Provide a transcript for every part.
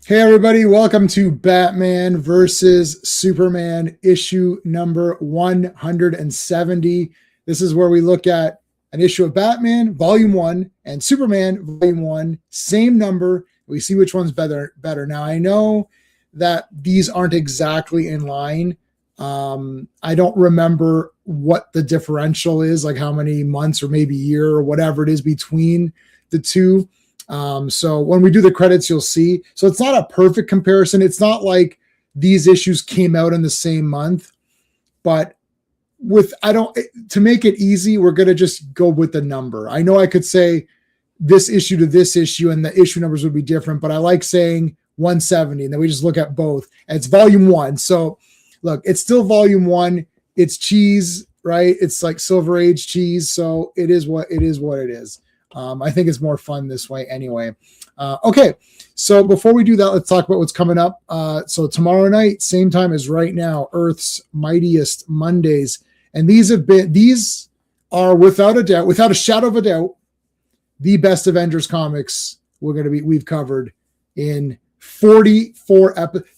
Hey everybody, welcome to Batman versus Superman issue number 170. This is where we look at an issue of Batman volume 1 and Superman volume 1, same number. We see which one's better. Now I know that these aren't exactly in line. I don't remember what the differential is, like how many months or maybe year or whatever it is between the two. So when we do the credits, you'll see. So it's not a perfect comparison. It's not like these issues came out in the same month, but to make it easy, we're going to just go with the number. I know I could say this issue to this issue and the issue numbers would be different, but I like saying 170 and then we just look at both. And it's volume 1. So look, it's still volume 1. It's cheese, right? It's like Silver Age cheese. So it is what it is. I think it's more fun this way anyway. Okay, so before we do that, let's talk about what's coming up. So tomorrow night, same time as right now, Earth's Mightiest Mondays. And these are without a shadow of a doubt, the best Avengers comics we've covered in 44 episodes.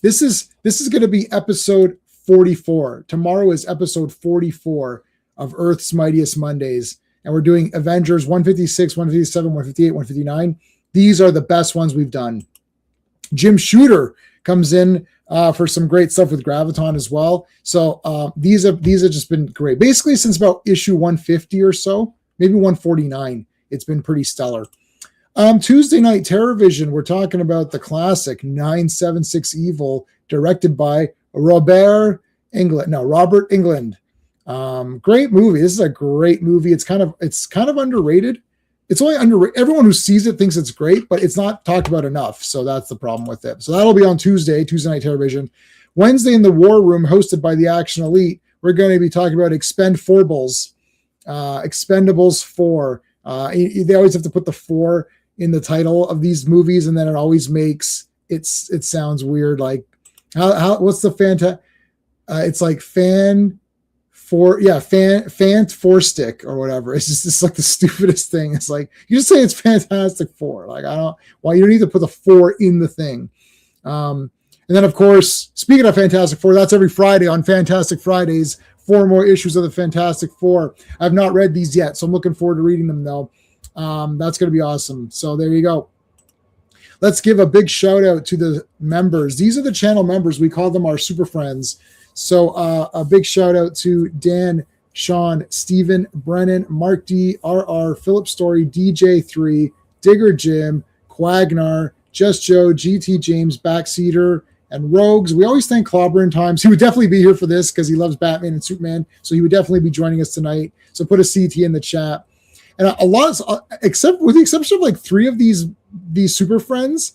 This is going to be episode 44. Tomorrow is episode 44 of Earth's Mightiest Mondays. And we're doing Avengers 156, 157, 158, 159. These are the best ones we've done. Jim Shooter comes in for some great stuff with Graviton as well. So these have just been great. Basically, since about issue 150 or so, maybe 149, it's been pretty stellar. Tuesday night, Terrorvision, we're talking about the classic 976 Evil, directed by Robert Englund. Great movie. This is a great movie. It's kind of underrated. It's only underrated. Everyone who sees it thinks it's great, but it's not talked about enough. So that's the problem with it. So that'll be on Tuesday night television. Wednesday in the War Room, hosted by the Action Elite, we're going to be talking about Expendables 4. They always have to put the 4 in the title of these movies, and then it always makes it sounds weird. Like what's the it's like fan stick or whatever. It's like the stupidest thing. It's like you just say it's Fantastic Four. Like you don't need to put the 4 in the thing. And then of course, speaking of Fantastic Four, that's every Friday on Fantastic Fridays. 4 more issues of the Fantastic Four. I've not read these yet, so I'm looking forward to reading them though. That's going to be awesome. So there you go. Let's give a big shout out to the members. These are the channel members. We call them our super friends. So a big shout out to Dan, Sean, Steven, Brennan, Mark D, RR, Philip Story, DJ3, Digger Jim, Quagnar, Just Joe, GT James, Backseater, and Rogues. We always thank Clobber in Times. He would definitely be here for this because he loves Batman and Superman. So he would definitely be joining us tonight. So put a CT in the chat. And with the exception of like 3 of these super friends,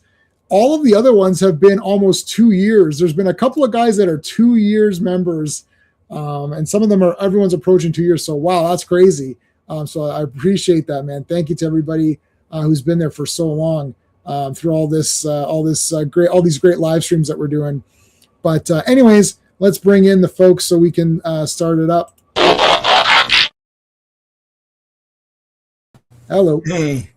all of the other ones have been almost 2 years. There's been a couple of guys that are 2 years members, and some of them everyone's approaching 2 years. So wow, that's crazy. So I appreciate that, man. Thank you to everybody who's been there for so long through all these great live streams that we're doing. But anyways, let's bring in the folks so we can start it up. Hello. Hey.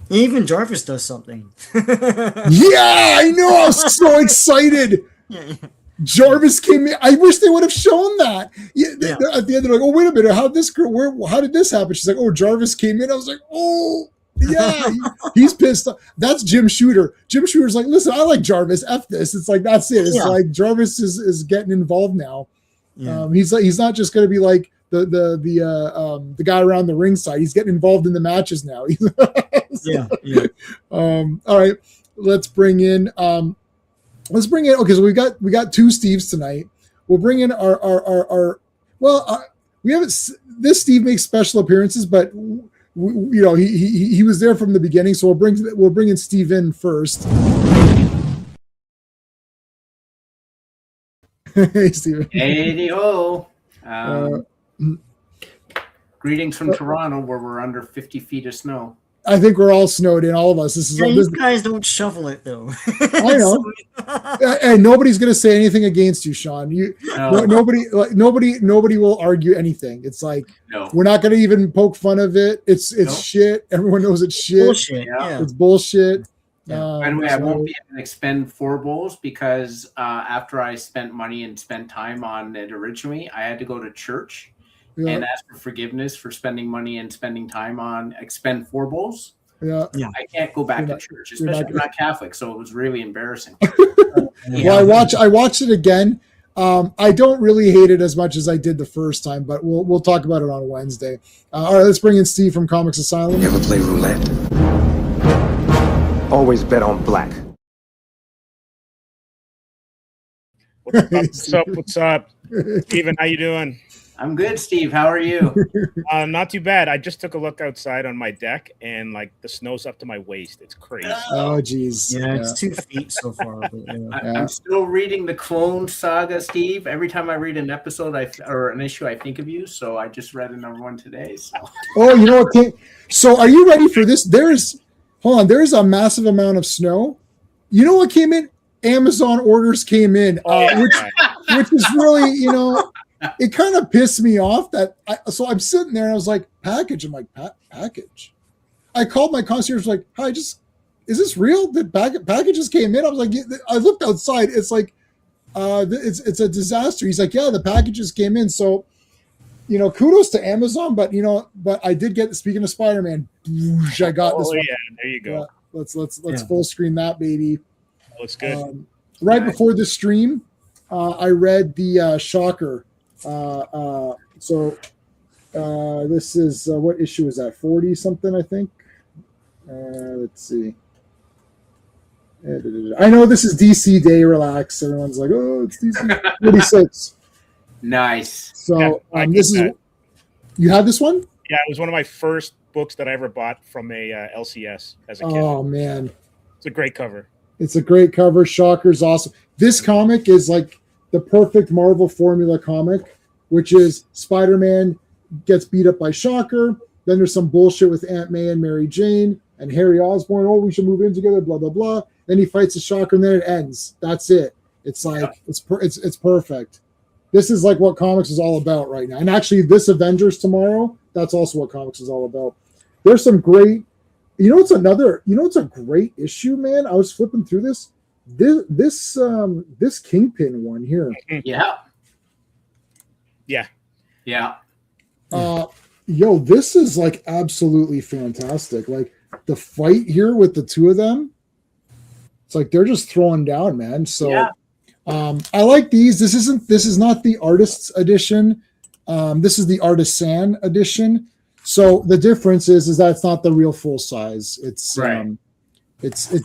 Even Jarvis does something. Yeah, I know. I'm so excited. Yeah. Jarvis came in. I wish they would have shown that. At the end, they're like, "Oh, wait a minute. How did this happen?" She's like, "Oh, Jarvis came in." I was like, "Oh, yeah." He's pissed off. That's Jim Shooter. Jim Shooter's like, "Listen, I like Jarvis. F this." It's like that's it. It's like Jarvis is getting involved now. Yeah. He's not just going to be like the guy around the ringside. He's getting involved in the matches now. Yeah. All right, let's bring in. Okay, so we got 2 Steves tonight. We'll bring in our we haven't. This Steve makes special appearances, but he was there from the beginning. So we'll bring in Steve in first. Hey, Steven. Hey, ho. Greetings from Toronto, where we're under 50 feet of snow. I think we're all snowed in, all of us. You guys don't shovel it though. I know. And nobody's going to say anything against you, Sean. Nobody will argue anything. It's like we're not going to even poke fun of it. It's shit. Everyone knows it's shit. Bullshit. Yeah. It's bullshit. By the way, I won't be able to expend 4 bowls because after I spent money and spent time on it originally, I had to go to church and ask for forgiveness for spending money and spending time on expend 4 bowls. Yeah. I can't go back to church, especially I'm not Catholic, so it was really embarrassing. Well, I watched it again. I don't really hate it as much as I did the first time, but we'll talk about it on Wednesday. All right, let's bring in Steve from Comix Asylum. You ever play roulette? Always bet on black. What's up? Steven, how you doing? I'm good, Steve. How are you? Not too bad. I just took a look outside on my deck, and like the snow's up to my waist. It's crazy. Oh, geez. Yeah, it's 2 feet so far. But, I'm still reading the Clone Saga, Steve. Every time I read an episode or an issue, I think of you. So I just read another one today. So. Oh, you know what? So are you ready for this? There's a massive amount of snow. You know what came in? Amazon orders came in, which is really, it kind of pissed me off so I'm sitting there and I was like, package. I'm like, package. I called my concierge, like, hi, is this real? The packages came in. I was like, I looked outside. It's like, it's a disaster. He's like, yeah, the packages came in. So, kudos to Amazon, but I did get, speaking of Spider-Man, I got this one. Yeah, there you go. Let's full screen that baby. Looks good. Right before the stream, I read the Shocker. This is what issue is that? 40 something, I think. Let's see. I know this is DC Day. Relax. Everyone's like, oh, it's DC 46. Nice. So you had this one? Yeah, it was one of my first books that I ever bought from a LCS as a kid. Oh man, it's a great cover. It's a great cover. Shocker's awesome. This comic is like the perfect Marvel formula comic, which is Spider-Man gets beat up by Shocker. Then there's some bullshit with Aunt May and Mary Jane and Harry Osborn. Oh, we should move in together, blah, blah, blah. Then he fights the Shocker and then it ends. That's it. It's like, it's perfect. This is like what comics is all about right now. And actually this Avengers tomorrow, that's also what comics is all about. There's some great, it's a great issue, man. I was flipping through this Kingpin one here. Yeah. This is like absolutely fantastic. Like the fight here with the two of them, it's like they're just throwing down, man. So I like these. This is not the artist's edition. This is the artisan edition. So the difference is that it's not the real full size. It's right.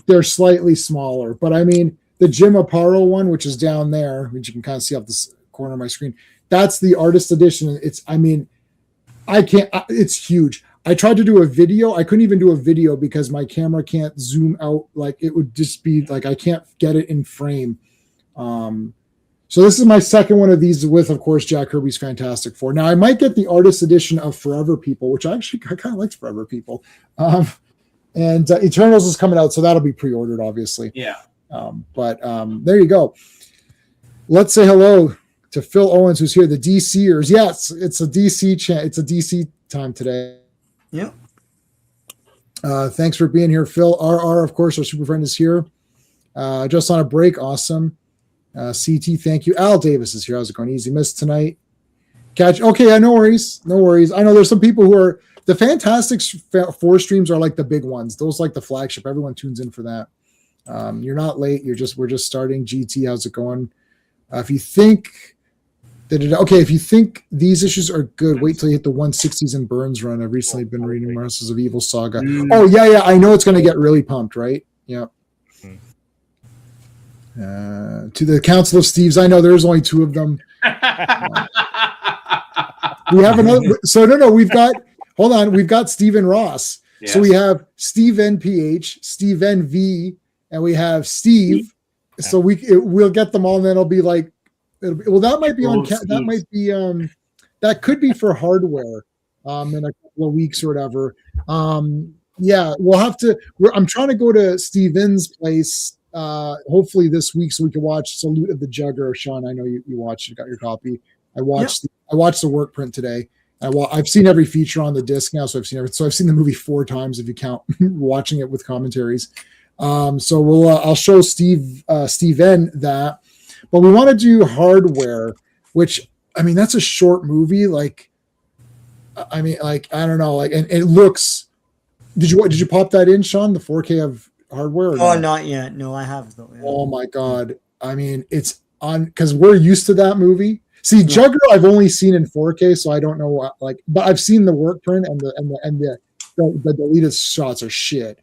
They're slightly smaller. But I mean, the Jim Aparo one, which is down there, which you can kind of see off this corner of my screen, that's the artist edition. It's huge. I tried to do a video. I couldn't even do a video because my camera can't zoom out. Like it would just be like, I can't get it in frame. So this is my second one of these with, of course, Jack Kirby's Fantastic Four. Now I might get the artist edition of Forever People, which I kind of liked Forever People. And Eternals is coming out, so that'll be pre-ordered, obviously. Yeah. But there you go. Let's say hello to Phil Owens, who's here, the DCers. Yes, it's a DC it's a DC time today. Yep. Thanks for being here, Phil. RR, of course, our super friend is here. Just on a break, awesome. CT, thank you. Al Davis is here. How's it going? Easy miss tonight. Okay, no worries. I know there's some people who are the Fantastic Four streams are like the big ones. Those like the flagship. Everyone tunes in for that. You're not late. We're just starting. GT, how's it going? If you think these issues are good, wait till you hit the 160s and Burns run. I've recently been reading Masters of Evil Saga. Oh yeah. I know it's going to get really pumped, right? Yeah. To the Council of Steves, I know there's only 2 of them. We have another. So no, we've got Stephen Ross. Yes. So we have Steve NPH, Steve NV, and we have Steve. So we'll get them all, and then it'll be like, that might be on. That might be that could be for hardware in a couple of weeks or whatever. Yeah, we'll have to. I'm trying to go to Steven's place. Hopefully this week so we can watch Salute of the Jugger. Sean, I know you watched, you got your copy. I watched the work print today. I've seen every feature on the disc now, so I've seen the movie 4 times if you count watching it with commentaries. So I'll show Steven that, but we want to do Hardware, which I mean that's a short movie. Like, I mean, like I don't know, like, and it looks. Did you pop that in, Sean? The 4K of Hardware? Oh, not yet. No, I have though. Yeah. Oh my god! I mean, it's on because we're used to that movie. See, Jugger, I've only seen in 4K, so I don't know what like, but I've seen the work print and the deleted shots are shit.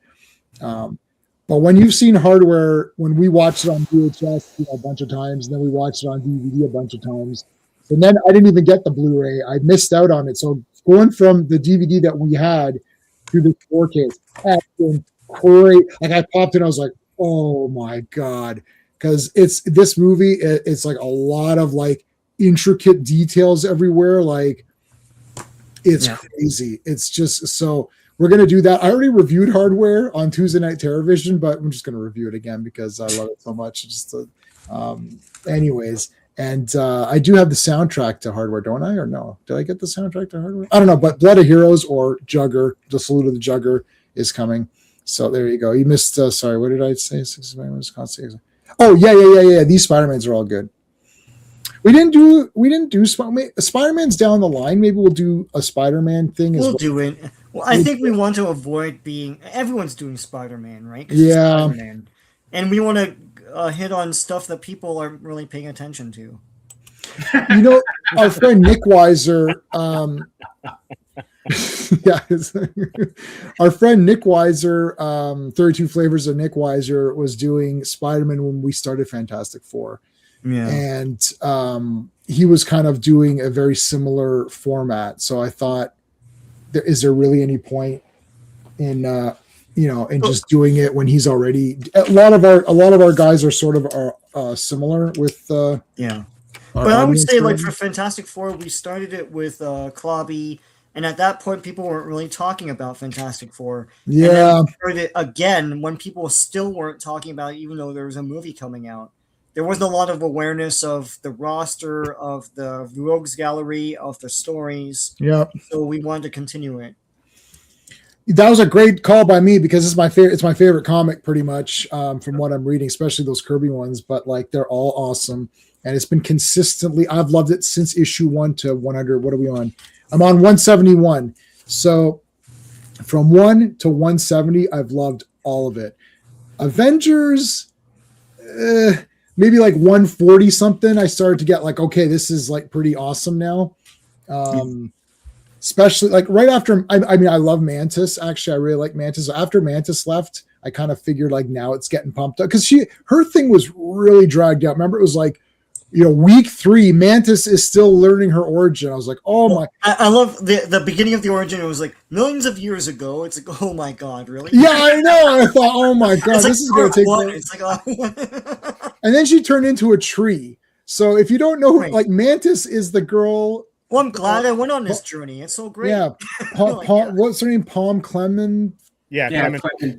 But when you've seen Hardware, when we watched it on VHS a bunch of times, and then we watched it on DVD a bunch of times, and then I didn't even get the Blu-ray. I missed out on it. So going from the DVD that we had to the 4K, that's been great. Like I popped in, I was like, oh my god, because it's this movie. It's like a lot of like intricate details everywhere. Like it's crazy. It's just so. We're going to do that. I already reviewed Hardware on Tuesday Night Terrorvision, but I'm just going to review it again because I love it so much. Just anyways, and I do have the soundtrack to Hardware, don't I? Or no? Did I get the soundtrack to Hardware? I don't know, but Blood of Heroes or Jugger, The Salute of the Jugger is coming. So there you go. You missed, sorry, what did I say? Oh, yeah. These Spider-Mans are all good. We didn't do Spider-Man's down the line. Maybe we'll do a Spider-Man thing. We'll do it. Well, I think we want to avoid being. Everyone's doing Spider-Man, right? Yeah. Spider-Man. And we want to hit on stuff that people aren't really paying attention to. You know, our friend Nick Weiser. Our friend Nick Weiser, 32 Flavors of Nick Weiser, was doing Spider-Man when we started Fantastic Four. Yeah. And he was kind of doing a very similar format. So I thought, is there really any point in in just doing it when he's already a lot of our guys are sort of similar with But I would say like for Fantastic Four, we started it with Clobby, and at that point people weren't really talking about Fantastic Four. Yeah. And then we started it again when people still weren't talking about it, even though there was a movie coming out. There wasn't a lot of awareness of the roster, of the Rogues Gallery, of the stories. Yeah. So we wanted to continue it. That was a great call by me because it's my favorite comic pretty much from what I'm reading, especially those Kirby ones. But like they're all awesome, and it's been consistently. I've loved it since issue 1 to 100. What are we on? I'm on 171. So from 1 to 170, I've loved all of it. Avengers. Maybe like 140 something, I started to get like, okay, this is like pretty awesome now. Especially like right after, I mean, I love Mantis. Actually, I really like Mantis. After Mantis left, I kind of figured like now it's getting pumped up because her thing was really dragged out. Remember, it was like, week 3, Mantis is still learning her origin. I was like, oh my. I love the beginning of the origin. It was like millions of years ago. It's like, oh my God, really? Yeah, I know. I thought, oh my God, this is going to take one. It's like, and then she turned into a tree. So if you don't know, like Mantis is the girl. Well, I'm glad I went on this journey. It's so great. Yeah. What's her name? Palm Clement? Yeah,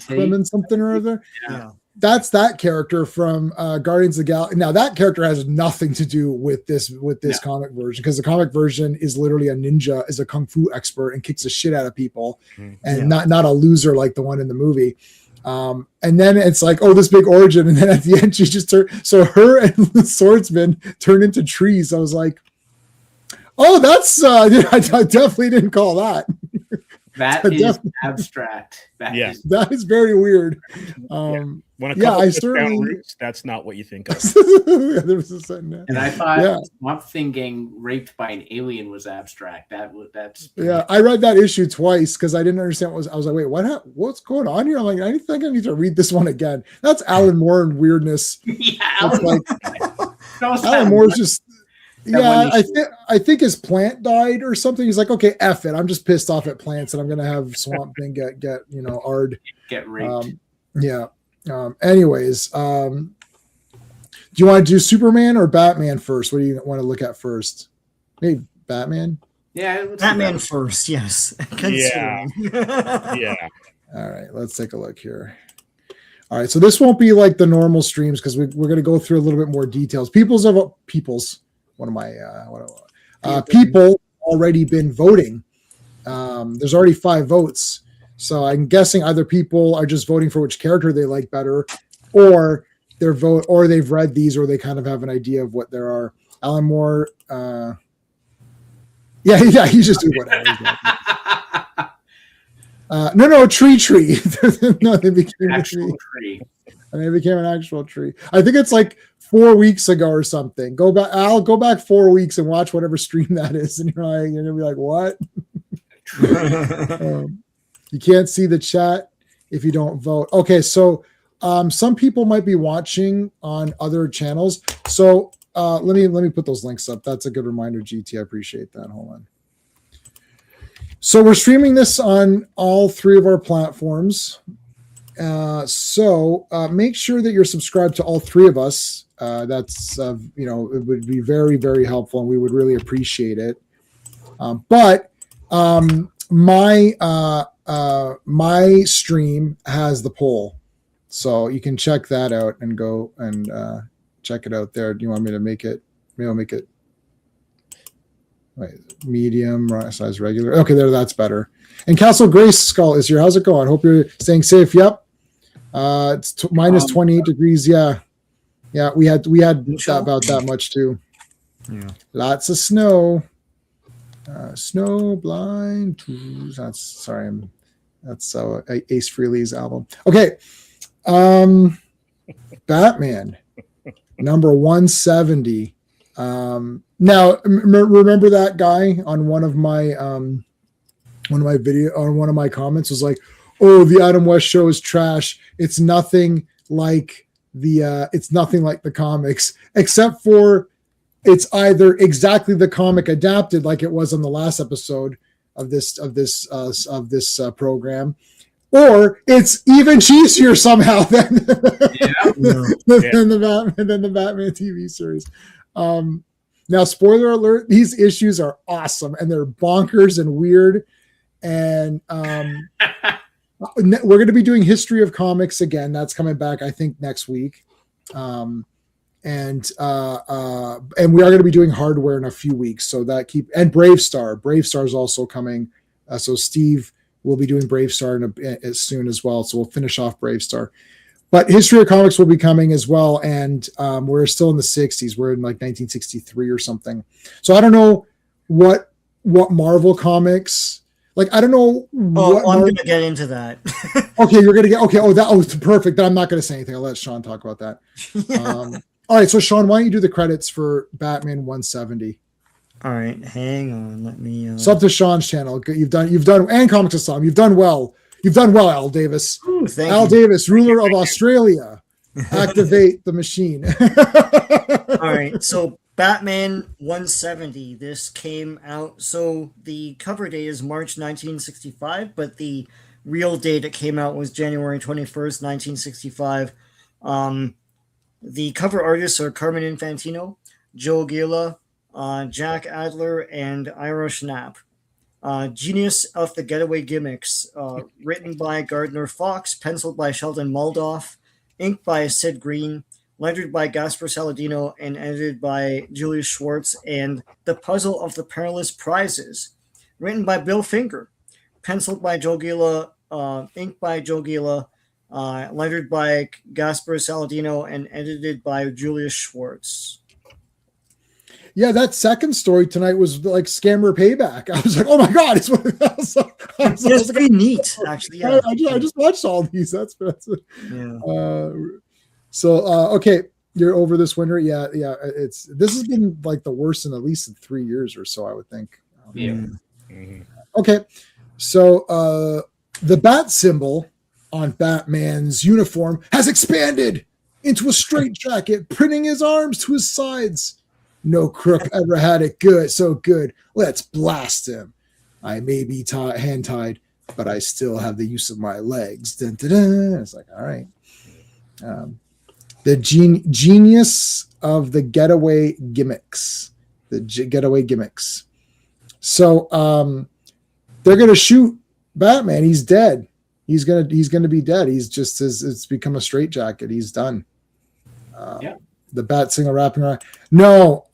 Clement something or other. Yeah. That's that character from Guardians of the Galaxy. Now that character has nothing to do with this comic version because the comic version is literally a ninja, is a kung fu expert and kicks the shit out of people, and not a loser like the one in the movie. And then it's like, oh, this big origin, and then at the end she just turned. So her and the swordsman turned into trees. I was like, oh, that's I definitely didn't call that. That is abstract. That is very weird. When a couple down roots, that's not what you think of. There was a sudden, and I thought Swamp Thing getting raped by an alien was abstract. That's I read that issue twice because I didn't understand what was. I was like, wait, what's going on here? I'm like, I think I need to read this one again. That's Alan Moore and weirdness. Alan Moore's just. Yeah, I think his plant died or something. He's like, okay, F it. I'm just pissed off at plants, and I'm gonna have Swamp Thing get Ard get raped. Anyways, do you want to do Superman or Batman first? What do you want to look at first? Maybe Batman. Yeah, Batman first. Yes. Yeah. All right, let's take a look here. All right, so this won't be like the normal streams because we're going to go through a little bit more details. People already been voting. There's already 5 votes. So I'm guessing either people are just voting for which character they like better, or they've read these, or they kind of have an idea of what there are. Alan Moore, yeah, he's just doing whatever. No, tree. No, they became a tree. And they became an actual tree. I think it's like 4 weeks ago or something. I'll go back 4 weeks and watch whatever stream that is, and you're gonna be like, what? You can't see the chat if you don't vote. Okay, so some people might be watching on other channels. So let me put those links up. That's a good reminder, GT. I appreciate that. Hold on. So we're streaming this on all 3 of our platforms. So make sure that you're subscribed to all 3 of us. That's it would be very, very helpful, and we would really appreciate it. But my stream has the poll, so you can check that out and go and check it out there. Do you want me to make it? Maybe I'll make it medium size, regular. Okay, that's better. And Castle Grace Skull is here. How's it going? Hope you're staying safe. Yep. It's minus 28 degrees. Yeah. We had about that much too. Yeah. Lots of snow. Snow blind. That's Ace Frehley's album. Okay. Batman number 170. Now remember that guy on one of my comments was like, oh, the Adam West show is trash. It's nothing like the comics, except for it's either exactly the comic adapted like it was on the last episode of this program, or it's even cheesier somehow than the Batman TV series. Now, spoiler alert, these issues are awesome and they're bonkers and weird. And we're going to be doing History of Comics again. That's coming back, I think, next week. And we are going to be doing Hardware in a few weeks. So and Brave Star is also coming. So Steve will be doing Brave Star as soon as well. So we'll finish off Brave Star. But History of Comics will be coming as well, and we're still in the 60s. We're in like 1963 or something. So I don't know what Marvel comics, like I don't know. I'm going to get into that. Okay, you're going to get okay. Oh, perfect. Then I'm not going to say anything. I'll let Sean talk about that. All right, so Sean, why don't you do the credits for Batman 170? All right, hang on. Let me. Sub to Sean's channel. You've done, and Comix Asylum. You've done well. You've done well, Al Davis. Ooh, Al Davis, ruler of Australia. Activate the machine. All right, so Batman 170. This came out. So the cover date is March 1965, but the real date it came out was January 21st, 1965. The cover artists are Carmen Infantino, Joe Gila, Jack Adler, and Ira Schnapp. Genius of the Getaway Gimmicks, written by Gardner Fox, penciled by Sheldon Moldoff, inked by Sid Green, lettered by Gasper Saladino, and edited by Julius Schwartz, and The Puzzle of the Perilous Prizes, written by Bill Finger, penciled by Joe Gila, inked by Joe Gila, lettered by Gasper Saladino, and edited by Julius Schwartz. Yeah, that second story tonight was like Scammer Payback. I was like, oh my God, it's pretty neat, actually. Yeah. I just watched all these. That's yeah. Okay, you're over this winter. Yeah. This has been like the worst in at least 3 years or so, I would think. Okay, so the bat symbol on Batman's uniform has expanded into a straitjacket, printing his arms to his sides. No crook ever had it so good. Let's blast him. I may be hand-tied, but I still have the use of my legs. Dun, dun, dun. It's like, all right. The genius of the getaway gimmicks. Getaway gimmicks. So they're going to shoot Batman. He's dead. He's gonna be dead. He's just it's become a straitjacket. He's done. The bat signal wrapping around. No,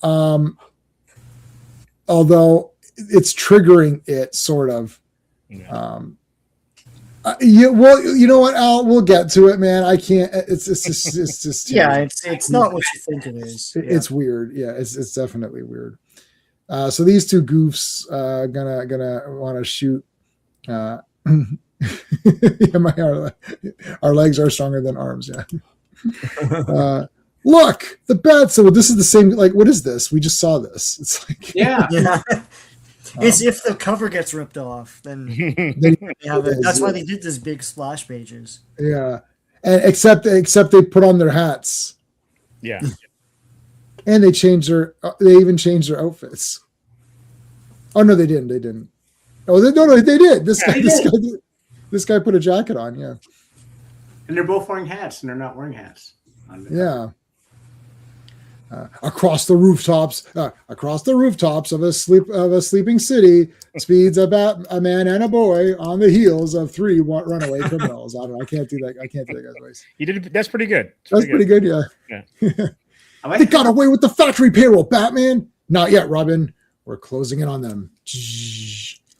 although it's triggering it sort of. Yeah, well, you know what, Al? We'll get to it, man. I can't. It's just Yeah, it's not what you think it is. Yeah. It's weird. Yeah, it's definitely weird. So these two goofs gonna want to shoot. Yeah, our legs are stronger than arms. Yeah. Look, the bat. So this is the same. Like, what is this? We just saw this. It's like, Yeah. Yeah. It's if the cover gets ripped off, then they have it. That's why they did this big splash pages. yeah, and except they put on their hats. Yeah. And they changed their. They even changed their outfits. Oh no, they didn't. They didn't. Oh no, they did. This guy put a jacket on. Yeah. And they're both wearing hats, and they're not wearing hats. Yeah. Across the rooftops of a sleeping city speeds a man and a boy on the heels of 3 runaway criminals. I don't know. I can't do that guy's voice. You did. That's pretty good. That's pretty good. Yeah. They got away with the factory payroll, Batman. Not yet, Robin. We're closing in on them.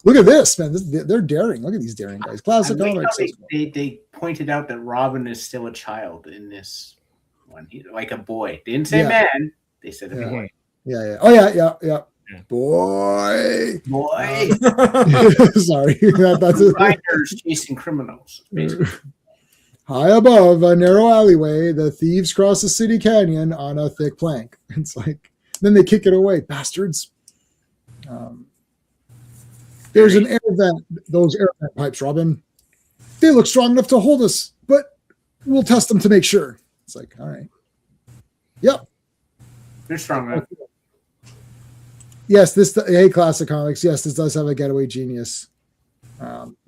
Look at this, man. They're daring. Look at these daring guys. Classic comics. They pointed out that Robin is still a child in this one. Like a boy. They didn't say man. They said a boy. Yeah. Oh yeah. Boy. Sorry. That's Riders chasing criminals. Basically. High above a narrow alleyway, the thieves cross a city canyon on a thick plank. It's like, then they kick it away, bastards. There's an air vent, those air vent pipes, Robin. They look strong enough to hold us, but we'll test them to make sure. It's like, all right. Yep. They're strong enough. Yes, hey, Classic Comics. Yes, this does have a getaway genius.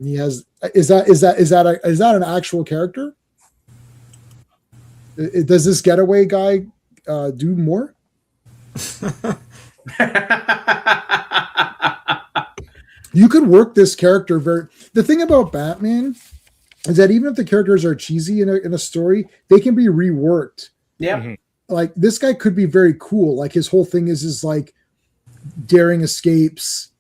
He has. Is that an actual character? Does this getaway guy do more? You could work this character very. The thing about Batman is that even if the characters are cheesy in a story, they can be reworked. Yeah. Mm-hmm. Like this guy could be very cool. Like his whole thing is like daring escapes,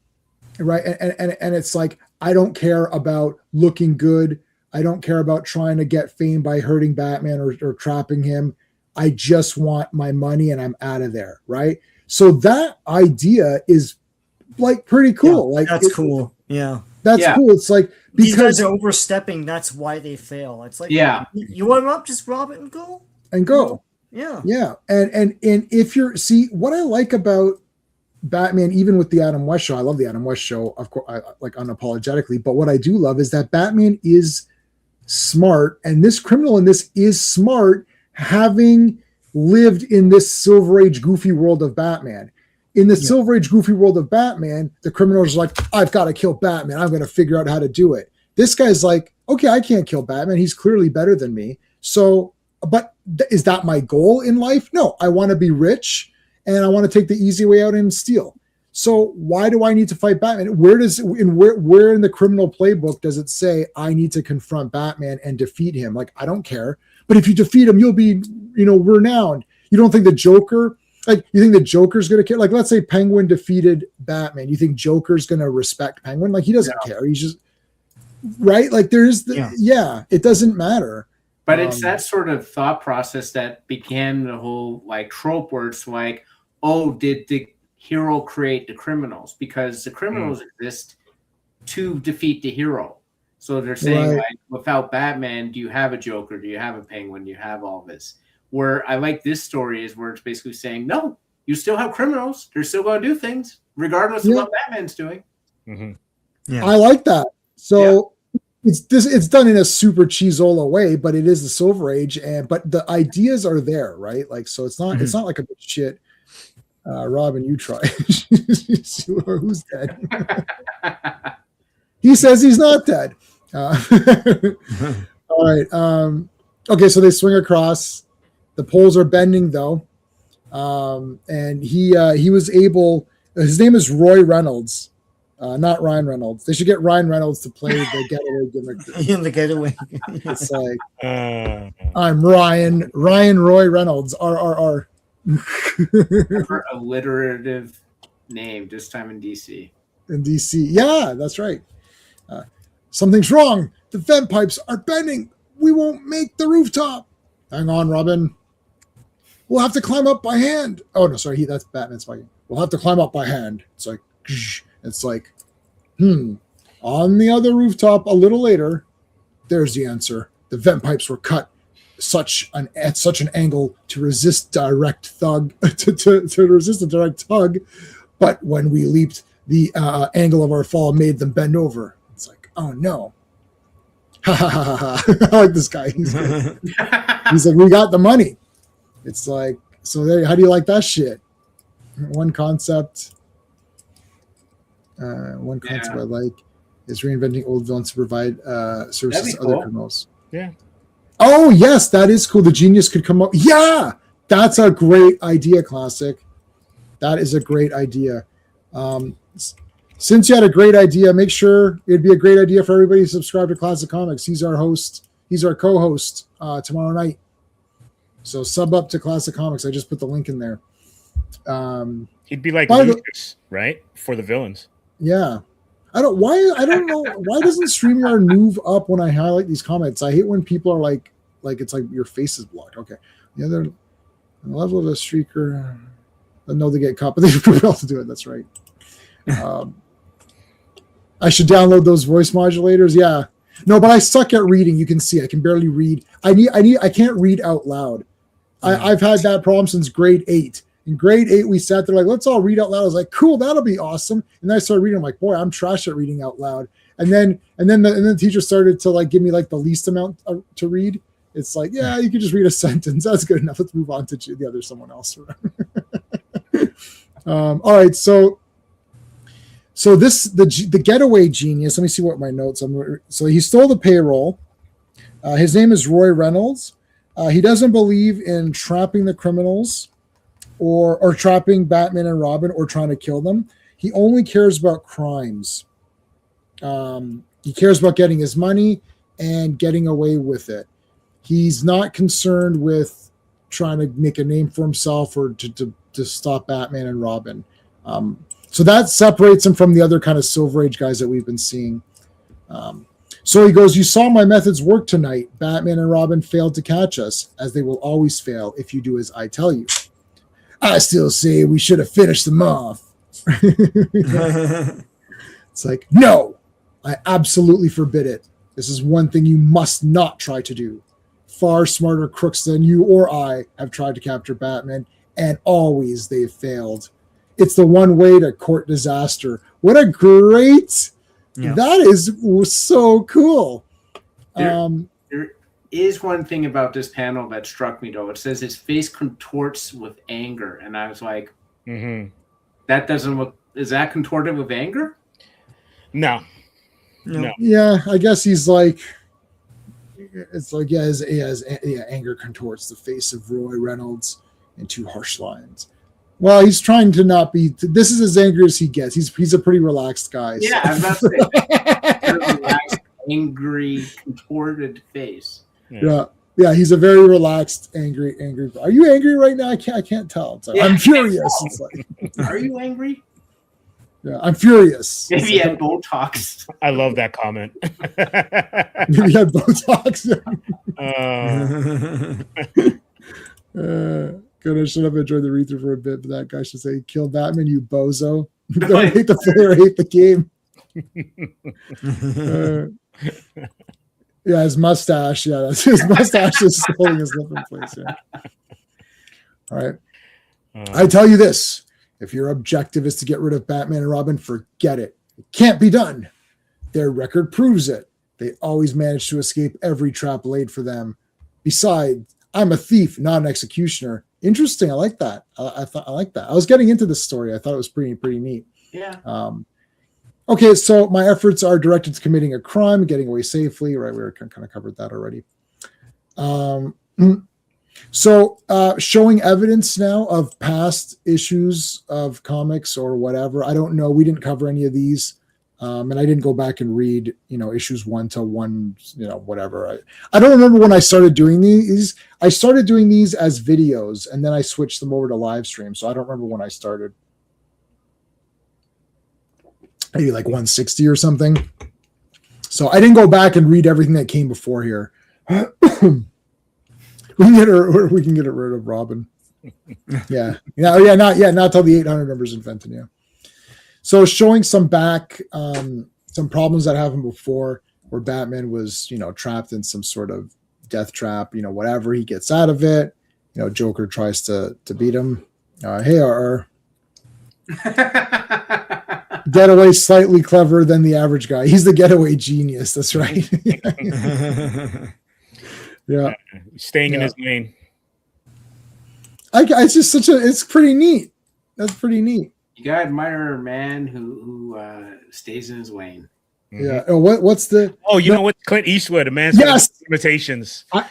right? And it's like, I don't care about looking good. I don't care about trying to get fame by hurting Batman or trapping him. I just want my money and I'm out of there, right? So that idea is like pretty cool. Yeah, like that's cool. Yeah. That's cool. It's like these guys are overstepping. That's why they fail. It's like, you want them up, just rob it and go. Yeah. And if you're what I like about Batman, even with the Adam West show, I love the Adam West show, of course, like unapologetically. But what I do love is that Batman is smart, and this criminal in this is smart, having lived in this Silver Age goofy world of Batman. In the Silver Age goofy world of Batman, the criminal is like, I've got to kill Batman. I'm going to figure out how to do it. This guy's like, okay, I can't kill Batman. He's clearly better than me. So, but is that my goal in life? No, I want to be rich and I want to take the easy way out and steal. So why do I need to fight Batman? Where in the criminal playbook does it say I need to confront Batman and defeat him? Like, I don't care. But if you defeat him, you'll be, renowned. You don't think the Joker, you think the Joker's going to care? Like, let's say Penguin defeated Batman. You think Joker's going to respect Penguin? Like, he doesn't care. He's just, right? Like, it doesn't matter. But it's that sort of thought process that began the whole trope where it's like, oh, did the hero create the criminals? Because the criminals exist to defeat the hero. So they're saying, without Batman, do you have a Joker? Do you have a Penguin? Do you have all this? Where I like this story is where it's basically saying, no, you still have criminals. They're still going to do things, regardless of what Batman's doing. Mm-hmm. Yeah. I like that. So it's done in a super cheesola way, but it is the Silver Age, but the ideas are there, right? Like, so it's not like a bit shit. Robin, you try. Who's dead? He says he's not dead. All right. Okay, so they swing across. The poles are bending though, and he was able. His name is Roy Reynolds, not Ryan Reynolds. They should get Ryan Reynolds to play the getaway gimmick. In the getaway, it's like I'm Ryan Roy Reynolds. RRR. Alliterative name, this time in DC. In DC, yeah, that's right. Something's wrong. The vent pipes are bending. We won't make the rooftop. Hang on, Robin. We'll have to climb up by hand. Oh, no, sorry. That's Batman speaking. We'll have to climb up by hand. It's like, On the other rooftop a little later, there's the answer. The vent pipes were cut at such an angle to resist direct to resist a direct tug. But when we leaped, the angle of our fall made them bend over. It's like, oh no. Ha ha ha ha. I like this guy. He's like, we got the money. It's like, so there, how do you like that shit? One concept I like is reinventing old villains to provide services to other criminals. Yeah. Oh, yes, that is cool. The genius could come up. Yeah, that's a great idea, Classic. That is a great idea. Since you had a great idea, make sure it'd be a great idea for everybody to subscribe to Classic Comics. He's our host. He's our co-host tomorrow night. So sub up to Classic Comics. I just put the link in there. He'd be like Lucas, right? For the villains. Yeah. I don't know why doesn't StreamYard move up when I highlight these comments? I hate when people are like it's like your face is blocked. Okay. The other level of a streaker, I know they get caught, but they should be able to do it. That's right. I should download those voice modulators. Yeah. No, but I suck at reading. You can see I can barely read. I can't read out loud. I've had that problem since grade 8. In grade 8, we sat there like, let's all read out loud. I was like, cool, that'll be awesome. And then I started reading. I'm like, boy, I'm trash at reading out loud. And then the teacher started to like give me like the least amount to read. It's like, yeah, you can just read a sentence. That's good enough. Let's move on to the other someone else. All right, so this the getaway genius. Let me see what my notes. So he stole the payroll. His name is Roy Reynolds. He doesn't believe in trapping the criminals or trapping Batman and Robin or trying to kill them. He only cares about crimes. He cares about getting his money and getting away with it. He's not concerned with trying to make a name for himself or to stop Batman and Robin. So that separates him from the other kind of Silver Age guys that we've been seeing. So he goes, you saw my methods work tonight. Batman and Robin failed to catch us, as they will always fail if you do as I tell you. I still say we should have finished them off. It's like, no, I absolutely forbid it. This is one thing you must not try to do. Far smarter crooks than you or I have tried to capture Batman, and always they've failed. It's the one way to court disaster. What a great... Yeah. That was so cool. There is one thing about this panel that struck me, though. It says his face contorts with anger. And I was like, that doesn't look... Is that contorted with anger? No. Yeah, I guess he's like... It's like, anger contorts the face of Roy Reynolds in 2 harsh lines. Well, he's trying to not be... This is as angry as he gets. He's a pretty relaxed guy. Yeah, so. I'm not saying relaxed, angry, contorted face. Yeah, he's a very relaxed, angry. Are you angry right now? I can't tell. Like, I'm furious. It's like, are you angry? Yeah, I'm furious. Maybe he had Botox. I love that comment. Maybe he had Botox. Good. I should have enjoyed the read-through for a bit, but that guy should say, kill Batman, you bozo. Don't hate the player, hate the game. Yeah, his mustache. Yeah, that's his mustache is holding his lip in place. Yeah. All right. I tell you this. If your objective is to get rid of Batman and Robin, forget it. It can't be done. Their record proves it. They always manage to escape every trap laid for them. Besides, I'm a thief, not an executioner. Interesting. I like that. I like that. I was getting into this story. I thought it was pretty neat. Yeah. Okay, so my efforts are directed to committing a crime, getting away safely. Right, we kind of covered that already. So showing evidence now of past issues of comics or whatever. I don't know. We didn't cover any of these. And I didn't go back and read, issues 1 to 1, whatever. I don't remember when I started doing these. I started doing these as videos, and then I switched them over to live stream. So I don't remember when I started. Maybe like 160 or something. So I didn't go back and read everything that came before here. we can get rid of Robin. Not till the 800 numbers invented. Yeah. So showing some problems that happened before, where Batman was, trapped in some sort of death trap. Whatever, he gets out of it. Joker tries to beat him. Hey, RR. Getaway slightly cleverer than the average guy. He's the getaway genius. That's right. Yeah. Staying in his lane. It's just it's pretty neat. That's pretty neat. You gotta admire a man who stays in his lane. Yeah. Oh, what's the? Oh, you know what? Clint Eastwood, a man's limitations. A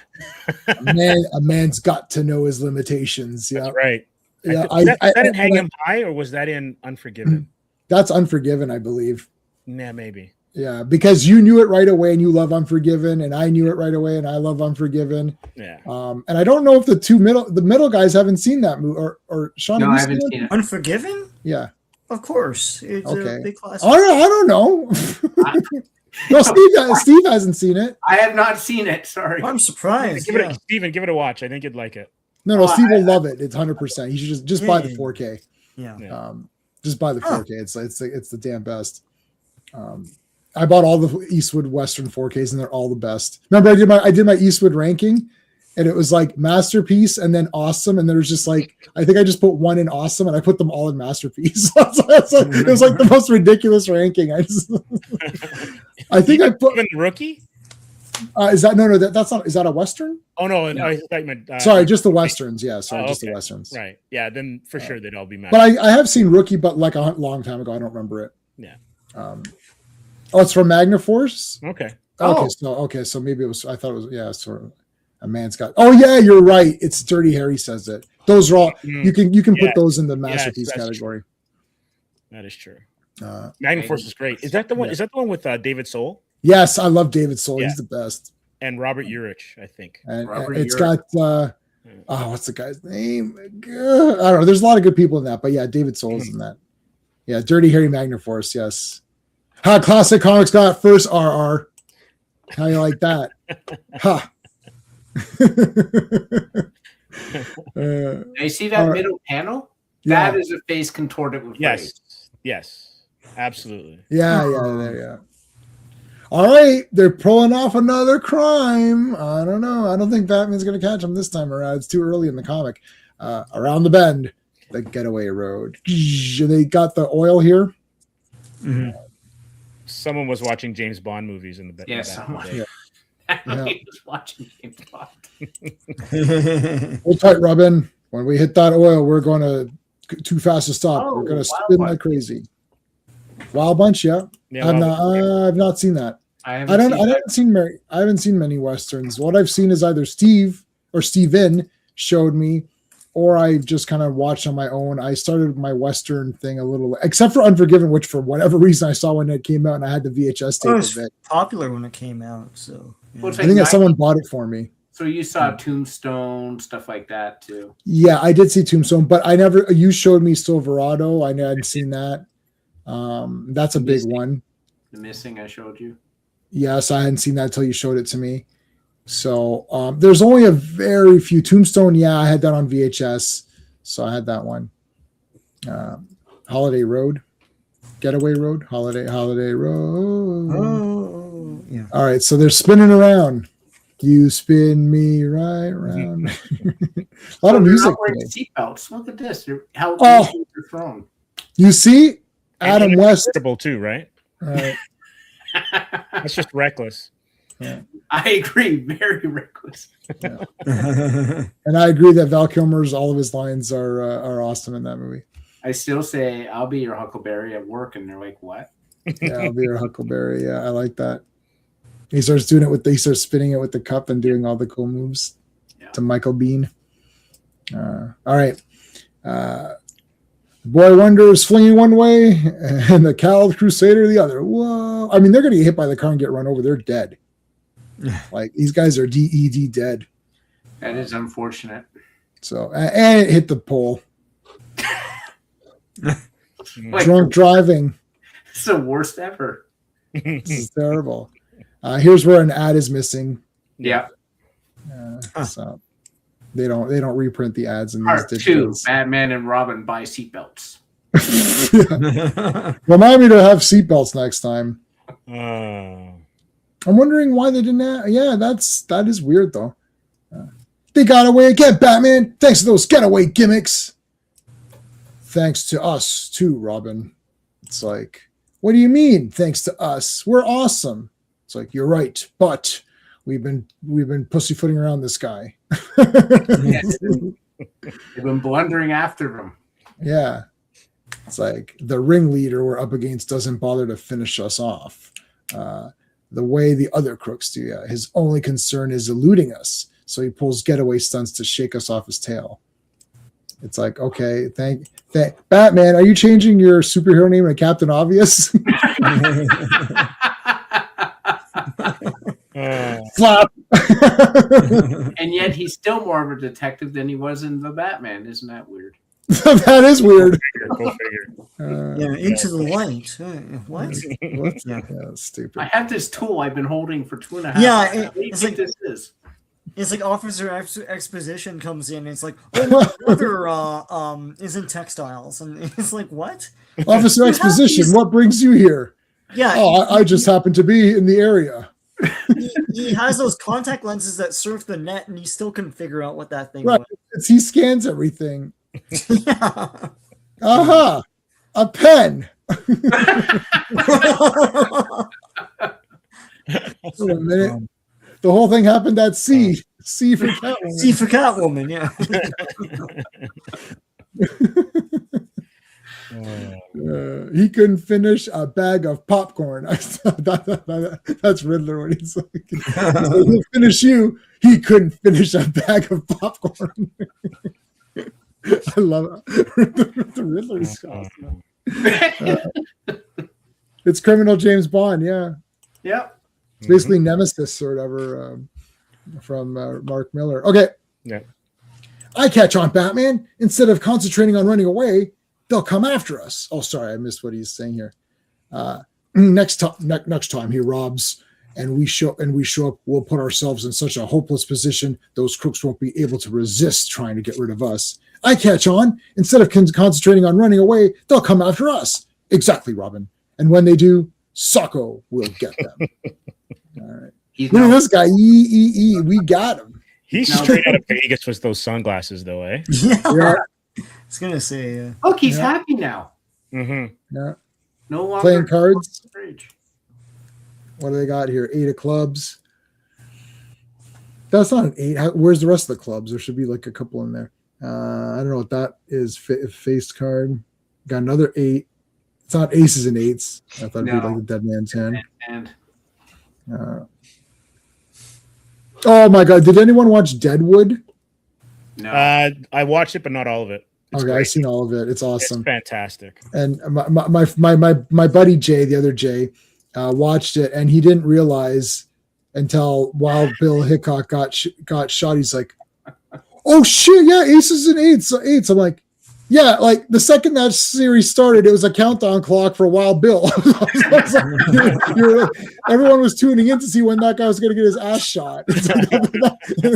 man's got to know his limitations. Yeah. That's right. Yeah. Was that in Hang 'Em High, or was that in Unforgiven? That's Unforgiven, I believe. Yeah, maybe. Yeah, because you knew it right away and you love Unforgiven, and I knew it right away and I love Unforgiven. Yeah. And I don't know if the middle guys haven't seen that movie, or Sean. No, I haven't seen it. Unforgiven? Yeah. Of course. It's a big classic. I don't know. No, Steve hasn't seen it. I have not seen it. Sorry. I'm surprised. Give it a watch. I think you'd like it. No, Steve will love it. It's 100%. You should just buy the 4K. Yeah. Just buy the 4K. It's the damn best. I bought all the Eastwood Western 4Ks, and they're all the best. Remember, I did my Eastwood ranking, and it was like masterpiece and then awesome, and there's just like, I think I just put one in awesome, and I put them all in masterpiece. It was like the most ridiculous ranking. I think I put even Rookie. Is that no? That's not. Is that a Western? Oh no! I thought you meant, sorry, just the Westerns. Yeah, sorry, just the Westerns. Right. Yeah. Then for sure they'd all be mad. But I have seen Rookie, but like a long time ago. I don't remember it. Yeah. It's from Magna Force. Okay. So maybe it was. I thought it was sort of a man's got. Oh yeah, you're right. It's Dirty Harry says it. Those are all you can put those in the masterpiece category. True. That is true. Magna Force is great. Is that the one? Is that the one with David Soul? Yes, I love David Soul. Yeah. He's the best. And Robert Urich, I think. And it's got what's the guy's name? I don't know. There's a lot of good people in that, but yeah, David Soul is in that. Yeah, Dirty Harry Magna Force. Yes. Classic Comics got first RR. How you like that? Ha. You see that middle panel? Yeah. That is a face contorted with rage. Yes, absolutely. Yeah. All right, they're pulling off another crime. I don't know. I don't think Batman's going to catch him this time around. It's too early in the comic. Around the bend, the getaway road. They got the oil here. Mm-hmm. Someone was watching James Bond movies in the bed. Yes, someone. Yeah. He was watching James Bond. Hold tight, Robin. When we hit that oil, we're going to too fast to stop. We're going to spin like crazy. Wild Bunch, yeah. I've not seen that. I haven't seen many westerns. What I've seen is either Steve or Steven showed me, or I just kind of watched on my own. I started my western thing a little, except for Unforgiven, which for whatever reason I saw when it came out and I had the VHS tape of it. Popular when it came out, so Well, I think that someone bought it for me. So you saw Tombstone, stuff like that too. Yeah, I did see Tombstone, but I never. You showed me Silverado. I hadn't seen that. That's a big one. The Missing I showed you. Yes, I hadn't seen that until you showed it to me. So there's only a very few. Tombstone, yeah, I had that on VHS, so I had that one. Holiday Road, Getaway Road, Holiday Road. Oh, yeah. All right, so they're spinning around. You spin me right around. A lot of music. Seatbelts. Look at this. How your phone. You see, Adam West too, right? Right. That's just reckless. Yeah. I agree. Very reckless. Yeah. And I agree that Val Kilmer's all of his lines are awesome in that movie. I still say I'll be your Huckleberry at work, and they're like, "What?" Yeah, I'll be your Huckleberry. Yeah, I like that. He starts doing it he starts spinning it with the cup and doing all the cool moves to Michael Biehn. All right. Boy Wonder is flinging one way and the Cowled Crusader the other. Whoa. I mean, they're going to get hit by the car and get run over. They're dead. Like, these guys are DED dead. That is unfortunate. So, and it hit the pole. Like, drunk driving. It's the worst ever. This is terrible. Here's where an ad is missing. Yeah. So they don't reprint the ads in these Part 2, digitals. Batman and Robin buy seatbelts. Remind me to have seatbelts next time. Uh, I'm wondering why they didn't have, that is weird though. They got away again, Batman. Thanks to those getaway gimmicks. Thanks to us too, Robin. It's like, what do you mean? Thanks to us, we're awesome. It's like, you're right, but we've been pussyfooting around this guy. Yes. They've been blundering after him. Yeah, it's like the ringleader we're up against doesn't bother to finish us off the way the other crooks do. Yeah, his only concern is eluding us, so he pulls getaway stunts to shake us off his tail. It's like, okay, thank Batman. Are you changing your superhero name to Captain Obvious? Flop. And yet he's still more of a detective than he was in the Batman. Isn't that weird? That is weird. Go figure. Into the light. What? Yeah, stupid. I have this tool I've been holding for 2.5 Yeah, hours. What do you think this is? It's like Officer Exposition comes in and it's like, oh, my brother is in textiles. And it's like, what? Officer Exposition, what brings you here? Yeah. Oh, I just happen to be in the area. He has those contact lenses that surf the net and he still couldn't figure out what that thing Right. was. He scans everything. Yeah. Aha! A pen. Wait a minute. The whole thing happened at C. C for Catwoman. See for Catwoman, yeah. He couldn't finish a bag of popcorn. That's Riddler when he's like, he'll finish you. He couldn't finish a bag of popcorn. I love it. The Riddler is awesome. It's criminal James Bond, yeah. Yep. It's basically Nemesis or whatever from Mark Miller. Okay. Yeah. I catch on, Batman. Instead of concentrating on running away, they'll come after us. Oh, sorry, I missed what he's saying here. Next time he robs and we show up, we'll put ourselves in such a hopeless position. Those crooks won't be able to resist trying to get rid of us. I catch on. Instead of concentrating on running away, they'll come after us. Exactly, Robin. And when they do, Socko will get them. All right. Look at this guy. We got him. He's straight out of Vegas with those sunglasses, though, eh? Yeah. I was gonna say. Look, he's happy now. Mm-hmm. Yeah. No longer Playing cards. Rage. What do they got here? 8 of clubs. That's not an 8. Where's the rest of the clubs? There should be like a couple in there. I don't know what that is. Face card. Got another 8. It's not aces and 8s. I thought it'd be like the dead man's hand. Oh my god! Did anyone watch Deadwood? No. I watched it, but not all of it. It's okay, great. I've seen all of it. It's awesome. It's fantastic. And my buddy Jay, the other Jay, watched it, and he didn't realize until Wild Bill Hickok got shot. He's like, "Oh shit! Yeah, aces and 8s. I'm like, yeah, like the second that series started, it was a countdown clock for Wild Bill. Everyone was tuning in to see when that guy was going to get his ass shot.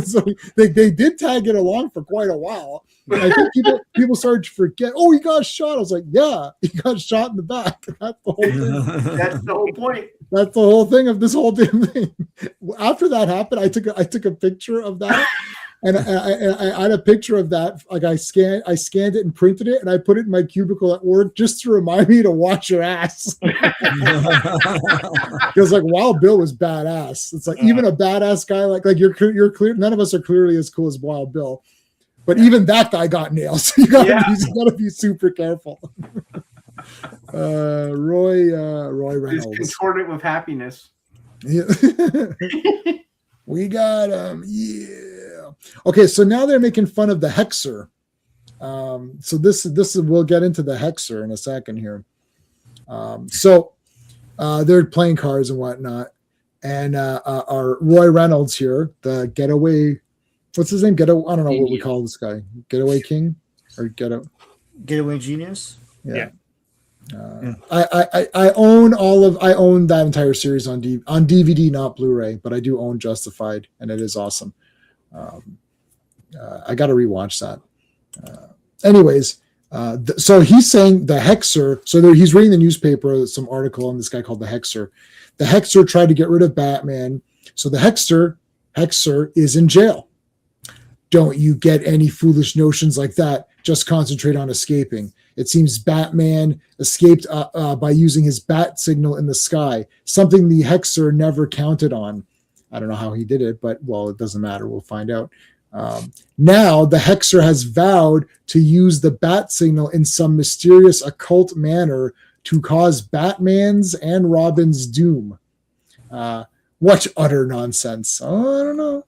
So they did tag it along for quite a while. I think people started to forget. Oh, he got shot. I was like, yeah, he got shot in the back. That's the whole thing. That's the whole point. That's the whole thing of this whole damn thing. After that happened, I took a picture of that. And I had a picture of that. Like I scanned it and printed it, and I put it in my cubicle at work just to remind me to watch your ass. Because like Wild Bill was badass. It's like even a badass guy like you're clear. None of us are clearly as cool as Wild Bill, but even that guy got nailed. So you gotta be super careful. Roy Reynolds. He's contorted with happiness. Yeah. We got him. Yeah. Okay, so now they're making fun of the Hexer. So this we'll get into the Hexer in a second here. So they're playing cards and whatnot, and our Roy Reynolds here, the getaway. What's his name? I don't know what we call this guy. Getaway King or Getaway Genius. Yeah. I own that entire series on DVD, not Blu-ray, but I do own Justified, and it is awesome. I got to rewatch that. Anyways, so he's saying the Hexer. So he's reading the newspaper, some article on this guy called the Hexer. The Hexer tried to get rid of Batman, so the Hexer is in jail. Don't you get any foolish notions like that? Just concentrate on escaping. It seems Batman escaped by using his bat signal in the sky, something the Hexer never counted on. I don't know how he did it, but, well, it doesn't matter. We'll find out. Now, the Hexer has vowed to use the bat signal in some mysterious occult manner to cause Batman's and Robin's doom. What utter nonsense. Oh, I don't know.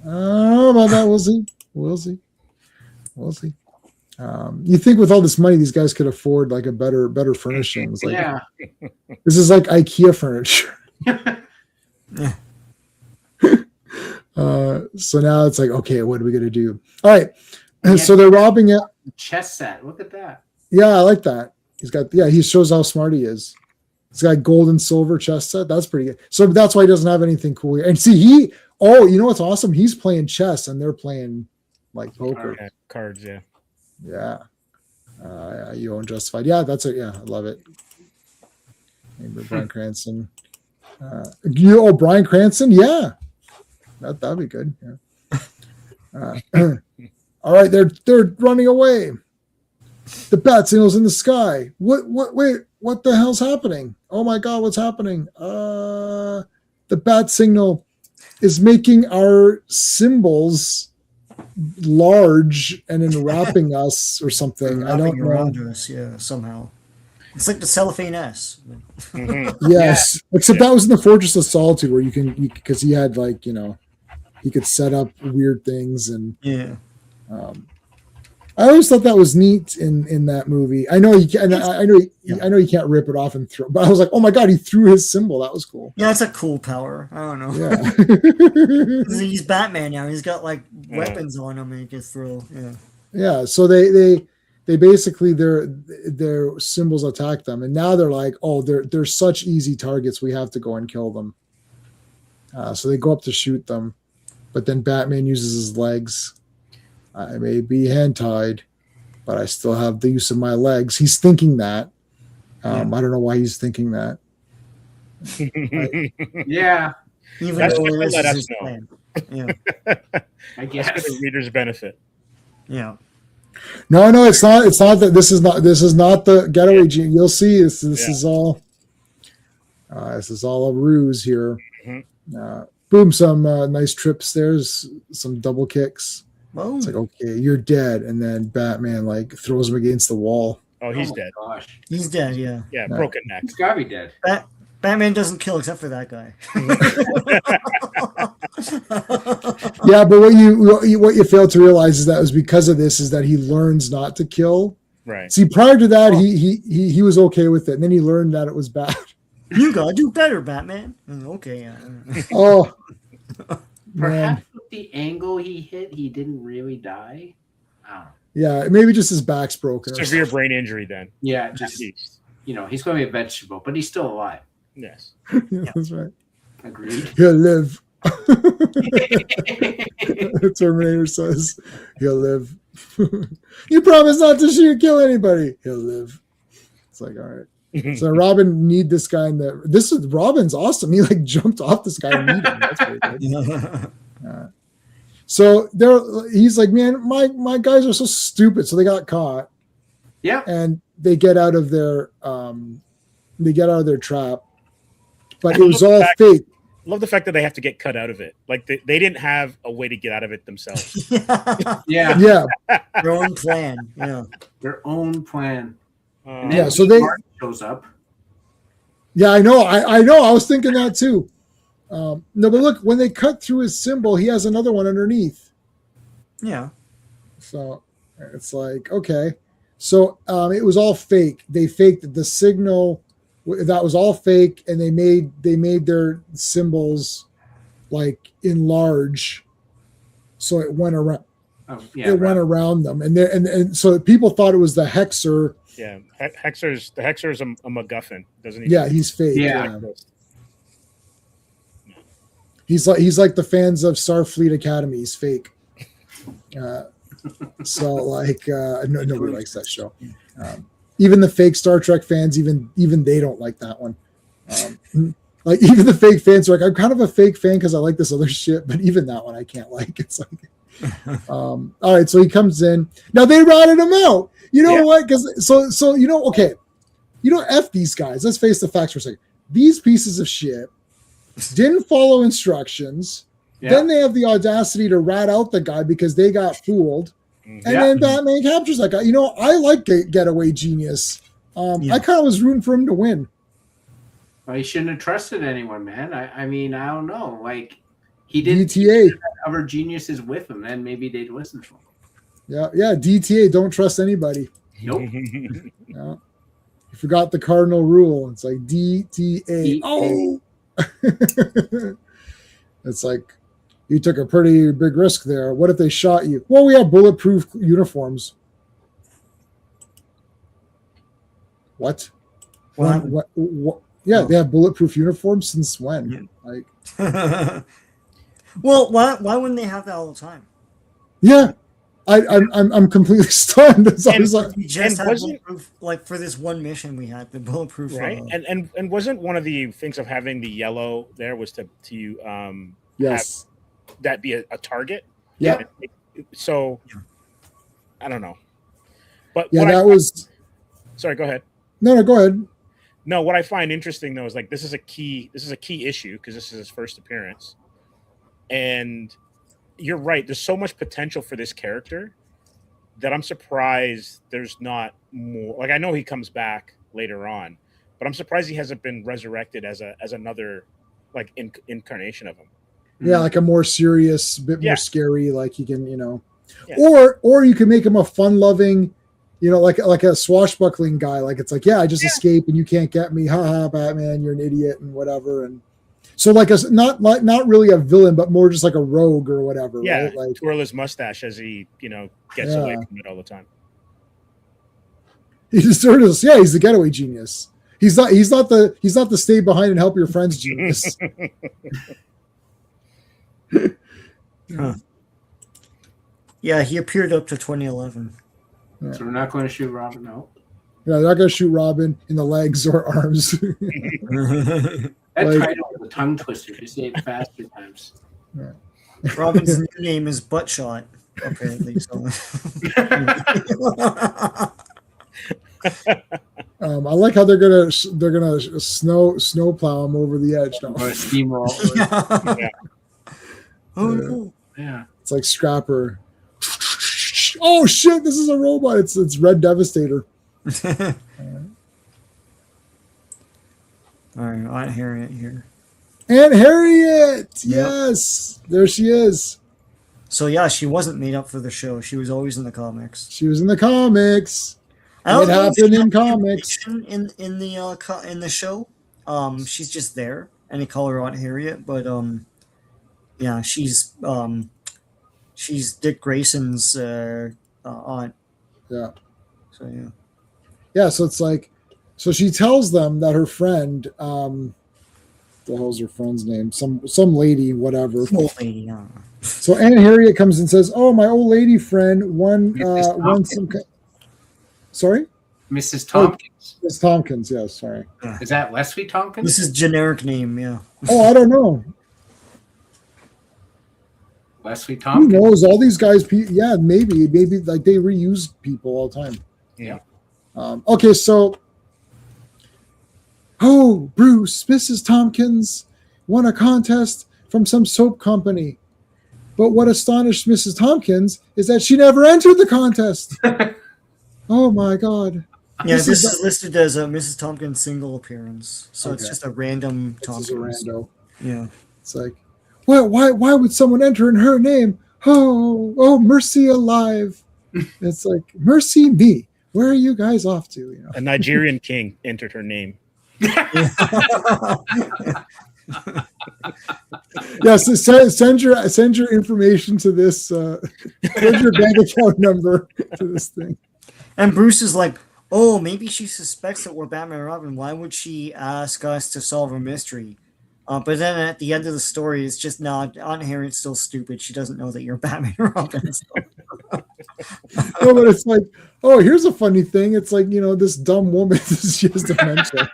I don't know about that. We'll see. You think with all this money, these guys could afford like a better furnishings. Like, Yeah. This is like IKEA furniture. So now it's like, okay, what are we going to do? All right. So they're robbing it. Chess set. Look at that. Yeah, I like that. He shows how smart he is. He's got gold and silver chess set. That's pretty good. So that's why he doesn't have anything cool here. And see, you know what's awesome? He's playing chess and they're playing like poker. Cards, yeah. Yeah. You own Justified. Yeah, that's it. Yeah, I love it. Maybe Bryan Cranston. Bryan Cranston? Yeah. That'd be good. Yeah. All right, they're running away. The bat signal's in the sky. Wait, what the hell's happening? Oh my God, what's happening? The bat signal is making our symbols large and enwrapping us or something. I don't know. Around us, yeah, somehow. It's like the cellophane S. Yes, except that was in the Fortress of Solitude where because he had like, he could set up weird things and yeah. I always thought that was neat in that movie. I know he can. I know he can't rip it off and throw. But I was like, oh my God, he threw his symbol. That was cool. Yeah, it's a cool power. I don't know. Yeah. He's Batman now. He's got like weapons on him and he can throw. Yeah. Yeah. So they basically their symbols attack them, and now they're like, oh, they're such easy targets. We have to go and kill them. So they go up to shoot them, but then Batman uses his legs. I may be hand-tied, but I still have the use of my legs. He's thinking that. I don't know why he's thinking that. Yeah. Even That's though what this let is us his know. plan. Yeah. I That's guess. for the reader's benefit. Yeah. No, it's not. It's not that. This is not the getaway gene. You'll see. This is all. This is all a ruse here. Mm-hmm. Boom! Some nice trips. There's some double kicks. Whoa. It's like, okay, you're dead, and then Batman like throws him against the wall. Oh, he's my dead. Gosh. He's dead, yeah. Yeah, No. broken neck. He's gotta be dead. Batman doesn't kill except for that guy. Yeah, but what you fail to realize is that it was because of this is that he learns not to kill. Right. See, prior to that, he was okay with it, and then he learned that it was bad. You gotta do better, Batman. Okay, yeah. Oh, man. Perhaps with the angle he hit, he didn't really die. I don't know. Yeah, maybe just his back's broken. or Severe brain injury then. Yeah, At just least. he's going to be a vegetable, but he's still alive. Yes. Yeah, that's right. Agreed. He'll live. Terminator says he'll live. You promise not to shoot or kill anybody. He'll live. It's like, all right. So Robin need this guy in the. This is Robin's awesome. He like jumped off this guy and need him. That's very good. So he's like, man, my guys are so stupid. So they got caught. Yeah. And they get out of their trap. But it was all fake. I love the fact that they have to get cut out of it. Like they didn't have a way to get out of it themselves. Yeah. Yeah. Their own plan. Yeah. Their own plan. And Yeah, then so they- Mark shows up. Yeah, I know. I know. I was thinking that too. No, but look, when they cut through his symbol, he has another one underneath. Yeah. So it's like, okay. So it was all fake. They faked the signal. That was all fake, and they made their symbols like enlarge, so it went around. Oh, yeah. It went around them, and so people thought it was the Hexer Yeah, Hexer's a MacGuffin, doesn't he? Yeah, he's fake. Yeah. He's like the fans of Starfleet Academy. He's fake. So like nobody likes that show. Even the fake Star Trek fans, even they don't like that one. Like even the fake fans are like, I'm kind of a fake fan because I like this other shit, but even that one I can't like. It's like, all right. So he comes in. Now they ratted him out. You know what? Because so you know, okay, you know, F these guys. Let's face the facts for a second. These pieces of shit didn't follow instructions. Yeah. Then they have the audacity to rat out the guy because they got fooled. And then Batman captures that guy. You know, I like Getaway Genius. I kind of was rooting for him to win. Well, he shouldn't have trusted anyone, man. I mean, I don't know. Like, he didn't DTA. have other geniuses with him, then maybe they'd listen to him. Yeah, DTA. Don't trust anybody. Nope. Yeah. You forgot the cardinal rule. It's like DTA. Oh, it's like you took a pretty big risk there. What if they shot you? Well, we have bulletproof uniforms. What? What? Yeah, they have bulletproof uniforms since when? Yeah. Like, well, why wouldn't they have that all the time? yeah, I'm completely stunned. It's always like, We just had bulletproof, like for this one mission, we had the bulletproof. Right, and wasn't one of the things of having the yellow there was to yes, have that be a target? Yeah. So I don't know, but yeah, that was. Sorry, go ahead. No, go ahead. No, what I find interesting though is like this is a key issue because this is his first appearance, and you're right. There's so much potential for this character that I'm surprised there's not more. Like I know he comes back later on, but I'm surprised he hasn't been resurrected as another like incarnation of him. Yeah, like a more serious, bit more scary. Like he can, you know, Yeah. or you can make him a fun-loving, you know, like a swashbuckling guy. Like it's like, I just escape and you can't get me. Ha ha, Batman, you're an idiot and whatever. And so like not really a villain, but more just like a rogue or whatever. Yeah, right? Like twirl his mustache as he gets away from it all the time. He's sort of he's the getaway genius. He's not the stay behind and help your friends genius. Huh. Yeah, he appeared up to 2011. Yeah. So we're not going to shoot Robin out. Yeah, they're not gonna shoot Robin in the legs or arms. That title is a tongue twister. You say it faster times. Yeah. Robin's new name is Buttshot, apparently. So. I like how they're gonna snow plow him over the edge now. Or a steamroll. Yeah. Oh no! Yeah. It's like Scrapper. Oh shit! This is a robot. It's Red Devastator. All right, Aunt Harriet here. Aunt Harriet. Yes, there she is. So yeah, she wasn't made up for the show. She was always in the comics. She was in the comics. I don't It know if happened she in had comics. information in the show. She's just there, and they call her Aunt Harriet. But yeah, she's Dick Grayson's aunt. Yeah. So yeah. Yeah. So it's like, so she tells them that her friend, the hell's her friend's name? Some lady, whatever. Old lady. Yeah. So Aunt Harriet comes and says, "Oh, my old lady friend won some." Sorry, Mrs. Tompkins. Miss Tompkins. Yes, sorry. Is that Leslie Tompkins? This is generic name. Yeah. Oh, I don't know. Leslie Who Tompkins. knows? All these guys. Yeah, maybe like they reuse people all the time. Yeah. Okay, so. Oh, Bruce, Mrs. Tompkins won a contest from some soap company. But what astonished Mrs. Tompkins is that she never entered the contest. Oh my God. Yeah, this is listed as a Mrs. Tompkins single appearance. So it's Okay. just a random This is a Tompkins. rando. Yeah. It's like, why would someone enter in her name? Oh, Mercy alive. It's like, mercy me. Where are you guys off to? You know? A Nigerian king entered her name. Yes, send your information to this. Send your bank account number to this thing. And Bruce is like, Oh, maybe she suspects that we're Batman and Robin. Why would she ask us to solve a mystery? But then at the end of the story, it's just not on here. It's still stupid. She doesn't know that you're Batman and Robin. So. No, but it's like, oh, here's a funny thing. It's like, this dumb woman, she has dementia.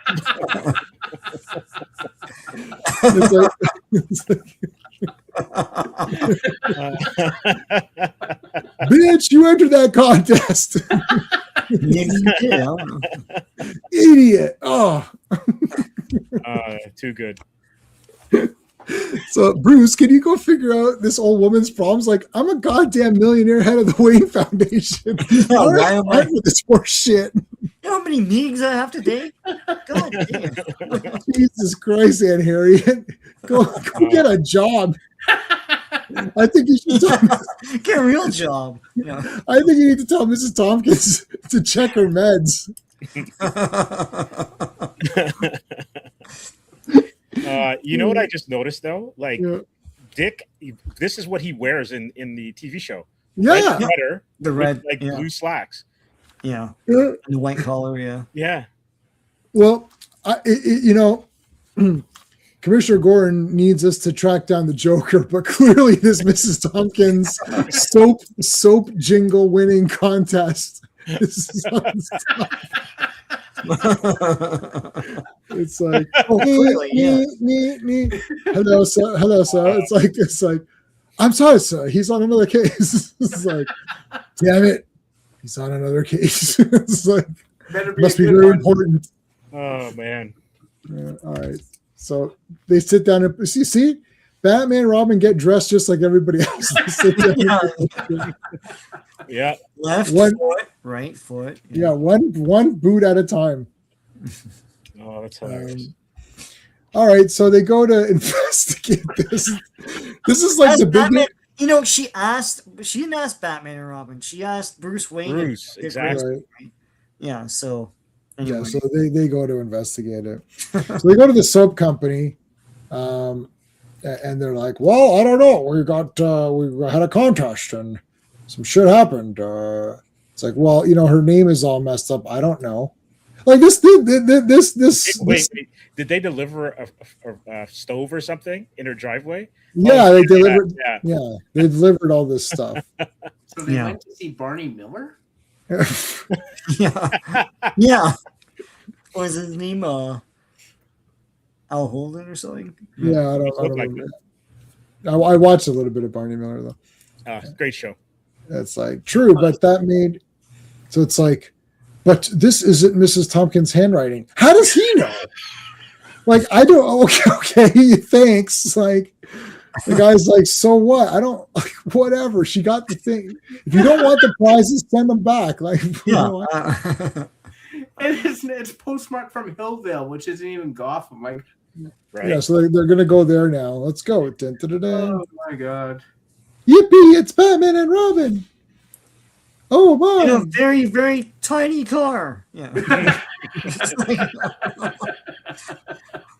It's like, bitch, you entered that contest. Maybe you did. I don't know. Idiot. Oh. Too good. So, Bruce, can you go figure out this old woman's problems? Like, I'm a goddamn millionaire head of the Wayne Foundation. Yeah, why am I with this horse shit? You know how many meetings I have today? God damn. Jesus Christ, Aunt Harriet. Go get a job. I think you should get a real job. Yeah. I think you need to tell Mrs. Tompkins to check her meds. You know what I just noticed though? Like Dick, this is what he wears in the TV show. Yeah, red sweater, the red, with, blue slacks. Yeah, and the white collar. Yeah. Well, Commissioner Gordon needs us to track down the Joker, but clearly this Mrs. Tompkins soap jingle winning contest. It's like, me. Hello, sir. It's like, I'm sorry, sir. He's on another case. It's like, damn it, he's on another case. It's like, must be very important. Oh man. All right. So they sit down and see, Batman and Robin get dressed just like everybody else. Yeah. Left foot, right foot. Yeah, one boot at a time. Oh, that's hilarious. All right, so they go to investigate this. This is like the big. She didn't ask Batman and Robin. She asked Bruce Wayne. Bruce, exactly. Right. Yeah. So. Anyway. Yeah. So they go to investigate it. So they go to the soap company, and they're like, "Well, I don't know. We had a contest and some shit happened." It's like, well, her name is all messed up. I don't know. Like this. Wait. Did they deliver a stove or something in her driveway? Yeah, they delivered. Yeah, they delivered all this stuff. So they went to see Barney Miller. Yeah. What was his name? Al Holden or something? Yeah, I don't remember. I watched a little bit of Barney Miller though. Great show. That's like true, but that made so it's like, but this isn't Mrs. Tompkins' handwriting. How does he know? Like, I don't. Okay, thanks. Like, the guy's like, so what? I don't. Like, whatever. She got the thing. If you don't want the prizes, send them back. Like, it's postmarked from Hillville, which isn't even Gotham. Like, right? Yeah, so they're gonna go there now. Let's go. Oh my god! Yippee! It's Batman and Robin. Oh my! In a very, very tiny car. Yeah.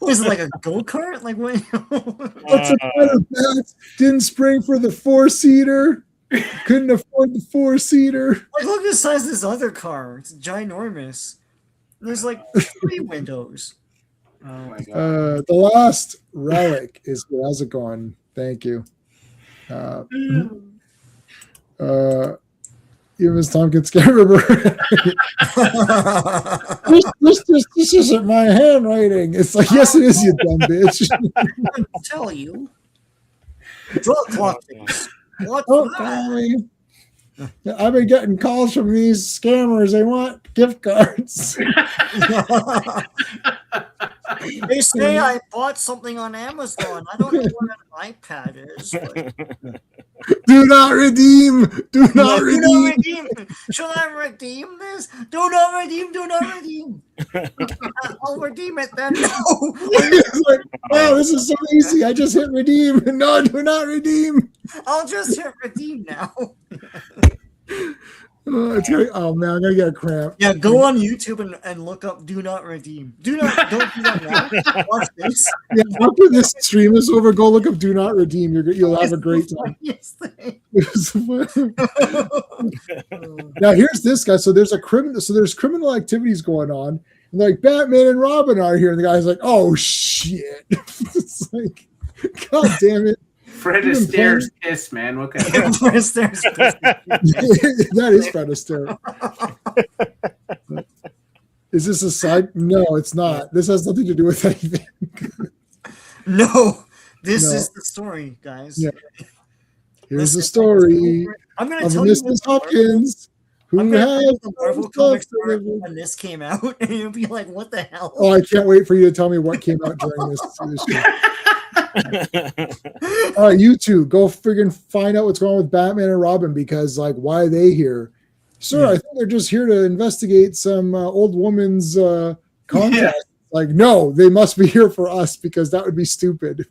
Was it like a go-kart? Like what? What's the matter, Bats? Didn't spring for the 4-seater. Couldn't afford the 4-seater. Like, look at the size of this other car. It's ginormous. There's like 3 windows. Oh my god! The last relic is how's it going? Thank you. You, Ms. Tompkins, can't remember. this isn't my handwriting. It's like, yes, it is, you dumb bitch. I'll tell you. Draw a clock face. I've been getting calls from these scammers. They want gift cards. They say I bought something on Amazon. I don't know what an iPad is. But... Do not redeem. Do not redeem. Should I redeem this? Do not redeem. Do not redeem. I'll redeem it then. No. Like, wow, this is so easy. I just hit redeem. No, do not redeem. I'll just hit redeem now. It's gonna, oh man, I'm gonna get a cramp. Yeah, go on YouTube and look up "Do Not Redeem." Don't do that now. Watch this. Yeah, after this stream is over, go look up "Do Not Redeem." You'll have a great time. Now here's this guy. So there's criminal activities going on, and like Batman and Robin are here, and the guy's like, "Oh shit!" It's like, God damn it. Fred Astaire's piss, man. Look at him. Fred Astaire's piss. That is Fred Astaire. Is this a side? No, it's not. This has nothing to do with anything. No, this is the story, guys. Yeah. Here's the story I'm going of to tell you Mrs. Hopkins, who I'm going to tell you has the Marvel comics story when this came out, and you'll be like, "What the hell?" Oh, I can't wait for you to tell me what came out during this show. All right, you two, go friggin' find out what's going on with Batman and Robin, because like, why are they here? Sir, I think they're just here to investigate some old woman's contest. Yeah. Like, no, they must be here for us, because that would be stupid.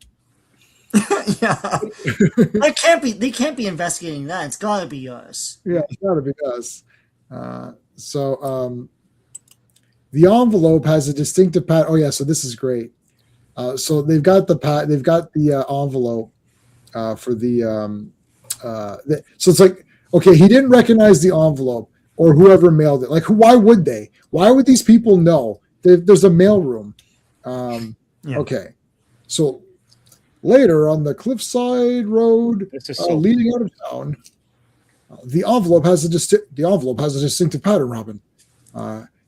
Yeah, they can't be investigating that. It's got to be us. Yeah, it's gotta be us. The envelope has a distinctive pattern. Oh yeah, so this is great. So they've got the envelope for the so it's like, okay, he didn't recognize the envelope, or whoever mailed it. Like, why would they? Why would these people know? There's a mailroom. Okay, so later on the Cliffside Road leading out of town, the envelope has a distinctive pattern, Robin.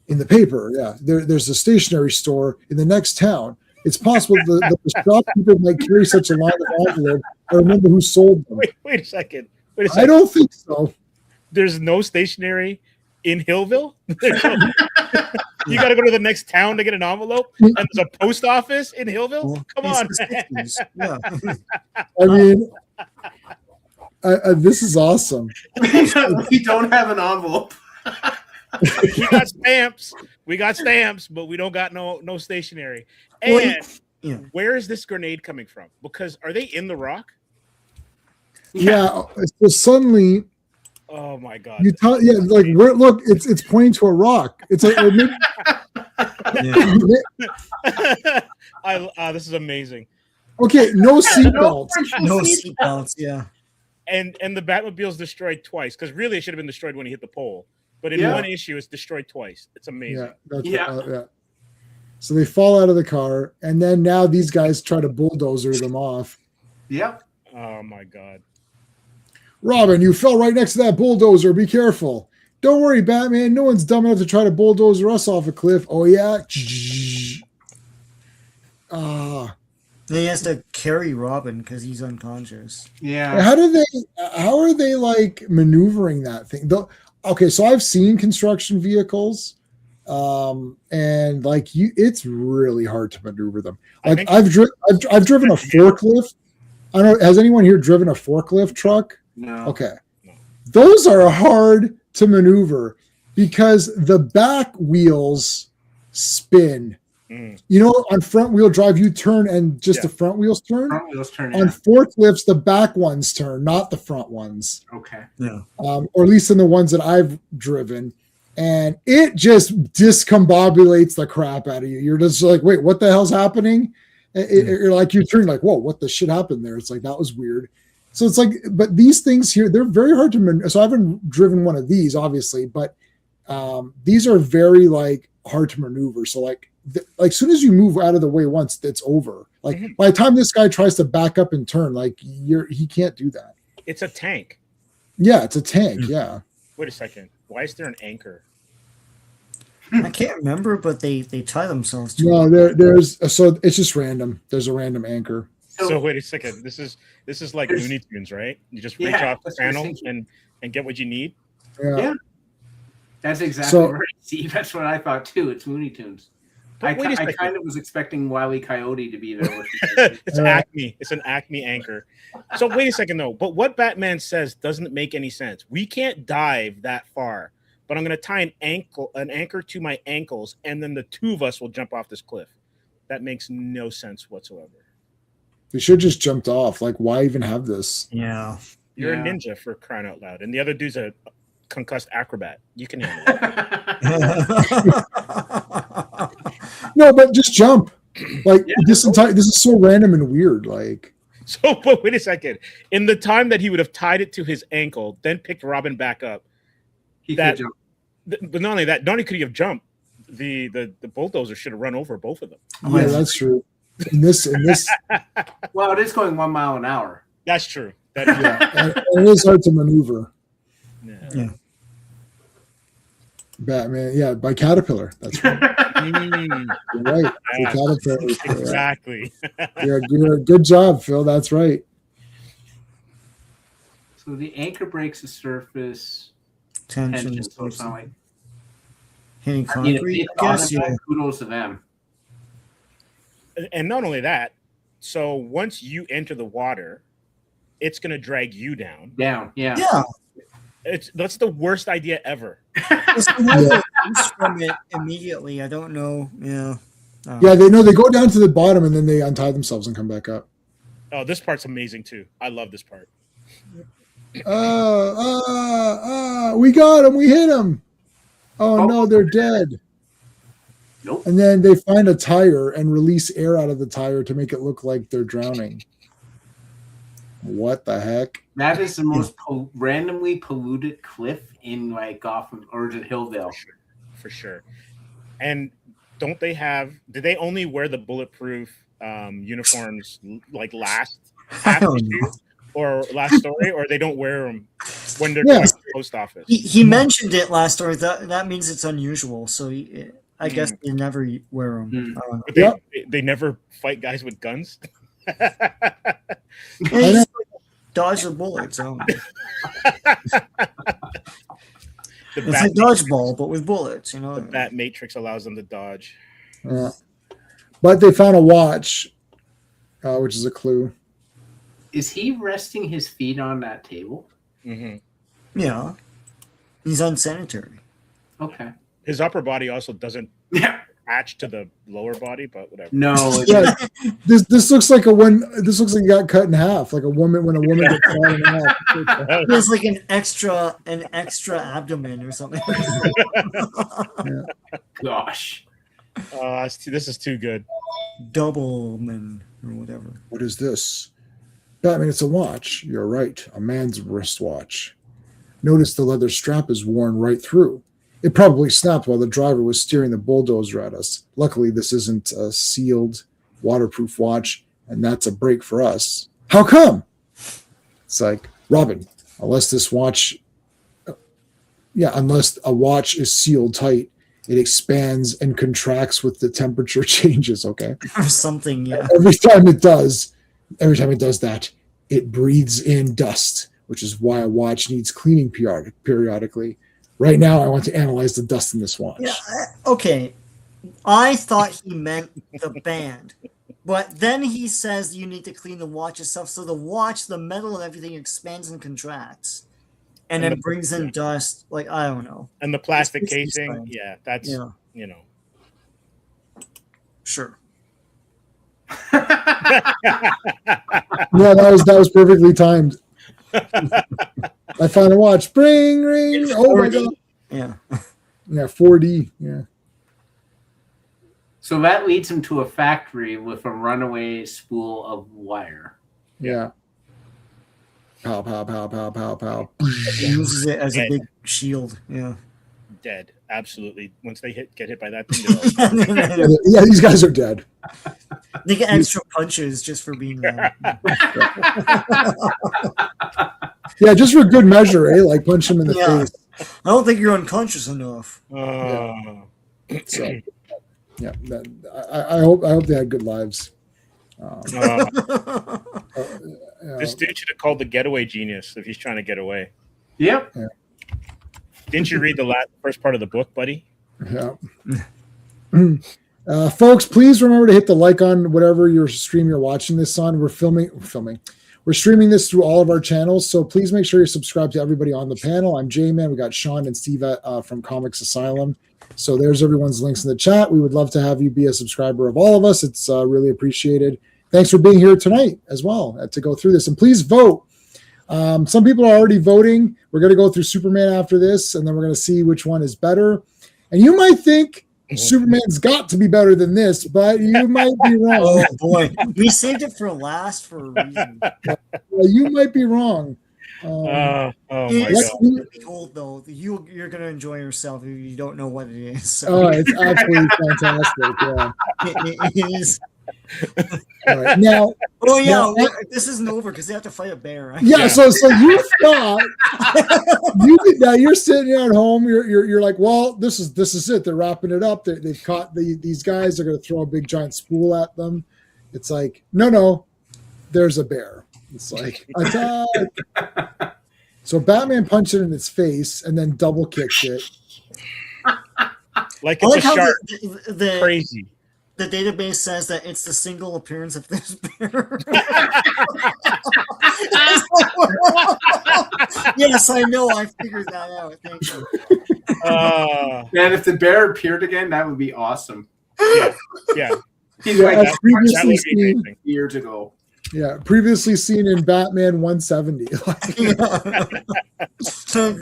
In the paper, yeah, there's a stationery store in the next town. It's possible that the shopkeeper might carry such a line of envelope. I remember who sold them. Wait a second. I don't think so. There's no stationery in Hillville? You got to go to the next town to get an envelope? And there's a post office in Hillville? Come on, man. Yeah. I mean, this is awesome. We don't have an envelope. We got stamps, but we don't got no stationery. And where is this grenade coming from? Because are they in the rock? Yeah. So suddenly, oh my god! Look, it's pointing to a rock. It's like this is amazing. Okay, no seatbelts. No seatbelts. Yeah. And the Batmobile's destroyed twice, because really it should have been destroyed when he hit the pole. But in one issue, it's destroyed twice. It's amazing. Yeah. So they fall out of the car, and then now these guys try to bulldozer them off. Yep. Oh my god. Robin, you fell right next to that bulldozer. Be careful. Don't worry, Batman. No one's dumb enough to try to bulldozer us off a cliff. Oh yeah. He has to carry Robin because he's unconscious. Yeah. How are they like maneuvering that thing? Okay, so I've seen construction vehicles, and like it's really hard to maneuver them. Like I've driven a forklift. I don't know. Has anyone here driven a forklift truck? No. Okay. Those are hard to maneuver because the back wheels spin. You know, on front wheel drive, you turn and just the front wheels turn. Front wheels turn. On forklifts, the back ones turn, not the front ones. Okay. Yeah. Or at least in the ones that I've driven, and it just discombobulates the crap out of you. You're just like, wait, what the hell's happening? You're like, you turn like, whoa, what the shit happened there? It's like, that was weird. So it's like, but these things here, they're very hard to maneuver. So I haven't driven one of these, obviously, but these are very like hard to maneuver. So like as soon as you move out of the way once, it's over. Like by the time this guy tries to back up and turn, like he can't do that. It's a tank. Yeah, it's a tank. Yeah. Wait a second. Why is there an anchor? I can't remember, but they tie themselves to No, there's so it's just random. There's a random anchor. So wait a second. This is like Looney Tunes, right? You just reach off the panel and get what you need. Yeah. That's exactly right. See, that's what I thought too. It's Looney Tunes. I kind of was expecting Wile E. Coyote to be there with you. It's Acme. It's an Acme anchor. So wait a second though. But what Batman says doesn't make any sense. We can't dive that far, but I'm going to tie an anchor to my ankles, and then the two of us will jump off this cliff. That makes no sense whatsoever. We should just jumped off. Like, why even have this? Yeah. You're a ninja, for crying out loud, and the other dude's a concussed acrobat. You can handle it. No, but just jump. Like this is so random and weird. Like, So, but wait a second. In the time that he would have tied it to his ankle, then picked Robin back up, but not only that, not only could he have jumped, the bulldozer should have run over both of them. yeah, that's true. In this, Well, it is going 1 mile an hour. That's true. and it is hard to maneuver. Yeah. Batman, yeah, by Caterpillar. That's right. You're right. Yeah, Caterpillar. exactly. You're a good job, Phil. That's right. So the anchor breaks the surface Tension. tension, so it's not like Hitting I mean, if concrete. they I thought guess, of that, yeah. kudos to them. And not only that, so once you enter the water, it's going to drag you down. Down, yeah. Yeah. That's the worst idea ever. From it immediately. I don't know. Yeah. Yeah, they go down to the bottom and then they untie themselves and come back up. Oh, this part's amazing too. I love this part. We got him. We hit him. Oh no, they're dead. Nope. And then they find a tire and release air out of the tire to make it look like they're drowning. What the heck? That is the most randomly polluted cliff in like Gotham or is it Hilldale? For sure. And did they only wear the bulletproof uniforms like last issue or last story, or they don't wear them when they're going to the post office? He mentioned it last story. That means it's unusual. So I guess they never wear them. But they never fight guys with guns. Dodge the bullets. Oh. It's like dodgeball, but with bullets. You know, the Bat Matrix allows them to dodge. But they found a watch, which is a clue. Is he resting his feet on that table? Mm-hmm. Yeah, he's unsanitary. Okay. His upper body also doesn't attach to the lower body, but whatever. No. Yeah, this looks like this looks like it got cut in half, like a woman when a woman gets cut in half. There's like an extra abdomen or something. Gosh. This is too good. Doubleman or whatever. What is this? Batman, it's a watch. You're right, a man's wristwatch. Notice the leather strap is worn right through. It probably snapped while the driver was steering the bulldozer at us. Luckily, this isn't a sealed, waterproof watch, and that's a break for us. How come? It's like, Robin, unless a watch is sealed tight, it expands and contracts with the temperature changes, okay? Or something, yeah. Every time it does that, it breathes in dust, which is why a watch needs cleaning periodically. Right now, I want to analyze the dust in this watch. Yeah, okay. I thought he meant the band. But then he says you need to clean the watch itself. So the watch, the metal and everything expands and contracts. And then brings in dust. Like, I don't know. And the plastic casing. Yeah, that's, you know. Sure. Yeah, that was perfectly timed. I found a watch. Bring, ring. Oh my god. Yeah. Yeah, 4D. Yeah. So that leads him to a factory with a runaway spool of wire. Yeah. Pow, pow, pow, pow, pow, pow. He uses it as a big shield. Yeah. Dead. Absolutely. Once they get hit by that thing, Yeah, these guys are dead. They get extra punches just for being there. Yeah, just for good measure, eh? Like punch him in the face. I don't think you're unconscious enough. So, yeah, I hope they had good lives. This dude should have called the getaway genius if he's trying to get away. Yep. Yeah. Didn't you read the first part of the book, buddy? Yeah. Folks, please remember to hit the like on whatever your stream you're watching this on. We're streaming this through all of our channels, so please make sure you subscribe to everybody on the panel. I'm J-Man. We got Sean and Steve from Comix Asylum. So there's everyone's links in the chat. We would love to have you be a subscriber of all of us. It's really appreciated. Thanks for being here tonight as well to go through this. And please vote Some people are already voting. We're going to go through Superman after this, and then we're going to see which one is better. And you might think Superman's got to be better than this, but you might be wrong. Oh boy, we saved it for last for a reason. You might be wrong. Oh my It's god! really cool though. You're gonna enjoy yourself if you don't know what it is. So. Oh, it's absolutely fantastic. Yeah. It is. All right. Now, Oh yeah, now, this isn't over because they have to fight a bear. Right? yeah. So you thought now you're sitting at home. You're like, well, this is it. They're wrapping it up. They've caught these guys. They're going to throw a big giant spool at them. It's like, no, there's a bear. It's like, attack. So Batman punched it in its face and then double kicked it. Like I it's like a how shark. the Crazy. the database says that it's the single appearance of this bear. Yes, I know. I figured that out. Thank you. Man, if the bear appeared again, that would be awesome. Yeah. He's Yeah, like as That previously would be seen. amazing. years ago. Yeah, previously seen in Batman 170.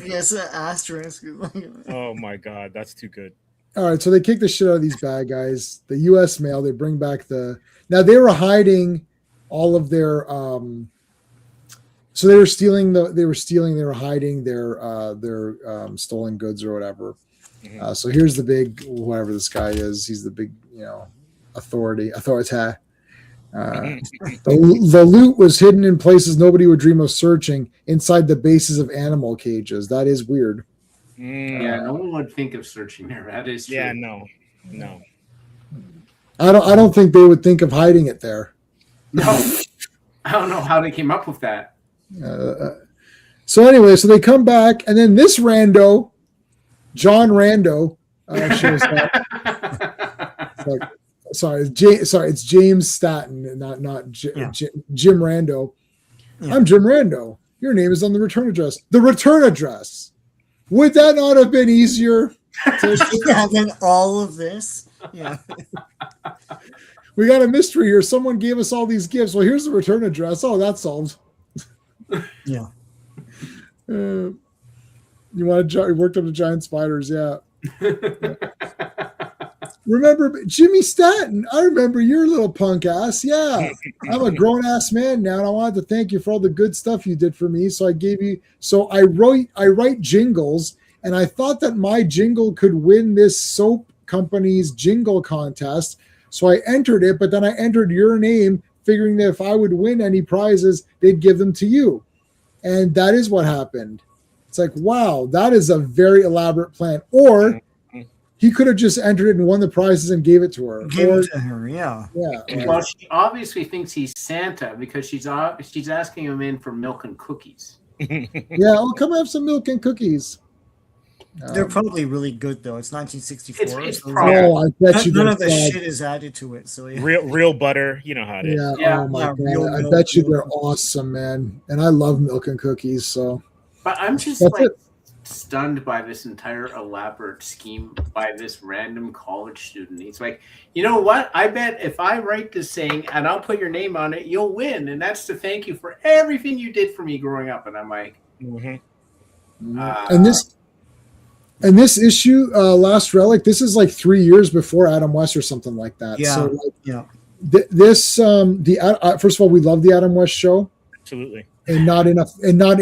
Yes, an asterisk. Oh my god, that's too good. All right, so they kick the shit out of these bad guys. The U.S. mail. They bring back now they were hiding all of their. So they were stealing. They were hiding their stolen goods or whatever. Mhm. So here's the big whoever this guy is. He's the big authority. The loot was hidden in places nobody would dream of searching, inside the bases of animal cages. That is weird. Yeah, no one would think of searching there. That is true. Yeah, no. I don't think they would think of hiding it there. No. I don't know how they came up with that. So anyway, so they come back, and then this rando, John Rando, shows up. It's like, it's James Staten, not Jim Rando. Yeah. I'm Jim Rando. Your name is on the return address. The return address. Would that not have been easier? Yeah, then all of this. Yeah. We got a mystery here. Someone gave us all these gifts. Well, here's the return address. Oh, that's solved. Yeah. You want to worked up the giant spiders, yeah. Remember Jimmy Staten? I remember your little punk ass. Yeah, I'm a grown ass man now, and I wanted to thank you for all the good stuff you did for me. So I gave you. So I write jingles, and I thought that my jingle could win this soap company's jingle contest. So I entered it, but then I entered your name, figuring that if I would win any prizes, they'd give them to you, and that is what happened. It's like, wow, that is a very elaborate plan. Or he could have just entered it and won the prizes and gave it to her. Give it to her, yeah. Yeah. Well, she obviously thinks he's Santa because she's asking him in for milk and cookies. Yeah, I'll come have some milk and cookies. They're probably really good though. It's 1964. It's so probably- Oh, I bet you none of the they're shit is added to it. So yeah. real butter, you know how it is. Yeah, Yeah. oh my Yeah, real god. I milk, bet you real they're milk. awesome, man. And I love milk and cookies, so But I'm just that's like it. stunned by this entire elaborate scheme by this random college student. He's like, you know what? I bet if I write this saying and I'll put your name on it, you'll win. And that's to thank you for everything you did for me growing up. And I'm like, Mhm. And this issue, Last Relic, this is like 3 years before Adam West or something like that. Yeah. So like, Yeah. First of all, we love the Adam West show. Absolutely. And not in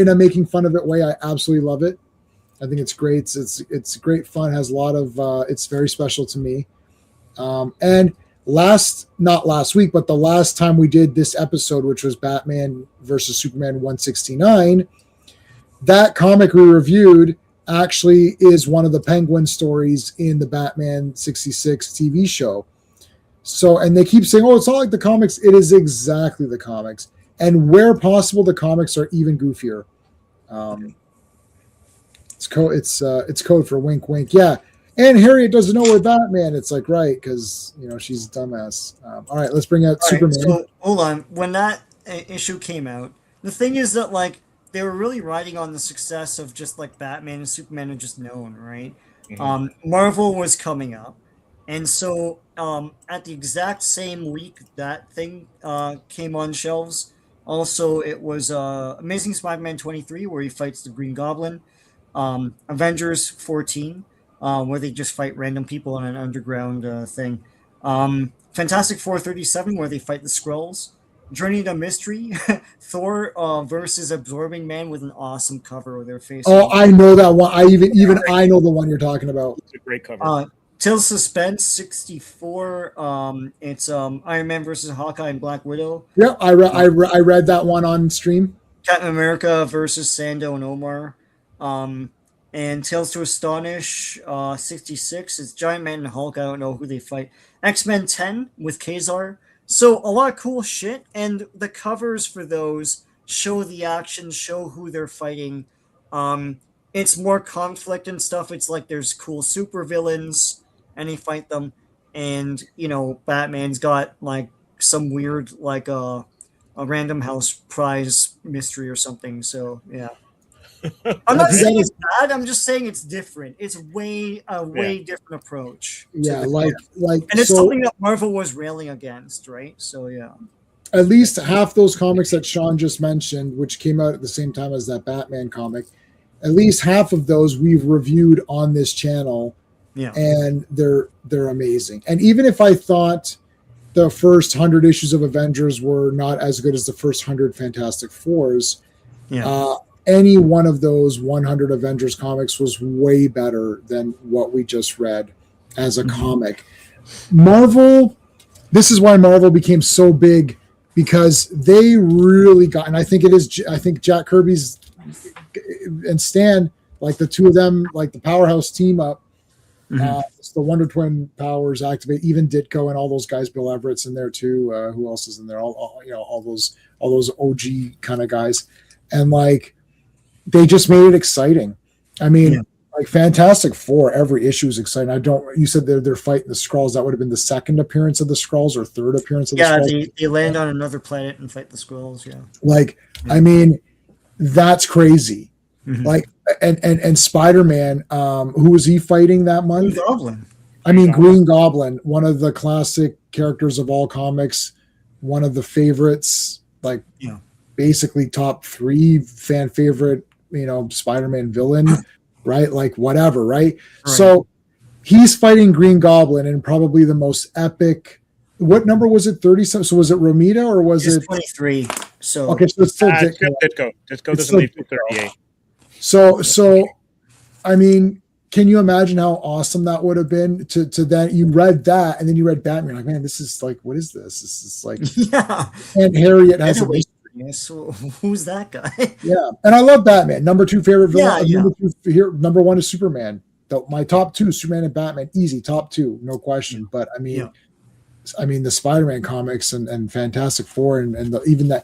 a making fun of it way. I absolutely love it. I think it's great. It's great fun. Has a lot of. It's very special to me. And not last week, but the last time we did this episode, which was Batman versus Superman 169, that comic we reviewed actually is one of the Penguin stories in the Batman 66 TV show. So, and they keep saying, "Oh, it's not like the comics." It is exactly the comics. And where possible, the comics are even goofier. It's code for wink, wink. Yeah, and Harriet doesn't know we're Batman. It's like, right, because she's a dumbass. All right, let's bring out Superman. So hold on. When that issue came out, the thing is that like they were really riding on the success of just like Batman and Superman are just known, right? Mhm. Marvel was coming up, and so at the exact same week that thing came on shelves, Also, it was Amazing Spider-Man 23, where he fights the Green Goblin. Avengers 14, where they just fight random people on an underground thing. Fantastic Four 37, where they fight the Skrulls. Journey to Mystery, Thor versus Absorbing Man, with an awesome cover of their face. Oh, I know that one. I know the one you're talking about. It's a great cover. Till Suspense 64. It's Iron Man versus Hawkeye and Black Widow. Yeah, I read that one on stream. Captain America versus Sando and Omar. And Tales to Astonish 66. It's Giant Man and Hulk. I don't know who they fight. X-Men 10 with Kazar. So a lot of cool shit, and the covers for those show the action, show who they're fighting. It's more conflict and stuff. It's like there's cool super villains, and they fight them. And Batman's got like some weird like a Random House prize mystery or something. So yeah. I'm not saying it's bad. I'm just saying it's different. It's a way different approach. Yeah, and it's something that Marvel was railing against, right? So yeah. At least half those comics that Sean just mentioned, which came out at the same time as that Batman comic, at least half of those we've reviewed on this channel. Yeah, and they're amazing. And even if I thought the first 100 issues of Avengers were not as good as the first 100 Fantastic Fours, any one of those 100 Avengers comics was way better than what we just read as a comic. Marvel, this is why Marvel became so big, because they really got, and I think Jack Kirby's and Stan, like the two of them, like the powerhouse team up, it's the Wonder Twin powers activate, even Ditko and all those guys, Bill Everett's in there too. Who else is in there? All those OG kind of guys. And like, they just made it exciting. I mean, like Fantastic Four, every issue is exciting. You said they're fighting the Skrulls. That would have been the second appearance of the Skrulls or third appearance of the Skrulls. Yeah, they land on another planet and fight the Skrulls. Yeah. Like, I mean, that's crazy. Like, and Spider-Man, who was he fighting that month? Green Goblin. Green Goblin, one of the classic characters of all comics, one of the favorites, like basically top 3 fan favorite, Spider-Man villain, right? Like whatever, right? So he's fighting Green Goblin in probably the most epic. What number was it? 30 something. So was it Romita or was it 23? So okay, so it's still Ditko. Ditko doesn't leave 38. So I mean, can you imagine how awesome that would have been to then you read that and then you read Batman, you're like, man, this is like, what is this? This is like, and Harriet has a so who's that guy? Yeah, and I love Batman. Number 2 favorite villain. Number 1 is Superman. My top 2, Superman and Batman, easy top 2, no question. But I mean, the Spider-Man comics and Fantastic Four and even that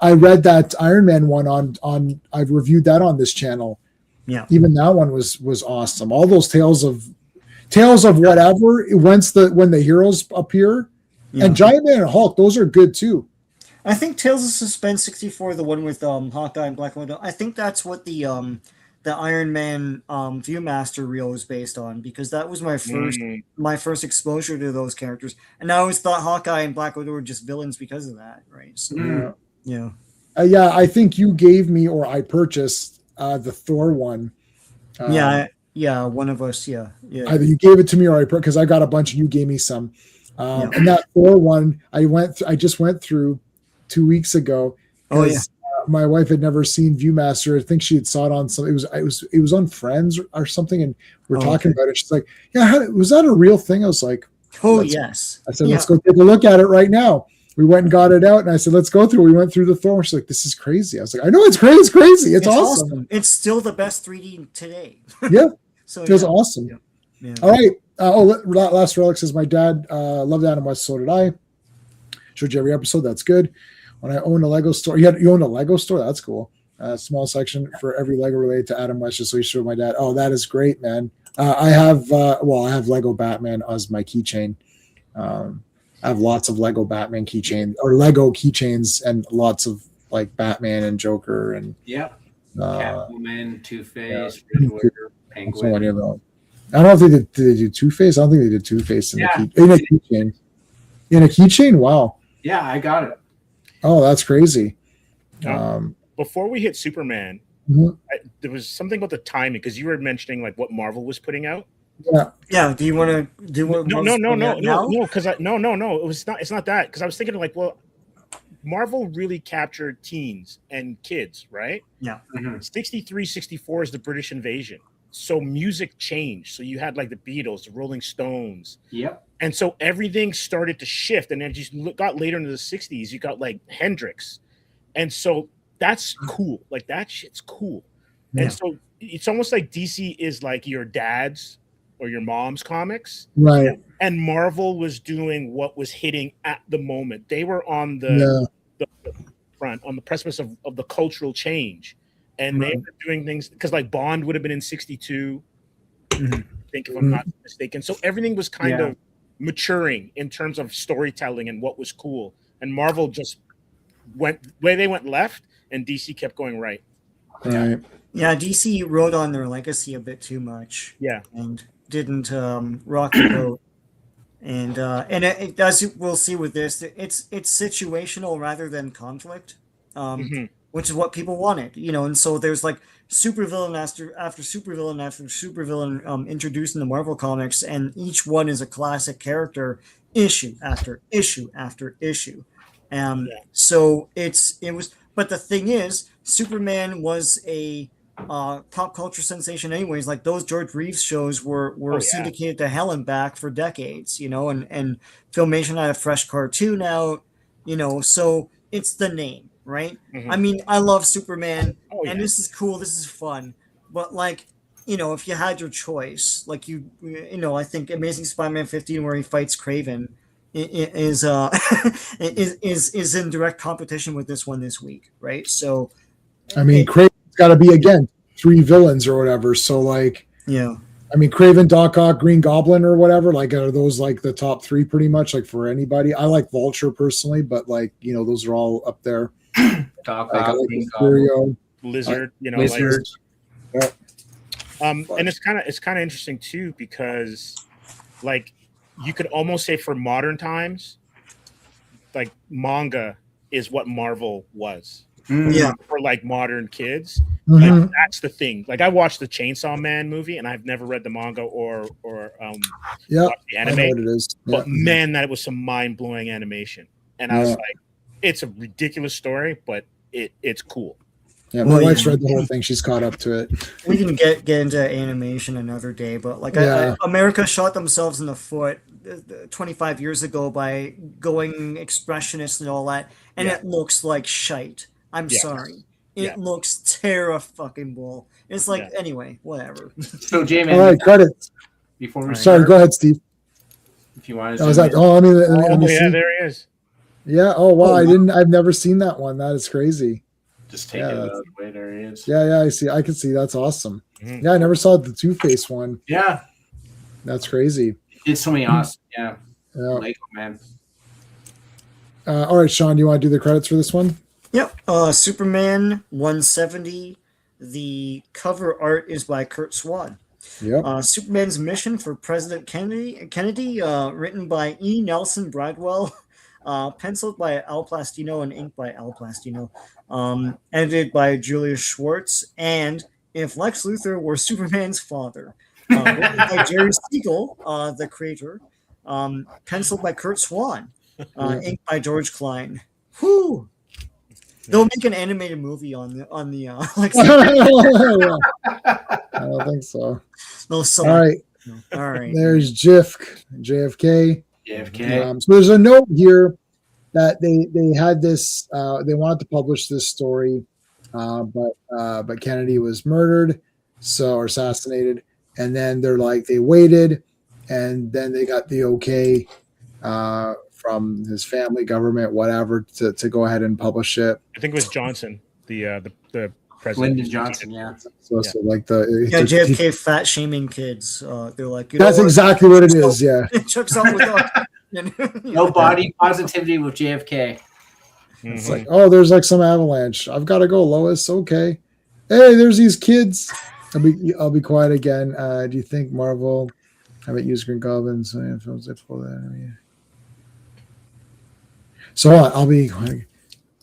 I read that Iron Man one on I've reviewed that on this channel. Yeah, even that one was awesome. All those tales of whatever when the heroes appear, and Giant Man and Hulk, those are good too. I think Tales of Suspense 64, the one with Hawkeye and Black Widow, I think that's what the Iron Man Viewmaster reel was based on, because that was my first exposure to those characters, and I always thought Hawkeye and Black Widow were just villains because of that, right? So, I think you gave me, or I purchased the Thor one. One of us, Either you gave it to me or because I got a bunch and you gave me some. And that Thor one, I just went through 2 weeks ago. My wife had never seen Viewmaster. I think she had saw it on some. It was on Friends or something, and we're talking about it. She's like, "Yeah, was that a real thing?" I was like, "Oh yes." I said, "Let's go take a look at it right now." We went and got it out, and I said, "Let's go through." We went through the Thor. She's like, "This is crazy." I was like, "I know it's crazy. It's crazy. It's awesome. It's still the best 3D today." Yeah, so it was awesome. Yeah. All right. Last Relic says, "My dad loved Adam West. So did I. Showed you every episode. That's good. When I owned a Lego store, you owned a Lego store. That's cool. Small section for every Lego related to Adam West. Just so you showed my dad. Oh, that is great, man. I have Lego Batman as my keychain. I have lots of Lego Batman keychain or Lego keychains and lots of like Batman and Joker and Catwoman, Two-Face, Riddler, Penguin. I don't know if did they do Two-Face. I don't think they did Two-Face in a keychain. In a keychain, wow. Yeah, I got it. Oh, that's crazy. Before we hit Superman, Mhm. there was something about the timing because you were mentioning like what Marvel was putting out. Yeah. Do you want to do what? No, Marvel's putting out now? because no. It was not. It's not that because I was thinking like, well, Marvel really captured teens and kids, right? Yeah. 63, 64 is the British invasion. So music changed. So you had like the Beatles, the Rolling Stones. Yep. And so everything started to shift. And then you got later into the 60s, you got like Hendrix. And so that's cool. Like that shit's cool. Yeah. And so it's almost like DC is like your dad's or your mom's comics. Right. And Marvel was doing what was hitting at the moment. They were on the front, on the precipice of the cultural change. And they were doing things because like Bond would have been in 62. I think if I'm not mistaken. So everything was kind of maturing in terms of storytelling and what was cool. And Marvel just went where they went left and DC kept going right. Right. Yeah, DC rode on their legacy a bit too much. Yeah. And didn't rock the boat. And it does. We'll see with this. It's situational rather than conflict, which is what people wanted, And so there's like supervillain after supervillain after supervillain introduced in the Marvel comics, and each one is a classic character, issue after issue after issue. So it was. But the thing is, Superman was a pop culture sensation anyways. Like those George Reeves shows were syndicated to hell and back for decades, and Filmation had a fresh cartoon out, so it's the name, right? I mean, I love Superman and this is cool, this is fun, but like, if you had your choice, like I think Amazing Spider-Man 15 where he fights Kraven is in direct competition with this one this week, right? So I mean, Craven's got to be again 3 villains or whatever. So like, I mean, Craven, Doc Ock, Green Goblin, or whatever. Like, are those like the top 3 pretty much? Like for anybody, I like Vulture personally, but like those are all up there. Doc Like, I Ock, like Green Mysterio. Lizard, Lizard. Like, and it's kind of interesting too because like you could almost say for modern times, like manga is what Marvel was. For like modern kids. Like, that's the thing. Like I watched the Chainsaw Man movie and I've never read the manga or watched the anime. I know what it is. But man, that was some mind-blowing animation. And I was like, it's a ridiculous story, but it's cool. Yeah, my wife's read the whole thing. She's caught up to it. We can get into animation another day, but like America shot themselves in the foot 25 years ago by going expressionist and all that, and it looks like shite. I'm sorry. It looks terrible. It's like, anyway, whatever. So, JMan. All right, credits. Before we Sorry, go ahead, Steve. If you want to. Let me see. There he is. Yeah. Oh, wow. I've never seen that one. That is crazy. Just take it out of the way. There he is. Yeah. I see. I can see. That's awesome. Yeah. I never saw the Two-Face one. Yeah. That's crazy. He did so many awesome. Yeah. Lego man. All right, Sean, do you want to do the credits for this one? Yep. Superman 170. The cover art is by Kurt Swan. Yep. Superman's Mission for President Kennedy, written by E. Nelson Bradwell, penciled by Al Plastino and inked by Al Plastino, edited by Julius Schwartz, and If Lex Luthor Were Superman's Father, written by Jerry Siegel, the creator, penciled by Kurt Swan, inked by George Klein. Whew! They'll make an animated movie on the Lex Luthor. I don't think so. No, all right. All right. There's JFK. JFK. So there's a note here that they had this. They wanted to publish this story, but Kennedy was murdered, or assassinated, and then they waited, and then they got the okay from his family, government, whatever, to go ahead and publish it. I think it was Johnson, the president. Lyndon Johnson, So like JFK fat shaming kids. They're like, that's exactly what it is. Yeah, it checks out with no body positivity with JFK. It's like, oh, there's like some avalanche. I've got to go, Lois. Okay. Hey, there's these kids. I'll be quiet again. Do you think Marvel haven't used Green Goblin? So films they pull that. So hold on, I'll be quiet.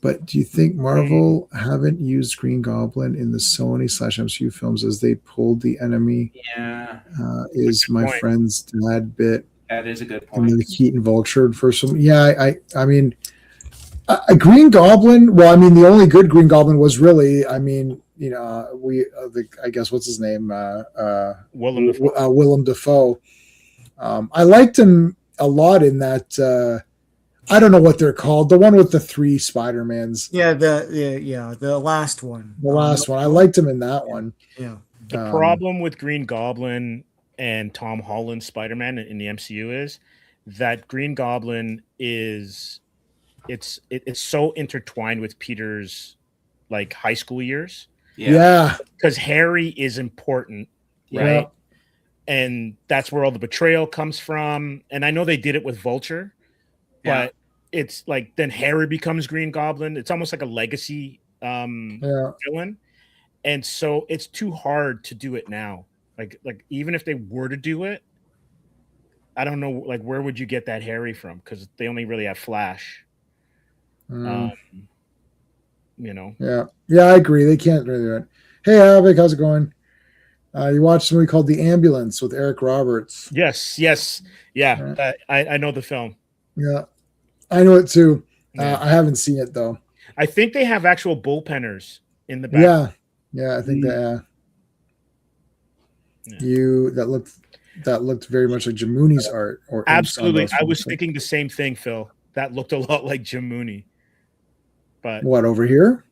But do you think Marvel haven't used Green Goblin in the Sony/MCU films as they pulled the enemy? Yeah, Is my point. friend's dad bit? that is a good And then point. the Keaton Vulture first one. Yeah, I mean, a Green Goblin. Well, I mean, the only good Green Goblin was really, I mean, you know, I guess what's his name? Willem Dafoe. Willem Dafoe. I liked him a lot in that. I don't know what they're called. The one with the 3 Spider-Mans. Yeah, the last one. The last one. I liked him in that one. Yeah. The problem with Green Goblin and Tom Holland's Spider-Man in the MCU is that Green Goblin is it's so intertwined with Peter's like high school years. Yeah. Because Harry is important, right? Yeah. And that's where all the betrayal comes from. And I know they did it with Vulture, but it's like then Harry becomes Green Goblin. It's almost like a legacy villain. And so it's too hard to do it now. Like even if they were to do it, I don't know, like where would you get that Harry from? Because they only really have Flash. You know. Yeah, I agree. They can't really do it. Hey, Havoc, how's it going? You watched a movie called The Ambulance with Eric Roberts. Yes. Yeah. I know the film. Yeah, I know it too. Yeah. I haven't seen it though. I think they have actual bullpenners in the back. Yeah, I think that. That looked very much like Jim Mooney's art. Or absolutely, I was thinking the same thing, Phil. That looked a lot like Jim Mooney. But what over here?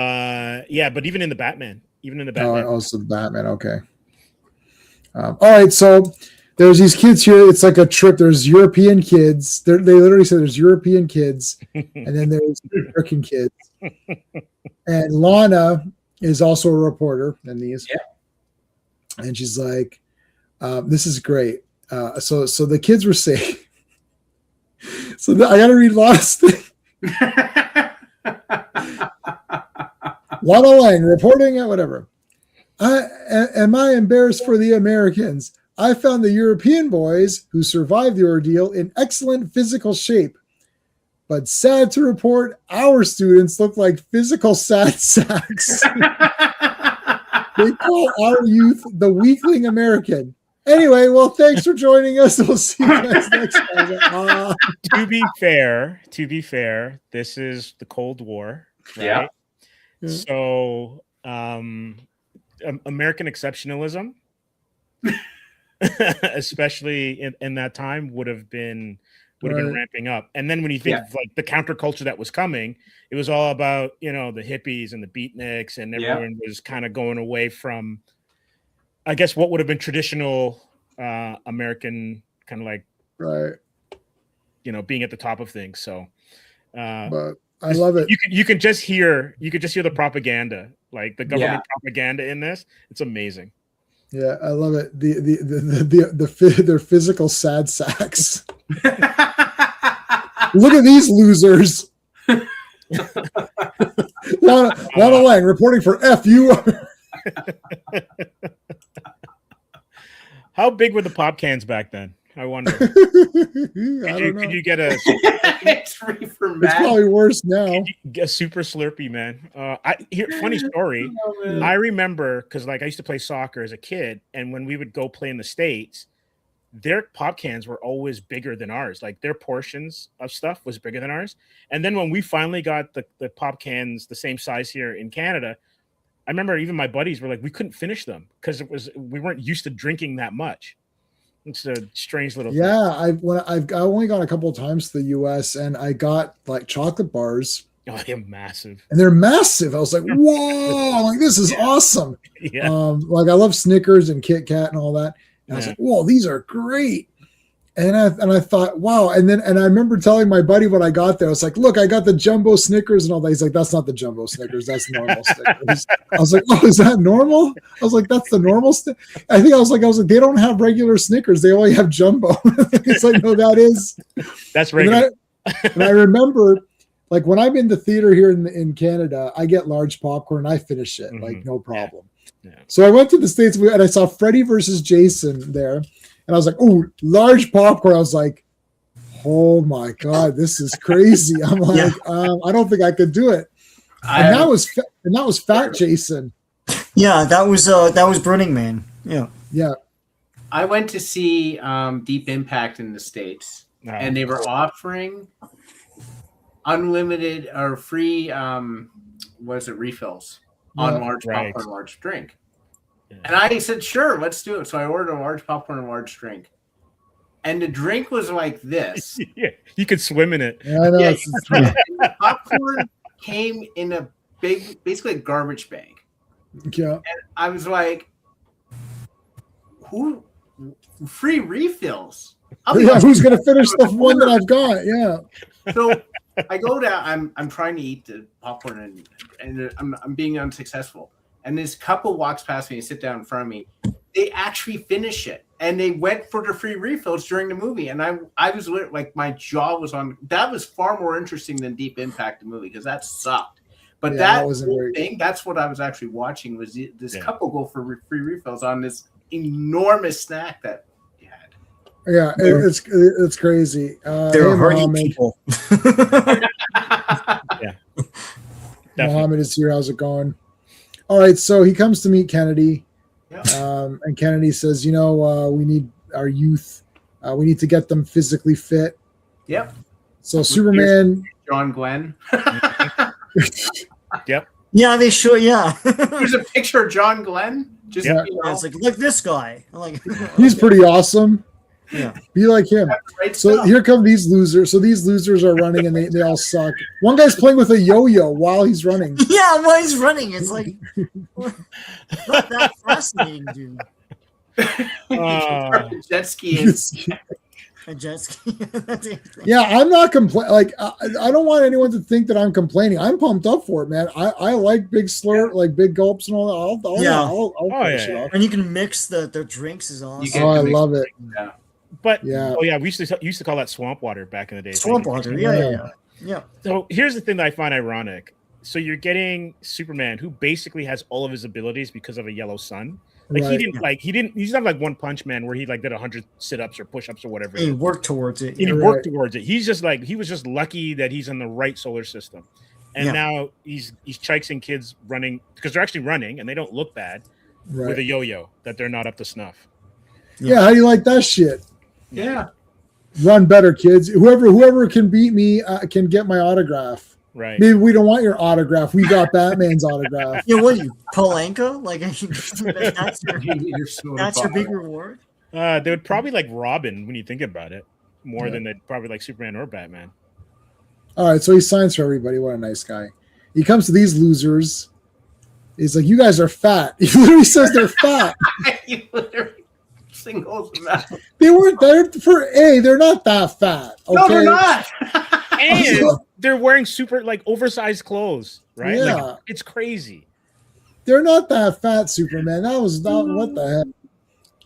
Yeah, but even in the Batman. Oh, also the Batman. Okay. All right, so there's these kids here. It's like a trip. There's European kids. They literally say there's European kids, and then there's American kids. And Lana is also a reporter in these. Yeah. And she's like, "This is great." So the kids were saying. So I got to read Lana's thing. Lana Lang reporting at whatever. Am I embarrassed for the Americans? I found the European boys who survived the ordeal in excellent physical shape. But sad to report, our students look like physical sad sacks. They call our youth the weakling American. Anyway, well, thanks for joining us. We'll see you guys next time. To be fair, this is the Cold War, right? Yeah. So, American exceptionalism, especially in that time, would have been ramping up. And then when you think of like the counterculture that was coming, it was all about, you know, the hippies and the beatniks, and everyone was kind of going away from, I guess, what would have been traditional American kind of like, right, you know, being at the top of things. So, but I love it. You can just hear the propaganda, like the government propaganda in this. It's amazing. Yeah, I love it. Their physical sad sacks. Look at these losers. Lana Lang reporting for FU. How big were the pop cans back then? I wonder. Could you get a? It's probably worse now. A super Slurpee, man. Funny story. I remember because like I used to play soccer as a kid, and when we would go play in the States, their pop cans were always bigger than ours. Like their portions of stuff was bigger than ours. And then when we finally got the pop cans the same size here in Canada, I remember even my buddies were like, we couldn't finish them because we weren't used to drinking that much. It's a strange little thing. I've only gone a couple of times to the US, and I got like chocolate bars. Oh, they're massive. And they're massive. I was like, whoa, like this is awesome. Yeah. Like I love Snickers and Kit Kat and all that. And I was like, whoa, these are great. And I thought, wow. And I remember telling my buddy when I got there, I was like, look, I got the jumbo Snickers and all that. He's like, that's not the jumbo Snickers. That's normal Snickers. I was like, oh, is that normal? I was like, that's the normal I think I was like, they don't have regular Snickers. They only have jumbo. It's like, no, that's regular. And I remember like when I'm in the theater here in Canada, I get large popcorn and I finish it, like no problem. Yeah. So I went to the States and I saw Freddy versus Jason there. And I was like, oh, large popcorn. I was like, Oh my God, this is crazy. I'm like, I don't think I could do it. And that was Fat Jason. Yeah, that was Burning Man. Yeah. Yeah. I went to see Deep Impact in the States, and they were offering unlimited or free refills on large popcorn, large drink. Yeah. And I said, sure, let's do it. So I ordered a large popcorn and large drink. And the drink was like this. Yeah, you could swim in it. Yeah, I know. Yeah, the popcorn came in a big, basically a garbage bag. Yeah. And I was like, who? Free refills? Who's going to finish the one that I've got? Yeah. So I go down. I'm trying to eat the popcorn, and I'm being unsuccessful. And this couple walks past me and sit down in front of me. They actually finish it, and they went for the free refills during the movie. And I was like, my jaw was on. That was far more interesting than Deep Impact, the movie, because that sucked. But that whole thing, that's what I was actually watching, was this couple go for free refills on this enormous snack that he had. Yeah, it's crazy. They're hardy people. Yeah. Mohammed is here. How's it going? All right, so he comes to meet Kennedy. Yeah. And Kennedy says, we need our youth. We need to get them physically fit. Yep. So Superman. John Glenn. Yep. Yeah, they show. Yeah. There's a picture of John Glenn. Just it's like, look, this guy. I'm like, he's pretty awesome. Yeah. Be like him. So here come these losers. So these losers are running and they all suck. One guy's playing with a yo-yo while he's running. Yeah, while he's running. It's like, not that fascinating, dude. Jet skiing. A jet ski. Yeah, I'm not complaining. Like, I don't want anyone to think that I'm complaining. I'm pumped up for it, man. I like big slurp, like big gulps and all that. I'll finish it off. And you can mix the drinks is awesome. I love it. Yeah. But we used to call that swamp water back in the day. Swamp water, yeah. So here's the thing that I find ironic. So you're getting Superman, who basically has all of his abilities because of a yellow sun. Like he didn't. He's not like One Punch Man where he like did 100 sit-ups or push-ups or whatever. He worked towards it. He worked towards it. He's just like, he was just lucky that he's in the right solar system, and now he's chikes and kids running because they're actually running and they don't look bad with a yo-yo that they're not up to snuff. Yeah, how do you like that shit? Yeah. Run better, kids. Whoever can beat me can get my autograph. Right. Maybe we don't want your autograph. We got Batman's autograph. Yeah, what are you, Polanka? Like, that's your big reward? They would probably like Robin when you think about it, more than they'd probably like Superman or Batman. All right, so he signs for everybody. What a nice guy. He comes to these losers. He's like, you guys are fat. He literally says they're fat. He literally singles them out. They weren't there they're not that fat. Okay? No, they're not. And they're wearing super like oversized clothes, right? Yeah. Like, it's crazy. They're not that fat, Superman. That was not what the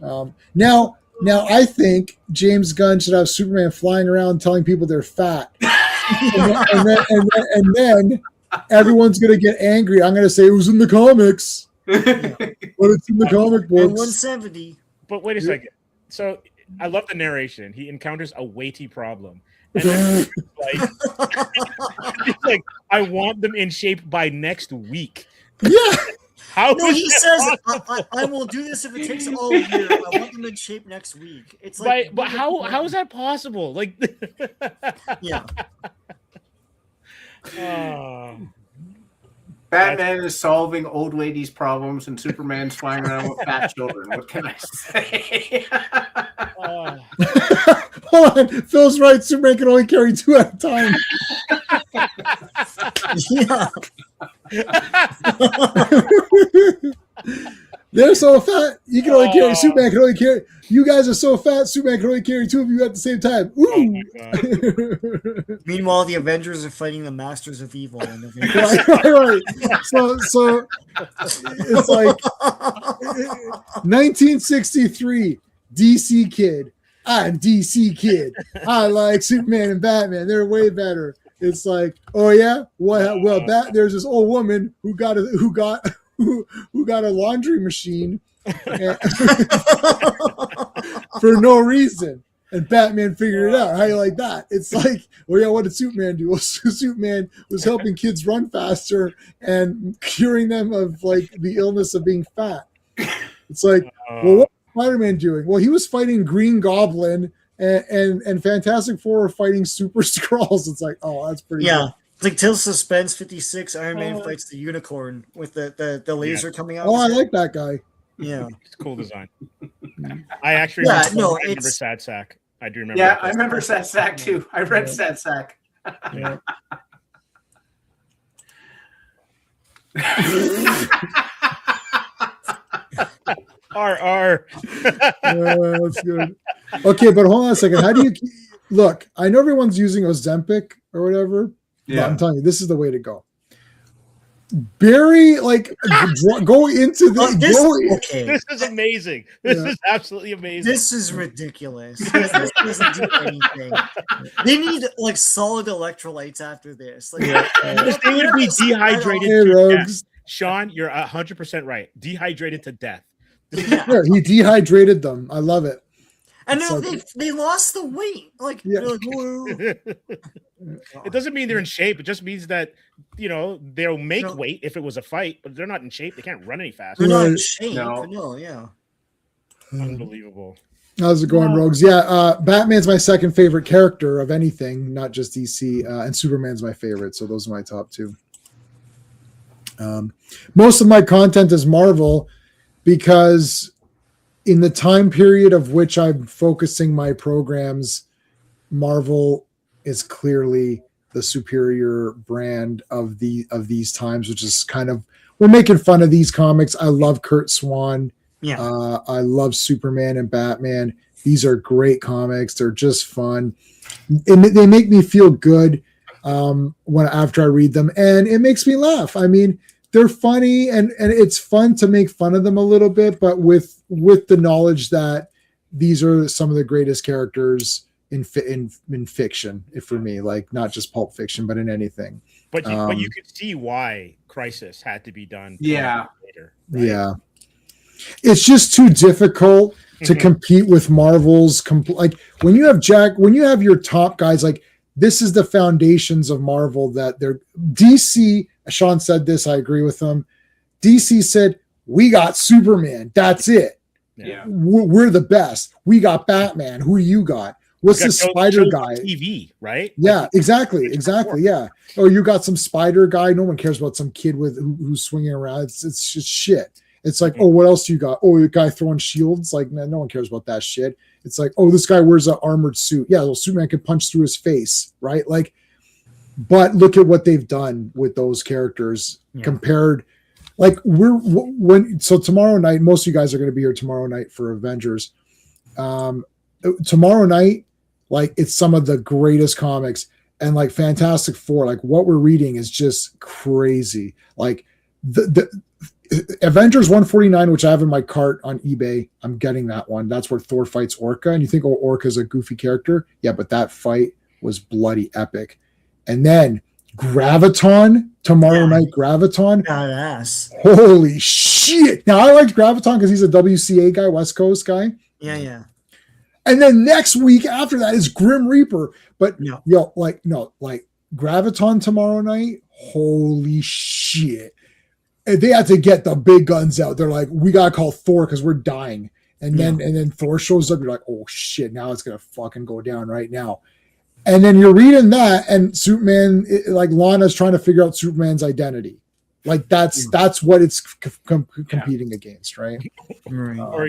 heck. Now I think James Gunn should have Superman flying around telling people they're fat, and then everyone's gonna get angry. I'm gonna say it was in the comics, but it's in the comic books. 170. But wait a second. So I love the narration. He encounters a weighty problem. And then he's like, I want them in shape by next week. Yeah. He says, I will do this if it takes all year. I want them in shape next week. It's like, but how is that possible? Like, yeah. Batman is solving old ladies' problems, and Superman's flying around with fat children. What can I say? Hold on. Phil's right. Superman can only carry 2 at a time. Yeah. They're so fat. You can only carry. Superman can only carry. You guys are so fat. Superman can only carry 2 of you at the same time. Ooh. Meanwhile, the Avengers are fighting the Masters of Evil. Right. So it's like 1963. DC Kid. I'm DC Kid. I like Superman and Batman. They're way better. It's like, oh yeah, well, there's this old woman who got a laundry machine for no reason, And Batman figured it out. How you like that? It's like, well, yeah, what did Superman do? Well, Superman was helping kids run faster and curing them of like the illness of being fat. It's like, well, what was Spider-Man doing? Well, he was fighting Green Goblin and Fantastic Four were fighting Super Skrulls. It's like, oh, that's pretty good. It's like till Suspense 56, Iron Man fights the unicorn with the laser coming out. Oh, I like that guy. Yeah. It's a cool design. I actually remember Sad Sack. I do remember. Yeah, I remember Sad Sack too. I read Sad Sack. Yeah. R. That's good. Okay, but hold on a second. How do you look? I know everyone's using Ozempic or whatever. Yeah, but I'm telling you, this is the way to go. Barry, like, go into the. This is amazing. This is absolutely amazing. This is ridiculous. This doesn't do anything. They need like solid electrolytes after this. Like, they would be dehydrated to death. Sean, you're 100% right. Dehydrated to death. Yeah, he dehydrated them. I love it. And they lost the weight. Like, it doesn't mean they're in shape. It just means that, they'll make weight if it was a fight, but they're not in shape. They can't run any faster. They're not in shape. No, yeah. Unbelievable. How's it going, Rogues? Yeah, Batman's my second favorite character of anything, not just DC, and Superman's my favorite. So those are my top two. Most of my content is Marvel because in the time period of which I'm focusing my programs, Marvel is clearly the superior brand of these times, which is kind of, we're making fun of these comics. I love Kurt Swan. Yeah. I love Superman and Batman. These are great comics. They're just fun. They make me feel good after I read them, and it makes me laugh. I mean, they're funny, and it's fun to make fun of them a little bit, but with the knowledge that these are some of the greatest characters in fiction, for me, like not just Pulp Fiction, but in anything. But you could see why Crisis had to be done. Yeah. Later, right? Yeah. It's just too difficult to compete with Marvel's. Like when you have your top guys, like this is the foundations of Marvel that they're DC. Sean said this. I agree with him. DC said, we got Superman. That's it. Yeah. We're the best. We got Batman. Who you got? What's the Spider guy? TV, right? Yeah, like, exactly. Yeah. Oh, you got some Spider guy. No one cares about some kid who's swinging around. It's just shit. It's like, oh, what else you got? Oh, a guy throwing shields. Like, no one cares about that shit. It's like, oh, this guy wears an armored suit. Yeah, well, Superman can punch through his face, right? Like, but look at what they've done with those characters compared. Like so tomorrow night, most of you guys are going to be here tomorrow night for Avengers. Tomorrow night, like it's some of the greatest comics, and like Fantastic Four, like what we're reading is just crazy. Like the Avengers 149, which I have in my cart on eBay. I'm getting that one. That's where Thor fights Orca. And you think, oh, Orca's a goofy character. Yeah, but that fight was bloody epic. And then Graviton, tomorrow night, Graviton. Badass. Holy shit. Now I liked Graviton because he's a WCA guy, West Coast guy. Yeah. And then next week after that is Grim Reaper. But like Graviton tomorrow night, holy shit. And they had to get the big guns out. They're like, we gotta call Thor because we're dying. And then Thor shows up. You're like, oh shit, now it's gonna fucking go down right now. And then you're reading that, and Superman, like Lana's trying to figure out Superman's identity. Like that's what it's competing against, right? Or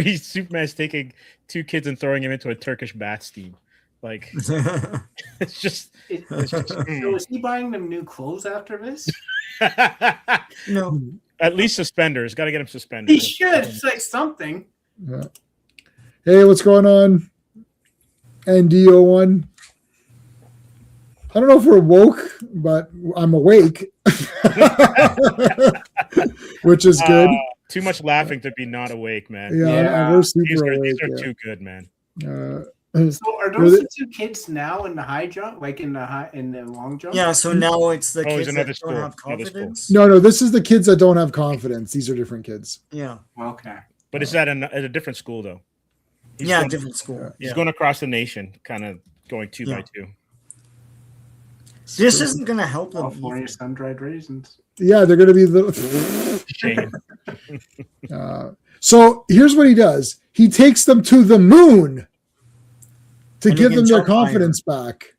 he's Superman's taking two kids and throwing him into a Turkish bath steam. Like it's just. So is he buying them new clothes after this? No. At least suspenders. Got to get him suspenders. He should say something. Yeah. Hey, what's going on? NDO1. I don't know if we're woke, but I'm awake, which is good. Too much laughing to be not awake, man. Yeah. We're super awake. These are too good, man. So are those the two kids now in the high jump, like in the long jump? Yeah. So now it's the kids that school. don't have confidence. No. This is the kids that don't have confidence. These are different kids. Yeah. Okay. But is that at a different school though? different school. He's going across the nation, kind of going 2 by 2. This isn't going to help them. California sun-dried raisins. Yeah, they're going to be little. Shame. So here's what he does. He takes them to the moon to And give they them can their jump higher. confidence back.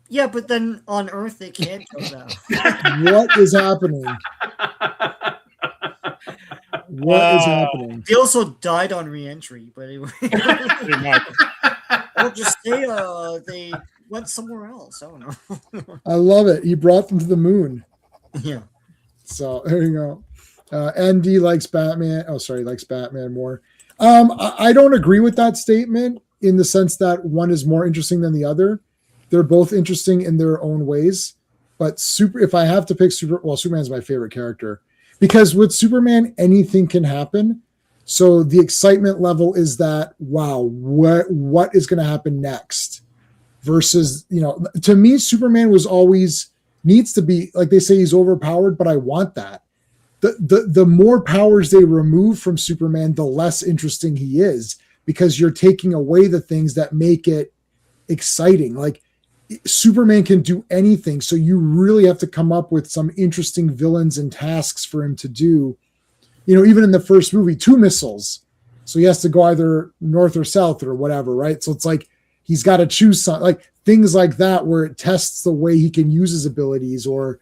Yeah, but then on Earth they can't go down. What is happening? What is happening? They also died on re-entry, but anyway. Pretty much. I'll just say they went somewhere else. I don't know. I love it. He brought them to the moon. Yeah. So there you go. ND likes Batman. Oh, sorry, likes Batman more. I don't agree with that statement in the sense that one is more interesting than the other. They're both interesting in their own ways. But if I have to pick Superman's my favorite character because with Superman, anything can happen. So the excitement level is that, wow, what is going to happen next? Versus, to me, Superman was always needs to be, like they say, he's overpowered, but I want that. The more powers they remove from Superman, the less interesting he is because you're taking away the things that make it exciting. Like Superman can do anything. So you really have to come up with some interesting villains and tasks for him to do. Even in the first movie, 2 missiles. So he has to go either north or south or whatever, right? So it's like he's got to choose something, like things like that where it tests the way he can use his abilities or,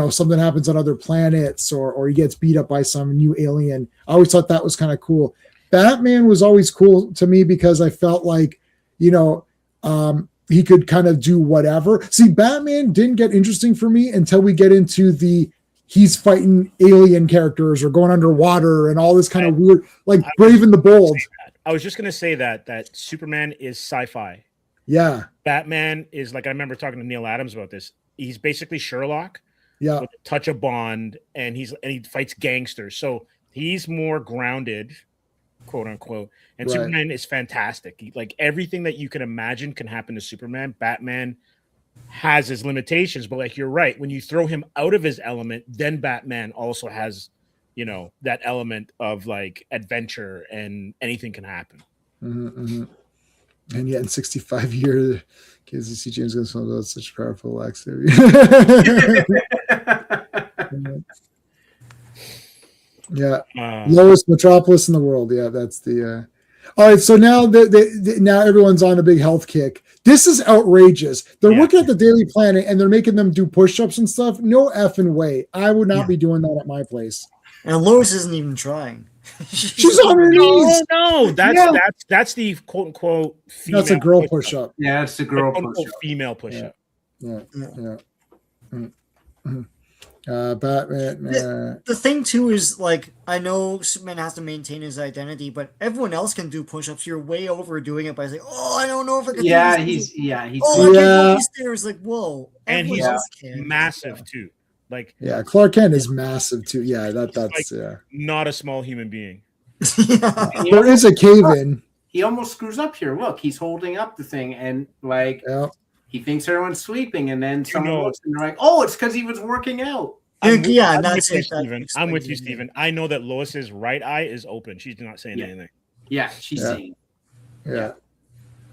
something happens on other planets or he gets beat up by some new alien. I always thought that was kind of cool. Batman was always cool to me because I felt like, he could kind of do whatever. See, Batman didn't get interesting for me until we get into he's fighting alien characters or going underwater and all this kind of weird, like Brave and the Bold. I was just going to say that Superman is sci-fi. Yeah. Batman is, like, I remember talking to Neil Adams about this. He's basically Sherlock. Yeah. With a touch of Bond, and he fights gangsters. So he's more grounded, quote unquote. And Right. Superman is fantastic. Like everything that you can imagine can happen to Superman. Batman has his limitations, but like you're right, when you throw him out of his element, then Batman also has, that element of like adventure and anything can happen. Mm-hmm, mm-hmm. And yet in 65 years, kids see James Gunn about such powerful laxity. Yeah. Lowest metropolis in the world. Yeah, that's the all right. So now now everyone's on a big health kick. This is outrageous. They're looking at the Daily Planet and they're making them do push-ups and stuff. No effing way. I would not be doing that at my place. And Lois isn't even trying. She's on her knees. No, that's the quote unquote female. That's a girl push-up. Yeah, it's a girl push-up. Female push-up. Yeah. Batman. The thing too is, like, I know Superman has to maintain his identity, but everyone else can do push-ups. You're way overdoing it by saying, "Oh, I don't know if I can." Yeah, do he's I can't go these stairs. Like, whoa, and everyone he's else can. massive too. Like, Clark Kent is massive too. Yeah, that's like, not a small human being. There is a cave in. He almost screws up here. Look, he's holding up the thing, and like he thinks everyone's sleeping, and then someone looks and they're like, "Oh, it's because he was working out." I'm with you, Steven. I know that Lois's right eye is open. She's not saying anything. Yeah, she's saying. Yeah.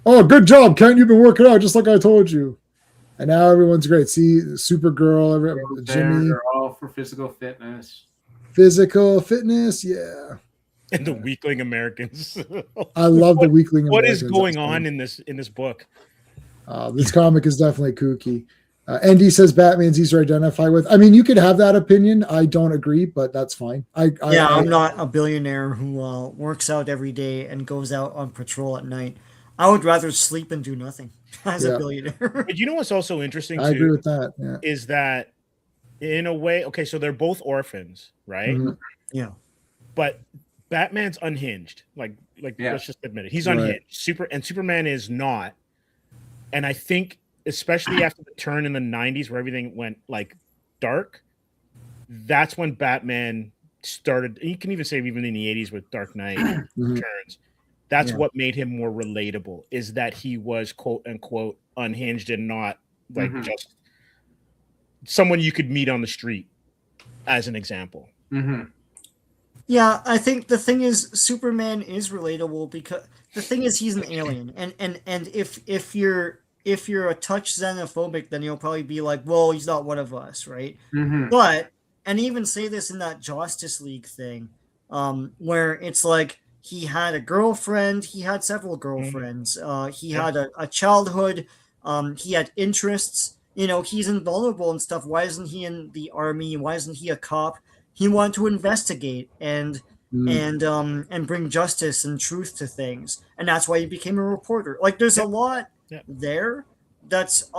Oh, good job, Kent. You've been working out just like I told you. And now everyone's great. See, Supergirl, Jimmy. They're all for physical fitness. Physical fitness, yeah. And the weakling Americans. I love the weakling What Americans. is going on in this book? This comic is definitely kooky. ND says Batman's easier to identify with. I mean, you could have that opinion. I don't agree, but that's fine. I'm not a billionaire who works out every day and goes out on patrol at night. I would rather sleep and do nothing as a billionaire. But you know what's also interesting, I agree with that. Yeah. Is that in a way, okay, so they're both orphans, right? Mm-hmm. Yeah. But Batman's unhinged. Like let's just admit it. He's unhinged. Superman is not. And I think especially after the turn in the 90s where everything went like dark, that's when Batman started. You can even say even in the 80s with Dark Knight Returns. That's what made him more relatable, is that he was quote unquote unhinged and not like just someone you could meet on the street, as an example. Yeah, I think the thing is Superman is relatable because the thing is he's an alien, and if you're a touch xenophobic, then you'll probably be like, well, he's not one of us, right? Mhm. But and even say this in that Justice League thing, where it's like he had a girlfriend, he had several girlfriends, he had a childhood, he had interests. He's invulnerable and stuff. Why isn't he in the army? Why isn't he a cop? He wanted to investigate and bring justice and truth to things, and that's why he became a reporter. Like, there's a lot there that's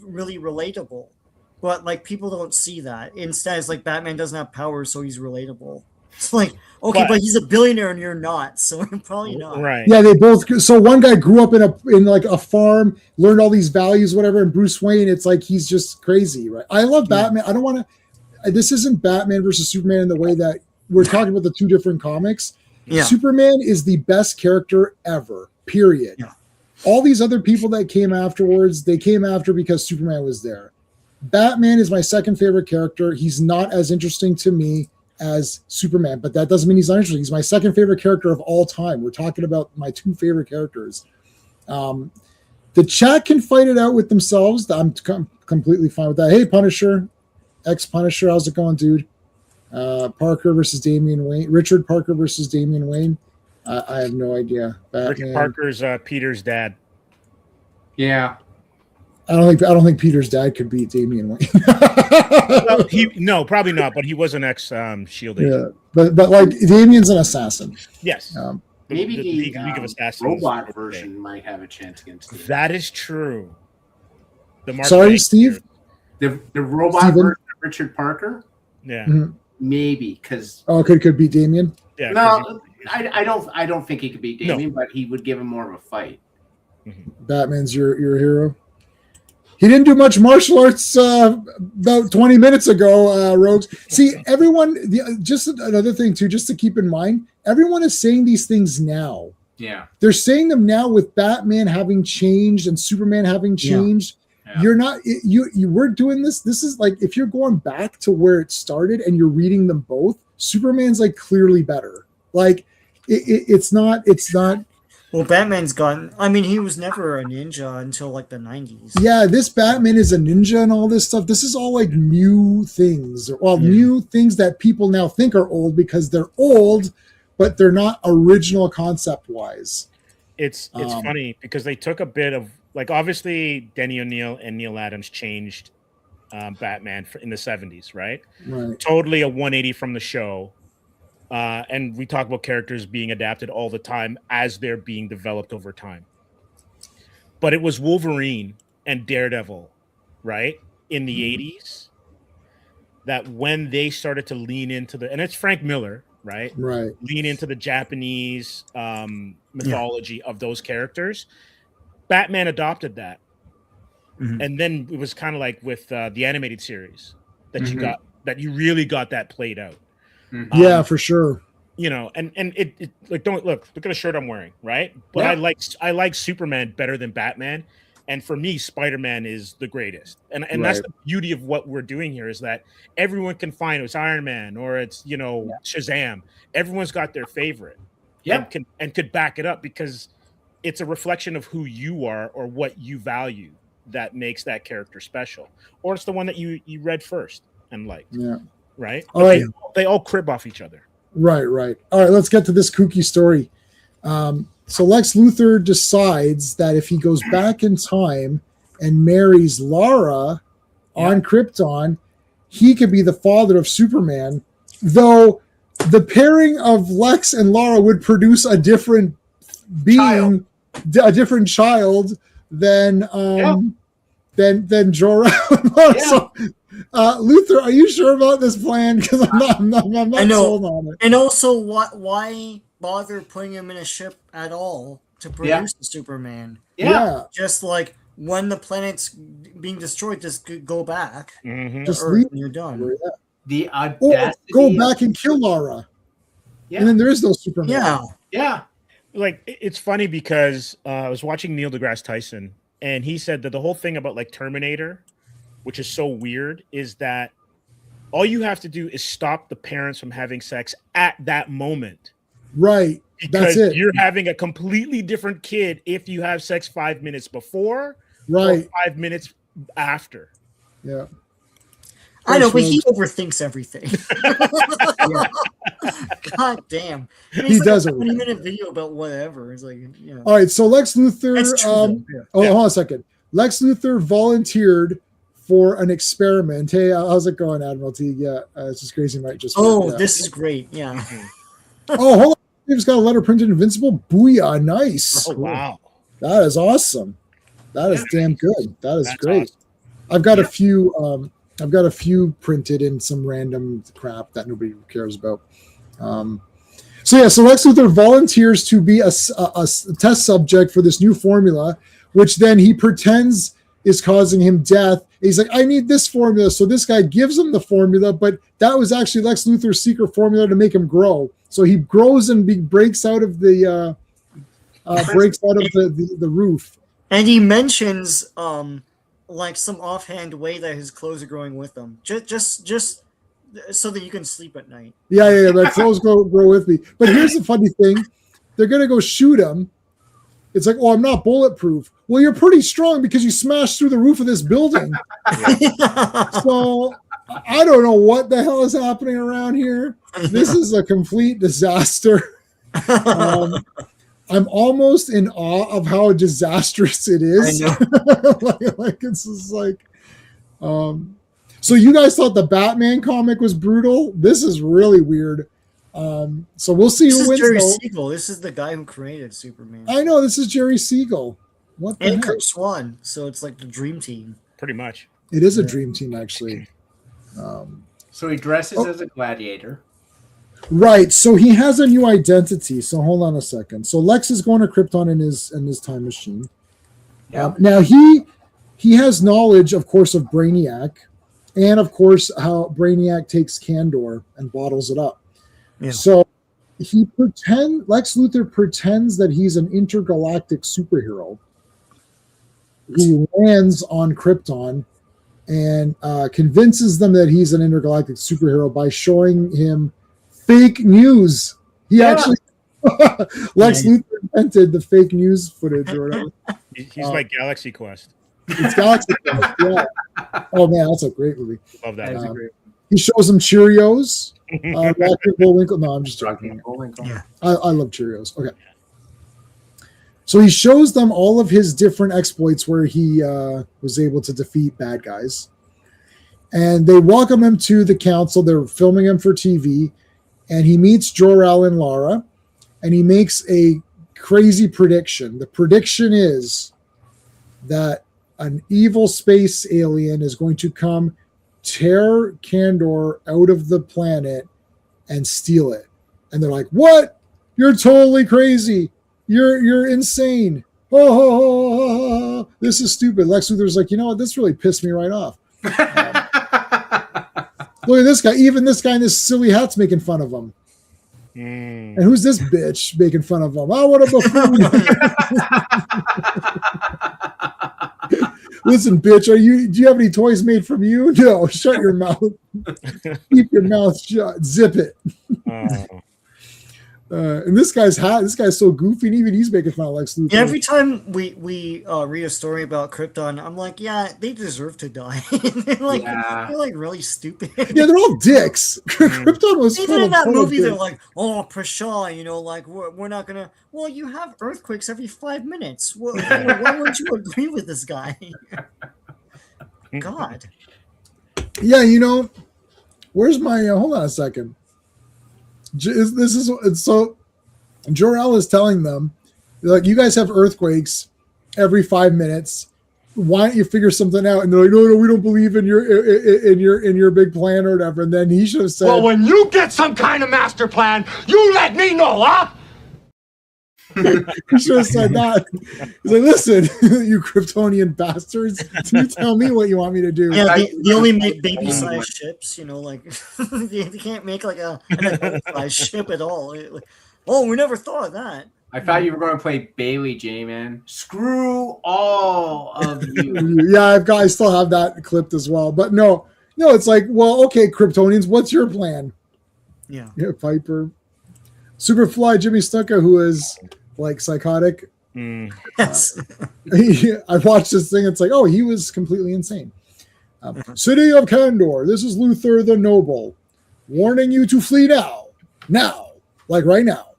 really relatable, but like people don't see that. Instead, it's like Batman doesn't have powers, so he's relatable. It's like, okay, but he's a billionaire and you're not, so probably not. Right. Yeah, they both. So one guy grew up in like a farm, learned all these values, whatever. And Bruce Wayne, it's like he's just crazy, right? I love Batman. I don't want to. This isn't Batman versus Superman in the way that we're talking about the two different comics. Yeah. Superman is the best character ever, period. Yeah. All these other people that came afterwards, they came after because Superman was there. Batman is my second favorite character. He's not as interesting to me as Superman, but that doesn't mean he's not interesting. He's my second favorite character of all time. We're talking about my two favorite characters. The chat can fight it out with themselves. I'm completely fine with that. Hey, Punisher. Ex-Punisher, how's it going, dude? Parker versus Damian Wayne. Richard Parker versus Damian Wayne. I have no idea. Batman. Richard Parker's Peter's dad. Yeah. I don't think Peter's dad could beat Damian Wayne. No, probably not. But he was an ex-Shield agent. Yeah, but like Damian's an assassin. Yes. Maybe the League of Assassins robot version might have a chance against him. That is true. Sorry, Steve. The robot Steven? version of Richard Parker. Yeah. Mm-hmm. Maybe because could beat Damian. Yeah. No, I don't think he could beat Damian, but he would give him more of a fight. Batman's your hero. He didn't do much martial arts about 20 minutes ago, Rogues. See, everyone, just another thing, too, just to keep in mind, everyone is saying these things now. Yeah. They're saying them now with Batman having changed and Superman having changed. Yeah. You're not, we're doing this. This is like, if you're going back to where it started and you're reading them both, Superman's like clearly better. Like, it's not. Well, Batman's gone. I mean, he was never a ninja until like the 90s. Yeah, this Batman is a ninja and all this stuff. This is all like new things. Well, new things that people now think are old because they're old, but they're not original concept-wise. It's funny because they took a bit of, like, obviously Denny O'Neil and Neil Adams changed Batman in the 70s, right? Right. Totally a 180 from the show. And we talk about characters being adapted all the time as they're being developed over time. But it was Wolverine and Daredevil, right, in the 80s, that when they started to lean into and it's Frank Miller, right? Right. Lean into the Japanese mythology of those characters. Batman adopted that. Mm-hmm. And then it was kind of like with the animated series that you really got that played out. Yeah, for sure. And it like, don't look at the shirt I'm wearing, right? But I like Superman better than Batman, and for me, Spider-Man is the greatest. And that's the beauty of what we're doing here, is that everyone can find it's Iron Man or it's Shazam. Everyone's got their favorite, and could back it up because it's a reflection of who you are or what you value that makes that character special, or it's the one that you read first and liked. Yeah. Right. All right. They all crib off each other. Right. All right. Let's get to this kooky story. So Lex Luthor decides that if he goes back in time and marries Lara on Krypton, he could be the father of Superman. Though the pairing of Lex and Lara would produce a different being, a different child than Jor-El. So, Luthor, are you sure about this plan? Because I'm not sold on it. And also, why bother putting him in a ship at all to produce the Superman? Yeah. Just like when the planet's being destroyed, just go back. Mm-hmm. Just leave when you're done. The audacity. Or go back and kill Lara. Yeah. And then there is no Superman. Yeah. Like, it's funny because I was watching Neil deGrasse Tyson, and he said that the whole thing about like Terminator, which is so weird, is that all you have to do is stop the parents from having sex at that moment. Right. Because That's it. you're having a completely different kid if you have sex 5 minutes before Right. or 5 minutes after. Yeah. I know, but he overthinks everything. God damn. He does a 20-minute video about whatever. It's like, you know. All right, so Lex Luthor. That's true, yeah. Hold on a second. Lex Luthor volunteered for an experiment. Hey, how's it going, Admiralty? Yeah, it's just crazy. Might just. Oh, this is great. Yeah. Oh, hold on. He's got a letter printed Invincible. Booyah! Nice. Oh wow, that is awesome. That is damn good. That is great. Awesome. I've got a few. I've got a few printed in some random crap that nobody cares about. So Lex Luthor volunteers to be a test subject for this new formula, which then he pretends is causing him death. He's like, I need this formula. So this guy gives him the formula, but that was actually Lex Luthor's secret formula to make him grow. So he grows and breaks out of the the roof. And he mentions like some offhand way that his clothes are growing with him, just so that you can sleep at night. Yeah. My clothes grow with me. But here's the funny thing: they're gonna go shoot him. It's like, oh, I'm not bulletproof. Well, you're pretty strong because you smashed through the roof of this building. So I don't know what the hell is happening around here. This is a complete disaster. I'm almost in awe of how disastrous it is. I know. like it's just like, so you guys thought the Batman comic was brutal. This is really weird. So we'll see who wins. Jerry Siegel. This is the guy who created Superman. I know this is Jerry Siegel. What the and heck? Kurt Swan. So it's like the dream team. pretty much. It is a dream team, actually. So he dresses as a gladiator. Right. So he has a new identity. So hold on a second. So Lex is going to Krypton in his time machine. Yeah. Now he has knowledge, of course, of Brainiac, and of course how Brainiac takes Kandor and bottles it up. Yeah. So Lex Luthor pretends that he's an intergalactic superhero who lands on Krypton and convinces them that he's an intergalactic superhero by showing him fake news. He actually Lex Luthor invented the fake news footage or whatever. He's like Galaxy Quest. It's Galaxy Quest, yeah. Oh man, that's a great movie. Love that. He shows them Cheerios. Rocket Bullwinkle. No, I'm just joking. Yeah. I love Cheerios. Okay. So he shows them all of his different exploits where he was able to defeat bad guys. And they welcome him to the council. They're filming him for TV. And he meets Jor-El and Lara. And he makes a crazy prediction. The prediction is that an evil space alien is going to come tear Kandor out of the planet and steal it. And they're like, what? You're totally crazy. You're insane. Oh, this is stupid. Lex Luthor's like, you know what? This really pissed me right off. Look at this guy. Even this guy in this silly hat's making fun of him. And who's this bitch making fun of him? Oh, what a buffoon. Listen, bitch, do you have any toys made from you? No, shut your mouth. Keep your mouth shut. Zip it. And this guy's so goofy, and even he's making fun of Lex Luthor. Yeah, every time we read a story about Krypton, I'm like, yeah, they deserve to die. they're like really stupid. Yeah, they're all dicks. Krypton was even in that movie. They're like, oh, Prasha, like we're not gonna. Well, you have earthquakes every 5 minutes. Well, why wouldn't you agree with this guy? God. Yeah, where's my? Hold on a second. So Jor-El is telling them, like, you guys have earthquakes every 5 minutes. Why don't you figure something out? And they're like, no, we don't believe in your big plan or whatever. And then he should have said, well, when you get some kind of master plan, you let me know, huh? He should have said that. He's like, listen, you Kryptonian bastards, you tell me what you want me to do. Yeah, they only make baby-sized ships, like they can't make like an adult-sized ship at all. Oh, we never thought of that. I thought you were going to play Bailey, J-Man. Screw all of you. Yeah, I still have that clipped as well. But no, No, it's like, well, okay, Kryptonians, what's your plan? Yeah. Yeah, Piper. Superfly Jimmy Snuka, who is like psychotic. Yes. I watched this thing. It's like, oh, he was completely insane. City of Kandor. This is Luther the Noble, warning you to flee now, like right now.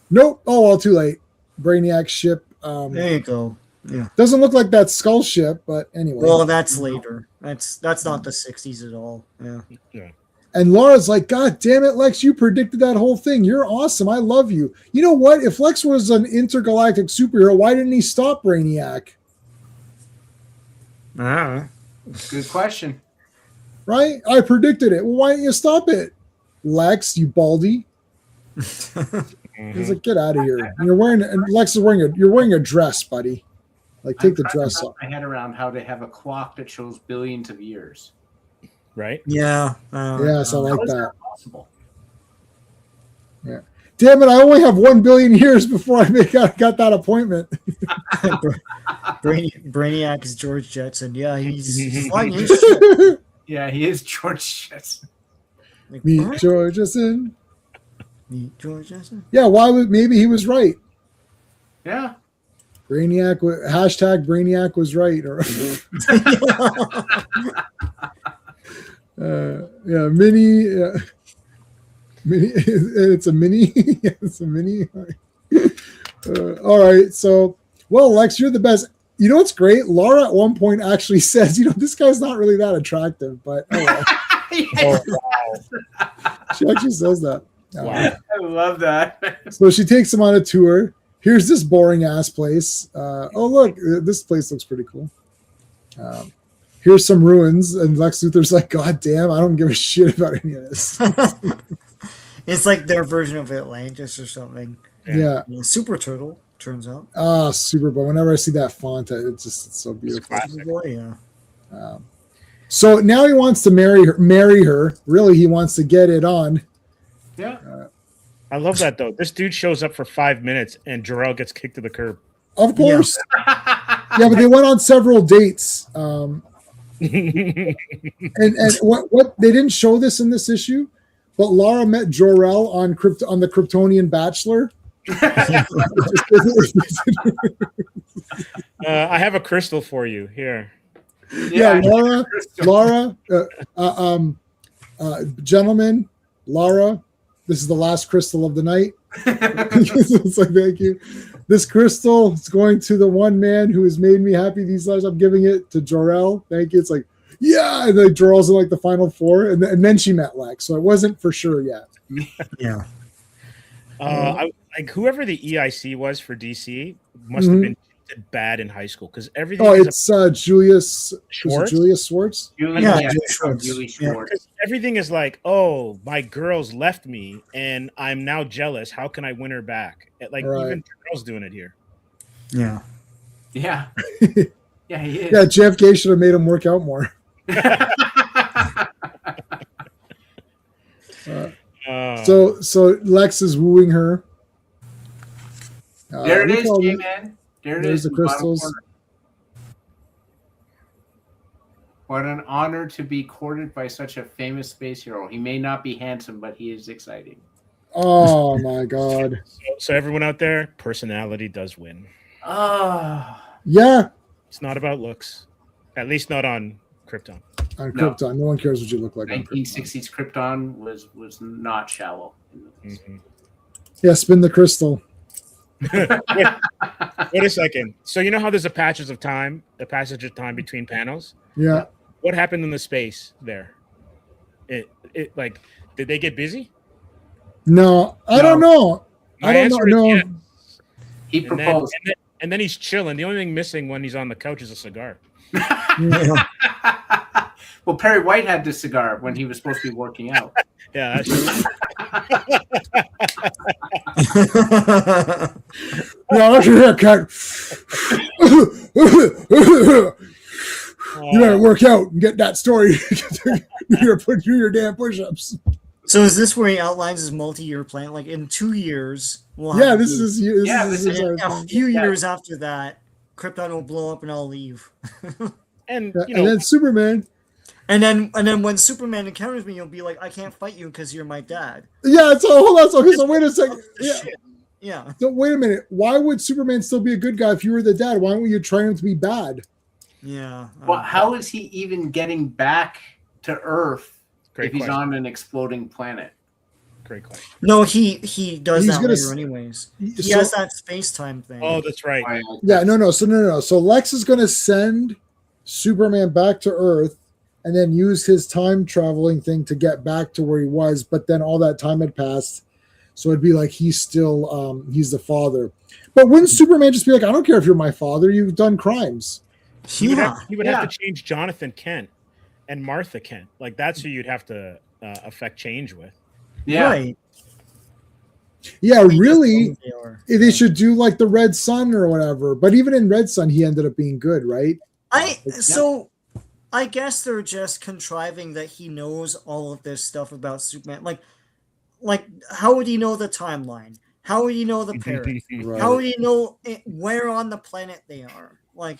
Nope. Oh, well, too late. Brainiac ship. There you go. Yeah. Doesn't look like that Skull ship, but anyway. Well, that's later. That's not the 60s at all. Yeah. And Laura's like, God damn it, Lex, you predicted that whole thing. You're awesome. I love you. You know what? If Lex was an intergalactic superhero, why didn't he stop Brainiac? Good question. Right? I predicted it. Well, why didn't you stop it? Lex, you baldy. He's like, get out of here. You're wearing, and Lex is you're wearing a dress, buddy. Like, take the dress off. My head around how to have a clock that shows billions of years. Right? Yeah. Yes, I like How is that. possible? Yeah. Damn it, I only have 1 billion years before I got that appointment. Brainiac is George Jetson. Yeah, he's flying his ship. Yeah, he is George Jetson. Like, Meet what? George Jetson. Meet George Jetson? Yeah, why would maybe he was right. Yeah. Brainiac hashtag Brainiac was right. Or yeah, mini. Mini. It's a mini. Yeah, it's a mini. All right, so Lex, you're the best. You know what's great? Laura at one point actually says, this guy's not really that attractive, but oh well. Oh, wow. She actually says that. Wow. I love that. So she takes him on a tour. Here's this boring ass place. Oh, look, this place looks pretty cool. Here's some ruins. And Lex Luthor's like, God damn, I don't give a shit about any of this. It's like their version of Atlantis or something. Yeah. Super Turtle, turns out. Ah, super. But whenever I see that font, it's so beautiful. Classic. Yeah. So now he wants to marry her. Really, he wants to get it on. Yeah. I love that, though. This dude shows up for 5 minutes and Jor-El gets kicked to the curb. Of course. Yeah, but they went on several dates. And what they didn't show this in this issue, but Laura met Jor-El on the Kryptonian Bachelor. I have a crystal for you here. Yeah, Laura, gentlemen, Laura, this is the last crystal of the night. It's like, thank you. This crystal is going to the one man who has made me happy these lives. I'm giving it to Jor-El. Thank you. It's like, yeah, and like Jor-El's in like the final four, and then she met Lex, so it wasn't for sure yet. Yeah. Like whoever the EIC was for DC must have been treated bad in high school because everything. Oh, it's Julius Schwartz. Julius Schwartz. Julie Schwartz. Schwartz. Everything is like, oh, my girl's left me, and I'm now jealous. How can I win her back? Like even Jor-El's doing it here. Yeah. Yeah. Yeah, he is. Yeah, JFK should have made him work out more. So Lex is wooing her. There it is, J-Man. There it There's is. the crystals. What an honor to be courted by such a famous space hero. He may not be handsome, but he is exciting. Oh my God. So everyone out there, personality does win. Oh. Yeah. It's not about looks, at least not on Krypton. On Krypton, no one cares what you look like. 1960s Krypton was not shallow. Mm-hmm. Yeah, spin the crystal. Wait a second. So you know how there's a passage of time between panels? Yeah. What happened in the space there? It like, did they get busy? No, I don't know. My I don't answer know. is No. yes. He proposed. And then he's chilling. The only thing missing when he's on the couch is a cigar. Yeah. Well, Perry White had this cigar when he was supposed to be working out. Yeah, that's true. No, that's your haircut. You better work out and get that story. You gotta put through your damn push-ups. So is this where he outlines his multi-year plan? Like in 2 years, we'll Yeah, have this is a few years after that, Krypton will blow up and I'll leave. And and then Superman. And then when Superman encounters me, you'll be like, I can't fight you because you're my dad. Yeah. So hold on. So, okay, so wait a second. Yeah. Shit. Yeah. So wait a minute. Why would Superman still be a good guy if you were the dad? Why wouldn't you train him to be bad? Yeah. Well, how is he even getting back to Earth if he's question. on an exploding planet? Great question. No, he does He's that gonna later anyways. He so- has that space time thing. Oh, that's right. Yeah, no. So Lex is going to send Superman back to Earth and then use his time traveling thing to get back to where he was. But then all that time had passed. So it'd be like he's still, he's the father. But wouldn't Superman just be like, I don't care if you're my father, you've done crimes. He would have to change Jonathan Kent and Martha Kent. Like, that's who you'd have to affect change with. Yeah. Right. Yeah, He really, just knows they are. they should do like the Red Sun or whatever. But even in Red Sun, he ended up being good, right? I guess they're just contriving that he knows all of this stuff about Superman. Like how would he know the timeline? How would he know the parents? Right. How would he know where on the planet they are? Like,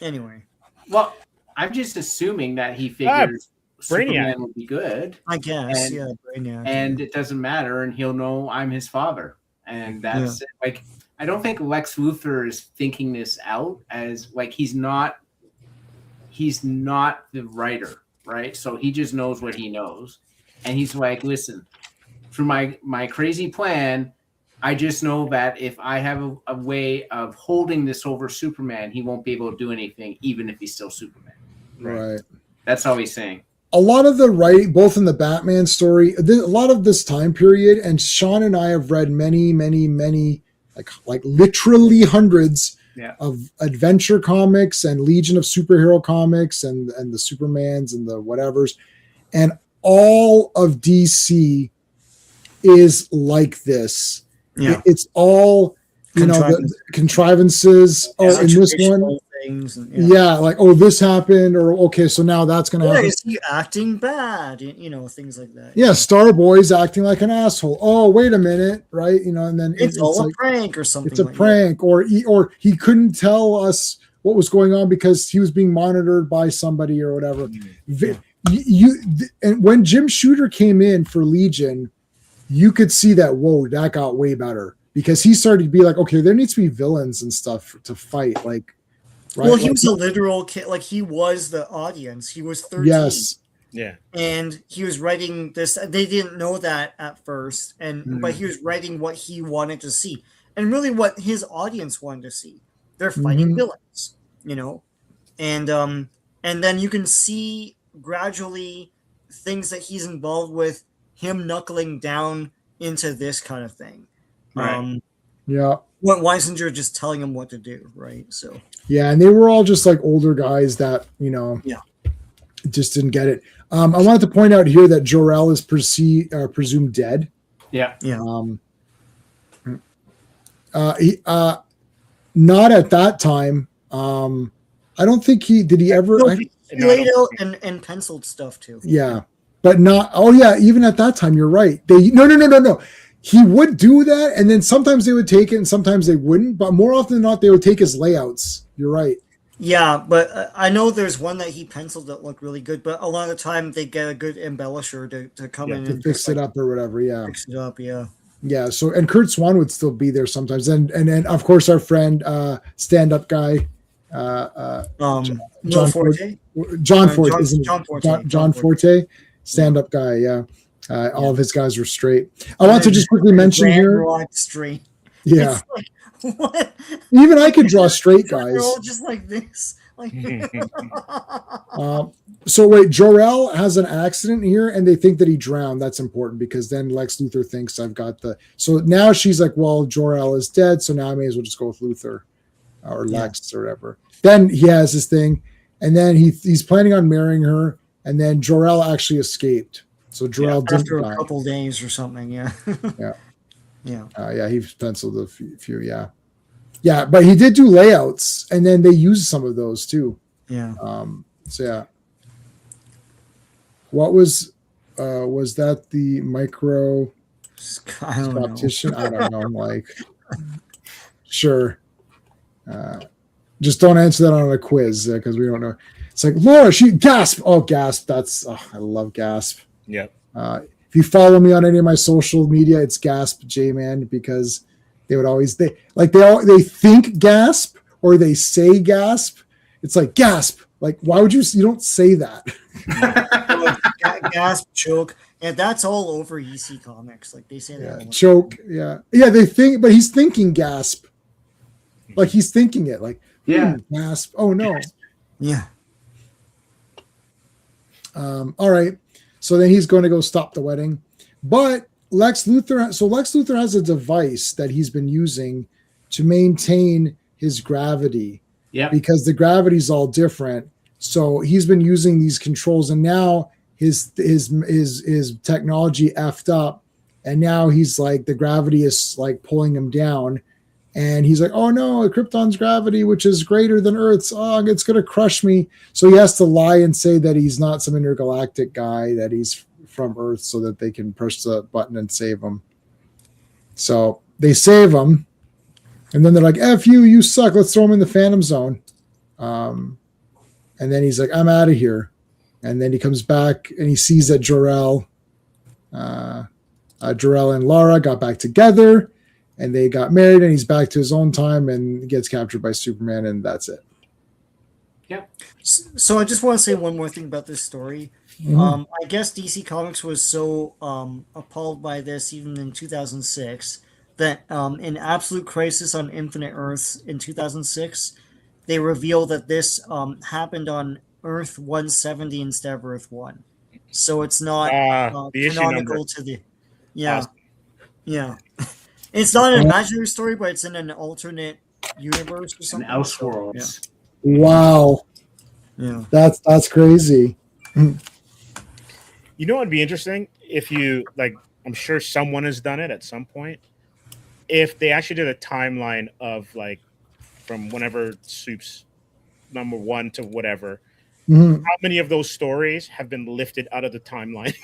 anyway, Well, I'm just assuming that he figures Superman will be good, I guess, And- yeah, Brainiac. and it doesn't matter, and he'll know I'm his father, and that's it. Like, I don't think Lex Luthor is thinking this out as like he's not the writer, right? So he just knows what he knows, and he's like, listen, through my crazy plan, I just know that if I have a way of holding this over Superman, he won't be able to do anything, even if he's still Superman. Right. That's all he's saying. A lot of the writing, both in the Batman story, a lot of this time period, and Sean and I have read many, like literally hundreds of adventure comics and Legion of Superhero comics and the Supermans and the whatevers, and all of DC is like this. Yeah. It's all the contrivances. Oh, in this one. Things and, Like, oh, this happened, or okay, so now that's gonna happen. Is he acting bad? Things like that. Yeah, Starboy's acting like an asshole. Oh, wait a minute, right? And then It's all like, a prank or something. it's a like prank, or he couldn't tell us what was going on because he was being monitored by somebody or whatever. And when Jim Shooter came in for Legion, you could see that. Whoa, that got way better because he started to be like, okay, there needs to be villains and stuff to fight, like. Right? Well, he was a literal kid. Like, he was the audience. He was 13. Yes. Yeah. And he was writing this. They didn't know that at first, but he was writing what he wanted to see, and really what his audience wanted to see. They're fighting villains, and then you can see gradually things that he's involved with, him knuckling down into this kind of thing. Right. Yeah. What Weisinger just telling him what to do, right? So. Yeah, and they were all just like older guys that just didn't get it. I wanted to point out here that Jor-El is presumed dead. Yeah. Not at that time. I don't think he ever. No, he laid out and penciled stuff too. Yeah, but not. Oh yeah, even at that time, you're right. No. He would do that, and then sometimes they would take it, and sometimes they wouldn't. But more often than not, they would take his layouts. You're right. Yeah, but I know there's one that he penciled that looked really good. But a lot of the time, they get a good embellisher to come in to and fix it up or whatever. Yeah, fix it up. Yeah. Yeah. So and Kurt Swan would still be there sometimes, and then of course our friend stand-up guy, John Forte. John Forte, John Forte, stand-up guy. Yeah. All of his guys were straight. I want to just quickly mention here. Straight. Yeah. It's like, what? Even I could draw straight guys. They're all just like this. Like. So wait, Jor-El has an accident here, and they think that he drowned. That's important because then Lex Luthor thinks I've got the. So now she's like, well, Jor-El is dead, so now I may as well just go with Luthor or Lex or whatever. Then he has this thing, and then he's planning on marrying her, and then Jor-El actually escaped. So Jor-El didn't after die. a couple days or something, yeah. Yeah, he penciled a few, yeah, but he did do layouts, and then they used some of those too. Yeah. So yeah, what was that the micro competition? I don't know. Like, sure. Just don't answer that on a quiz because we don't know. It's like Laura, she Gasp. Oh, Gasp. I love Gasp. Yep. If you follow me on any of my social media, it's Gasp JMan, because they would always they think Gasp or they say Gasp. It's like Gasp. Like, why would you don't say that? Gasp, choke, and that's all over EC Comics. Like they say that. Choke. Yeah. They think, but he's thinking Gasp. Like he's thinking it. Like Gasp. Oh no. Yeah. All right. So then he's going to go stop the wedding. But Lex Luthor has a device that he's been using to maintain his gravity. Yeah. Because the gravity's all different. So he's been using these controls, and now his technology effed up, and now he's like the gravity is like pulling him down. And he's like, oh no, Krypton's gravity, which is greater than Earth's, it's going to crush me. So he has to lie and say that he's not some intergalactic guy, that he's from Earth, so that they can push the button and save him. So they save him. And then they're like, F you suck. Let's throw him in the Phantom Zone. And then he's like, I'm out of here. And then he comes back and he sees that Jor-El and Lara got back together. And they got married, and he's back to his own time and gets captured by Superman, and that's it. Yeah. So I just want to say one more thing about this story. Mm-hmm. I guess DC Comics was so appalled by this even in 2006 that in Absolute Crisis on Infinite Earths in 2006, they reveal that this happened on Earth 170 instead of Earth 1. So it's not the canonical to the... Yeah. Yeah. It's not an imaginary story, but it's in an alternate universe or something. An Elseworlds. Yeah. Wow. Yeah. That's crazy. You know what'd be interesting? If you I'm sure someone has done it at some point. If they actually did a timeline of from whenever Soup's number 1 to whatever, how many of those stories have been lifted out of the timeline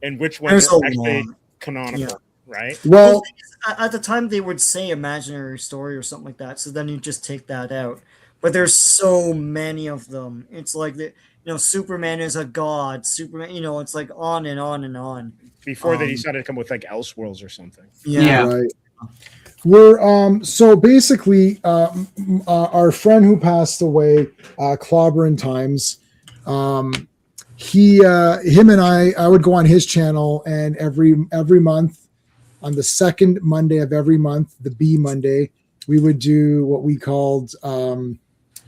and which ones are actually canonical? Yeah. Right. Well, at the time they would say imaginary story or something like that, so then you just take that out. But there's so many of them. It's like Superman is a god. Superman, it's like on and on and on. Before they decided to come with Elseworlds or something. Yeah. Right. We're so basically our friend who passed away, Clobbering Times. Him and I would go on his channel, and every month, on the second Monday of every month, the B Monday, we would do what we called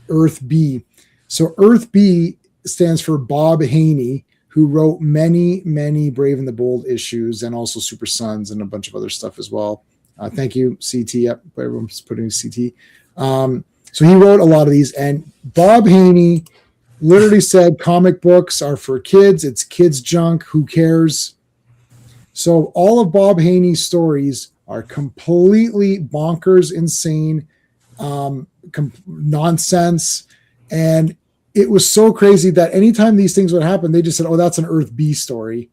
Earth B. So Earth B stands for Bob Haney, who wrote many, many Brave and the Bold issues, and also Super Sons and a bunch of other stuff as well. Thank you, CT. Yep, everyone's putting CT. So he wrote a lot of these, and Bob Haney literally said comic books are for kids. It's kids junk. Who cares? So all of Bob Haney's stories are completely bonkers, insane, nonsense. And it was so crazy that anytime these things would happen, they just said, oh, that's an Earth B story.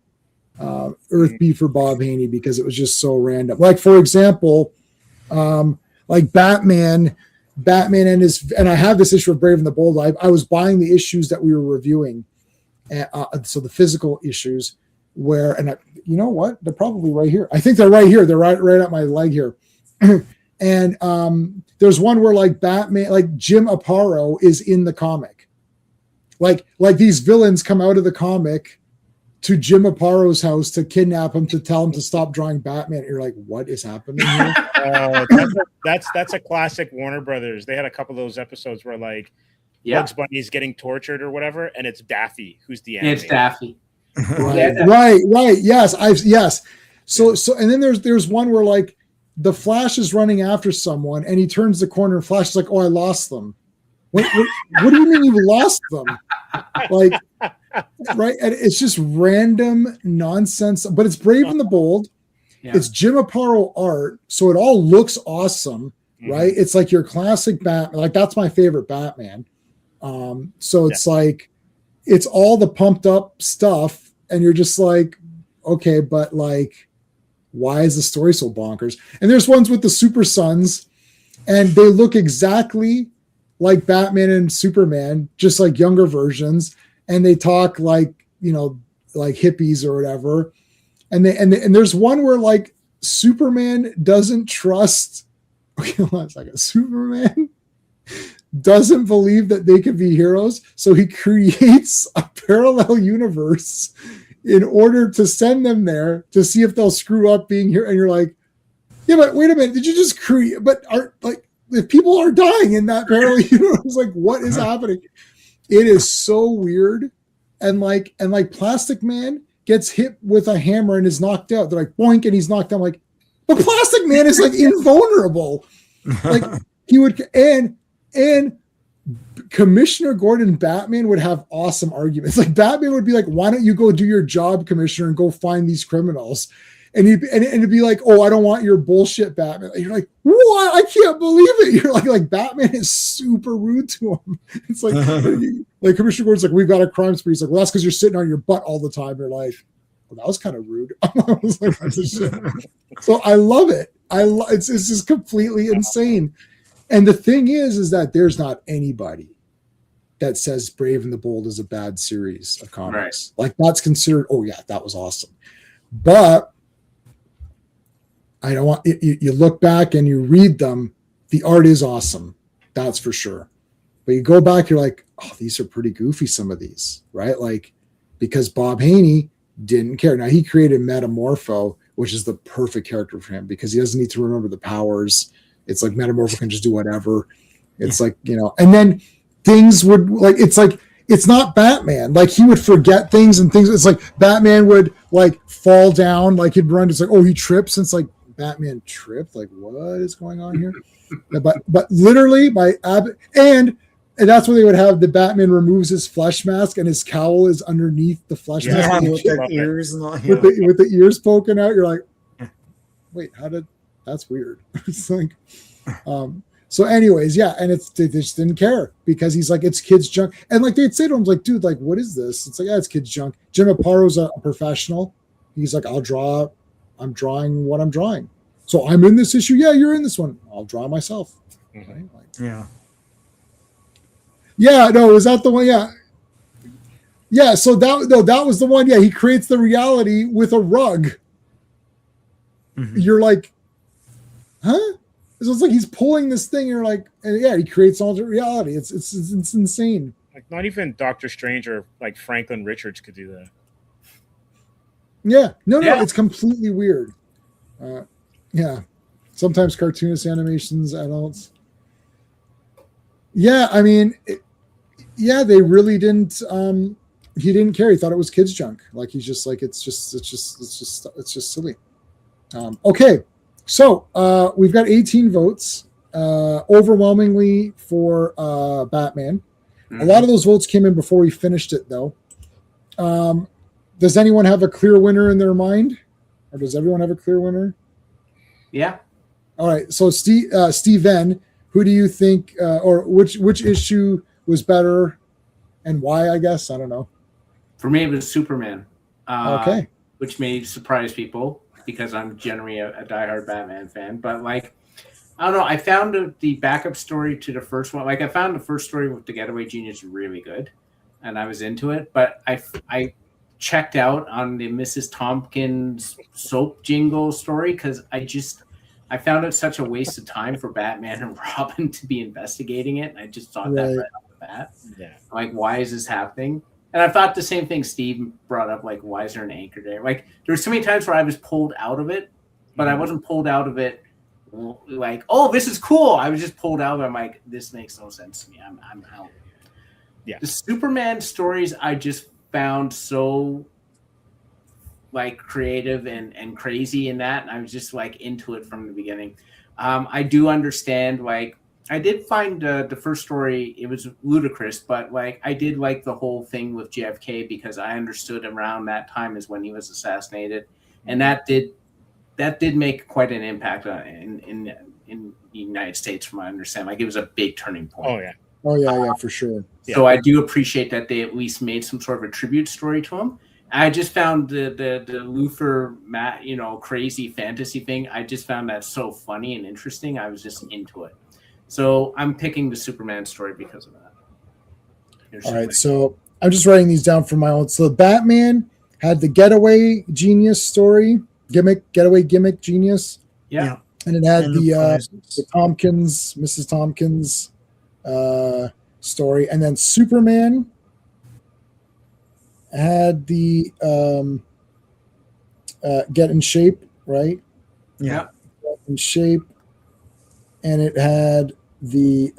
Earth B for Bob Haney, because it was just so random. Like, for example, Batman and I have this issue of Brave and the Bold. I was buying the issues that we were reviewing. So the physical issues you know what? They're probably right here. I think they're right here. They're right at my leg here. And there's one where Batman, Jim Aparo is in the comic. Like these villains come out of the comic to Jim Aparo's house to kidnap him, to tell him to stop drawing Batman. You're like, what is happening here? That's a classic Warner Brothers. They had a couple of those episodes where Bugs Bunny is getting tortured or whatever, and it's Daffy who's the enemy. It's Daffy. Right. Yes. So and then there's one where the Flash is running after someone, and he turns the corner, and Flash is like, oh, I lost them. What do you mean you lost them? Right? And it's just random nonsense, but it's Brave and the Bold. Yeah. It's Jim Aparo art, so it all looks awesome, right? It's like your classic Batman. That's my favorite Batman. So it's it's all the pumped up stuff, and you're just like, okay, but why is the story so bonkers? And there's ones with the Super Sons, and they look exactly like Batman and Superman, just like younger versions, and they talk like, you know, like hippies or whatever. And there's one where like Superman doesn't trust. Okay, hold on a second. Superman doesn't believe that they could be heroes, so he creates a parallel universe in order to send them there to see if they'll screw up being here. And you're like, yeah, but wait a minute, did you just create? But are like, if people are dying in that parallel universe, like what is happening? It is so weird. And like Plastic Man gets hit with a hammer and is knocked out. They're like, boink, and he's knocked out. I'm like, but Plastic Man is like invulnerable. Like he would, and Commissioner Gordon Batman would have awesome arguments. Like Batman would be like, why don't you go do your job, Commissioner, and go find these criminals? And it'd be like, oh, I don't want your bullshit, Batman. And you're like, what? I can't believe it. You're like Batman is super rude to him. It's like, like Commissioner Gordon's like, we've got a crime spree. He's like, well, that's because you're sitting on your butt all the time. You're like, well, that was kind of rude. I was like, so I love it. It's just completely insane. And the thing is that there's not anybody that says Brave and the Bold is a bad series of comics. Right. Like that's considered, oh yeah, that was awesome. But I don't want you look back and you read them, the art is awesome. That's for sure. But you go back, you're like, oh, these are pretty goofy, some of these, right? Like, because Bob Haney didn't care. Now he created Metamorpho, which is the perfect character for him because he doesn't need to remember the powers. It's like Metamorpho can just do whatever. It's like, you know, and then things would like, it's not Batman. Like he would forget things and things. It's like Batman would like fall down, like he'd run. It's like, oh, he trips. And it's like Batman tripped. Like what is going on here? but literally and that's where they would have the Batman removes his flesh mask and his cowl is underneath the flesh mask with the ears and all, with the ears poking out. You're like, wait, that's weird. It's like, so anyways, yeah. And they just didn't care because he's like, it's kids junk. And like, they'd say to him, like, dude, like, what is this? It's like, yeah, it's kids junk. Jim Aparo's a professional. He's like, I'm drawing what I'm drawing. So I'm in this issue. Yeah, you're in this one. I'll draw myself. Mm-hmm. Right? Like, yeah. Yeah, no, was that the one? Yeah. Yeah, so that was the one. Yeah, he creates the reality with a rug. Mm-hmm. You're like, huh? So it's like he's pulling this thing. You're like, and yeah, he creates alternate reality. It's insane. Like not even Doctor Strange or like Franklin Richards could do that. Yeah, no, it's completely weird. Yeah, sometimes cartoonist animations, adults. Yeah, I mean, they really didn't. He didn't care. He thought it was kids junk. Like he's just like it's just silly. Okay, so we've got 18 votes, overwhelmingly for Batman. Mm-hmm. A lot of those votes came in before we finished it, though. Does anyone have a clear winner in their mind, or does everyone have a clear winner? Yeah. All right. So Steven, who do you think, or which issue was better, and why? I guess I don't know. For me, it was Superman. Okay. Which may surprise people because I'm generally a diehard Batman fan. But like, I don't know. I found the backup story to the first one. Like, I found the first story with the Getaway Genius really good, and I was into it. But I checked out on the Mrs. Tompkins soap jingle story because I found it such a waste of time for Batman and Robin to be investigating it. I just thought that right off the bat. Yeah. Like, why is this happening? And I thought the same thing Steve brought up, like, why is there an anchor there? Like, there were so many times where I was pulled out of it, but I wasn't pulled out of it like, oh, this is cool. I was just pulled out of it. I'm like, this makes no sense to me. I'm out. Yeah. The Superman stories I just found so like creative and crazy in that, and I was just like into it from the beginning. I do understand, like, I did find the first story, it was ludicrous, but like I did like the whole thing with JFK because I understood around that time is when he was assassinated, and that did make quite an impact in the United States, from what I understand. Like, it was a big turning point. Oh yeah, for sure. So I do appreciate that they at least made some sort of a tribute story to him. I just found the Luthor, crazy fantasy thing. I just found that so funny and interesting. I was just into it. So I'm picking the Superman story because of that. Here's All Superman. right, so I'm just writing these down for my own. So Batman had the getaway genius story, getaway gimmick genius, Yeah. and it had And the prizes. Tompkins, Mrs. Tompkins story, and then Superman had the get in shape, right? Yeah. Get in shape, and it had the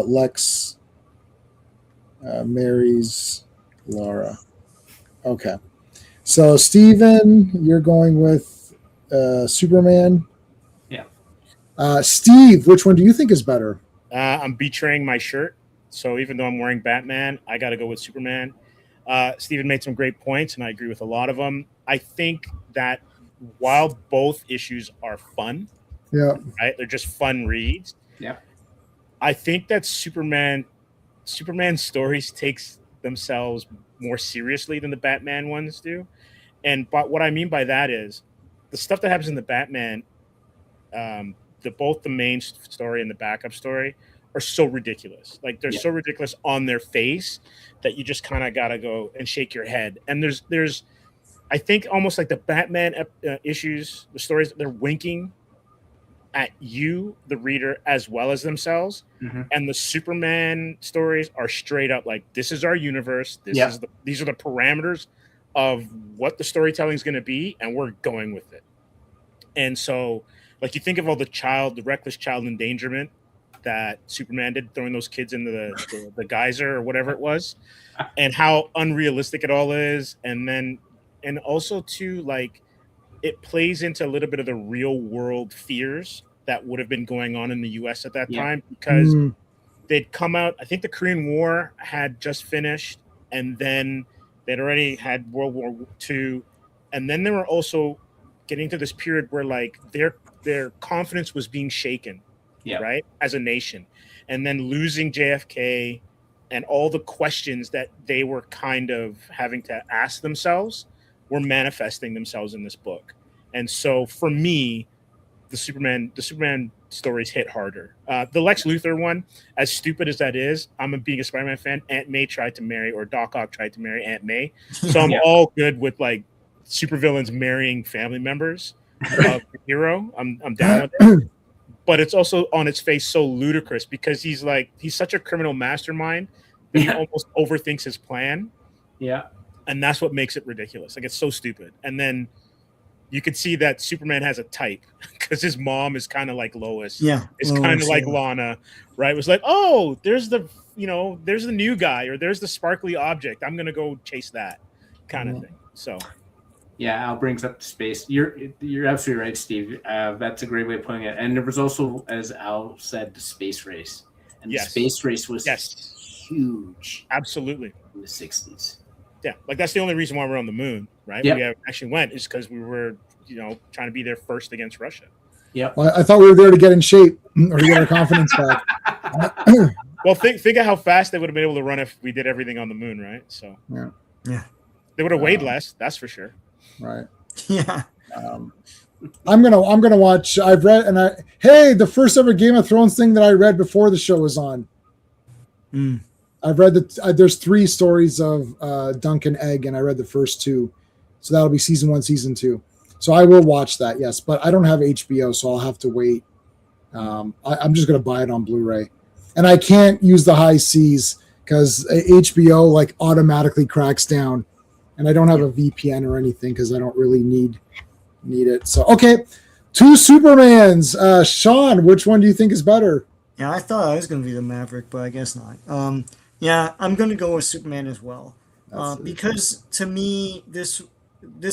Lex marries Laura. Okay, so Steven, you're going with Superman. Yeah. Steve, which one do you think is better? I'm betraying my shirt. So even though I'm wearing Batman, I got to go with Superman. Steven made some great points, and I agree with a lot of them. I think that while both issues are fun, Yeah. right, they're just fun reads. Yeah. I think that Superman stories takes themselves more seriously than the Batman ones do. But what I mean by that is the stuff that happens in the Batman, both the main story and the backup story are so ridiculous. Like they're so ridiculous on their face that you just kind of gotta go and shake your head. And there's I think almost like the Batman issues, the stories, they're winking at you, the reader, as well as themselves. Mm-hmm. And the Superman stories are straight up like, this is our universe. These are the parameters of what the storytelling is going to be, and we're going with it. And so, like, you think of all the reckless child endangerment that Superman did, throwing those kids into the geyser or whatever it was, and how unrealistic it all is. And also too, like, it plays into a little bit of the real world fears that would have been going on in the US at that time, because they'd come out, I think the Korean War had just finished, and then they'd already had World War II. And then they were also getting to this period where like their confidence was being shaken, right, as a nation. And then losing JFK and all the questions that they were kind of having to ask themselves were manifesting themselves in this book. And so for me, the Superman stories hit harder. The Lex Luthor one, as stupid as that is, being a Spider-Man fan, Aunt May tried to marry, or Doc Ock tried to marry Aunt May. So I'm all good with like supervillains marrying family members of the hero. I'm down with it. But it's also on its face so ludicrous because he's such a criminal mastermind that he almost overthinks his plan. Yeah. And that's what makes it ridiculous. Like, it's so stupid. And then you could see that Superman has a type because his mom is kind of like Lois. Yeah. It's kind of like Lana, right? It was like, oh, there's the new guy, or there's the sparkly object. I'm going to go chase that kind of thing. So. Yeah, Al brings up the space. You're absolutely right, Steve. That's a great way of putting it. And there was also, as Al said, the space race. And the space race was huge. Absolutely. In the 60s. Yeah, like that's the only reason why we're on the moon, right? Yep. We actually went is because we were, trying to be there first against Russia. Yeah. Well, I thought we were there to get in shape or to get our confidence back. Well, think of how fast they would have been able to run if we did everything on the moon, right? So yeah, they would have weighed less. That's for sure. Right. Yeah. I'm gonna watch. I've read the first ever Game of Thrones thing that I read before the show was on. I've read there's 3 stories of Duncan Egg, and I read the first 2, so that'll be season 1, season 2. So I will watch that, yes, but I don't have HBO, so I'll have to wait. I'm just gonna buy it on Blu-ray, and I can't use the high seas because HBO like automatically cracks down, and I don't have a VPN or anything because I don't really need it. So okay, 2 Supermans. Sean, which one do you think is better? Yeah, I thought I was going to be the Maverick, but I guess not. Yeah, I'm going to go with Superman as well. Because to me, this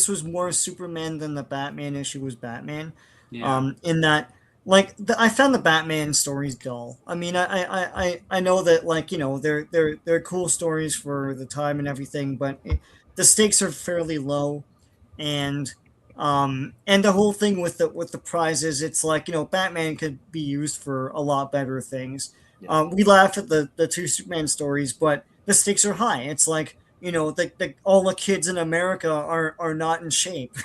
was more Superman than the Batman issue was Batman. Yeah. In that, like, I found the Batman stories dull. I mean, I know that, like, they're cool stories for the time and everything, but the stakes are fairly low, and the whole thing with the prizes, it's like, Batman could be used for a lot better things. We laugh at the 2 Superman stories, but the stakes are high. It's like, all the kids in America are not in shape,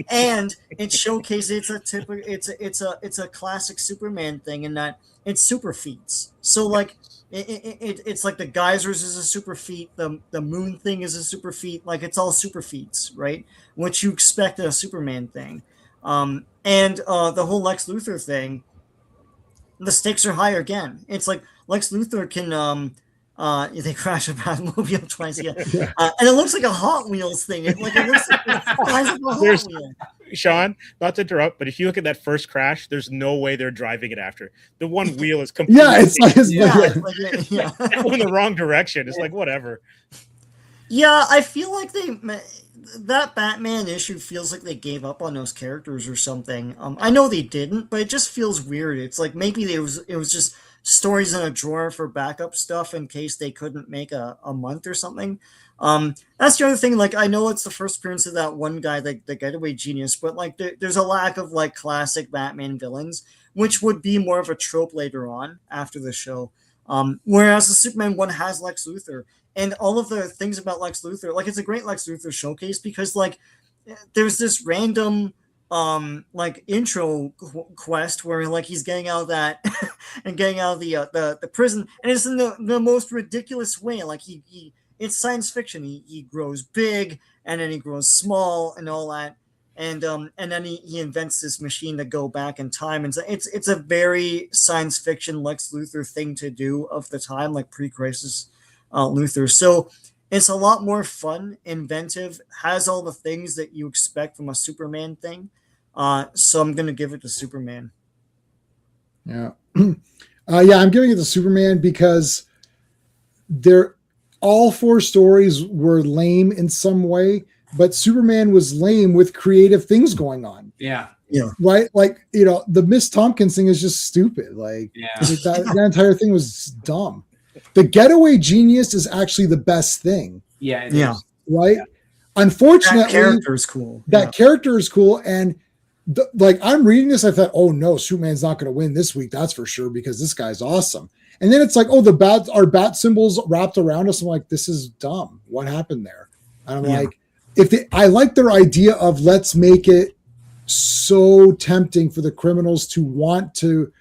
and it showcases it's a classic Superman thing in that it's super feats. So like it's like the geysers is a super feat, the moon thing is a super feat, like it's all super feats, right? What you expect in a Superman thing, and the whole Lex Luthor thing. The stakes are higher again. It's like Lex Luthor can they crash a Batmobile twice, and it looks like a Hot Wheels thing. It looks like the size of a Hot Wheel. Sean, not to interrupt, but if you look at that first crash, there's no way they're driving it after. The one wheel is completely going in the wrong direction. It's like whatever. Yeah, I feel like that Batman issue feels like they gave up on those characters or something. I know they didn't, but it just feels weird. It's like maybe it was just stories in a drawer for backup stuff in case they couldn't make a month or something. That's the other thing. Like, I know it's the first appearance of that one guy, the Getaway Genius, but like there's a lack of like classic Batman villains, which would be more of a trope later on after the show. Whereas the Superman one has Lex Luthor. And all of the things about Lex Luthor, like it's a great Lex Luthor showcase because like there's this random like intro quest where like he's getting out of that and getting out of the prison, and it's in the most ridiculous way. Like he it's science fiction. He grows big and then he grows small and all that, and then he invents this machine to go back in time, and so it's a very science fiction Lex Luthor thing to do of the time, like pre-crisis. Luthor. So it's a lot more fun, inventive, has all the things that you expect from a Superman thing. So I'm going to give it to Superman. Yeah. I'm giving it to Superman because all four stories were lame in some way, but Superman was lame with creative things going on. Yeah. Yeah. Right? Like, the Miss Tompkins thing is just stupid. Like, that entire thing was dumb. The Getaway Genius is actually the best thing. Yeah. It is. Right? Yeah. Unfortunately, that character is cool. Character is cool. And I'm reading this, I thought, oh no, Superman's not going to win this week. That's for sure, because this guy's awesome. And then it's like, oh, our bat symbols wrapped around us. I'm like, this is dumb. What happened there? And I'm like, I like their idea of let's make it so tempting for the criminals to want to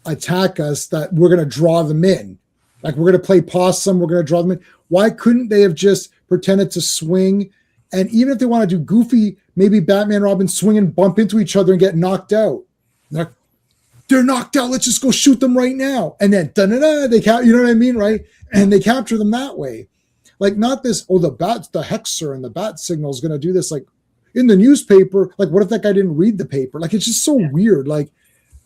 attack us that we're going to draw them in. Like, we're going to play possum. We're going to draw them in. Why couldn't they have just pretended to swing? And even if they want to do goofy, maybe Batman and Robin swing and bump into each other and get knocked out. They're knocked out. Let's just go shoot them right now. And then, you know what I mean? Right. And they capture them that way. Like, not this, the hexer and the bat signal is going to do this. Like, in the newspaper, like, what if that guy didn't read the paper? Like, it's just so weird. Like,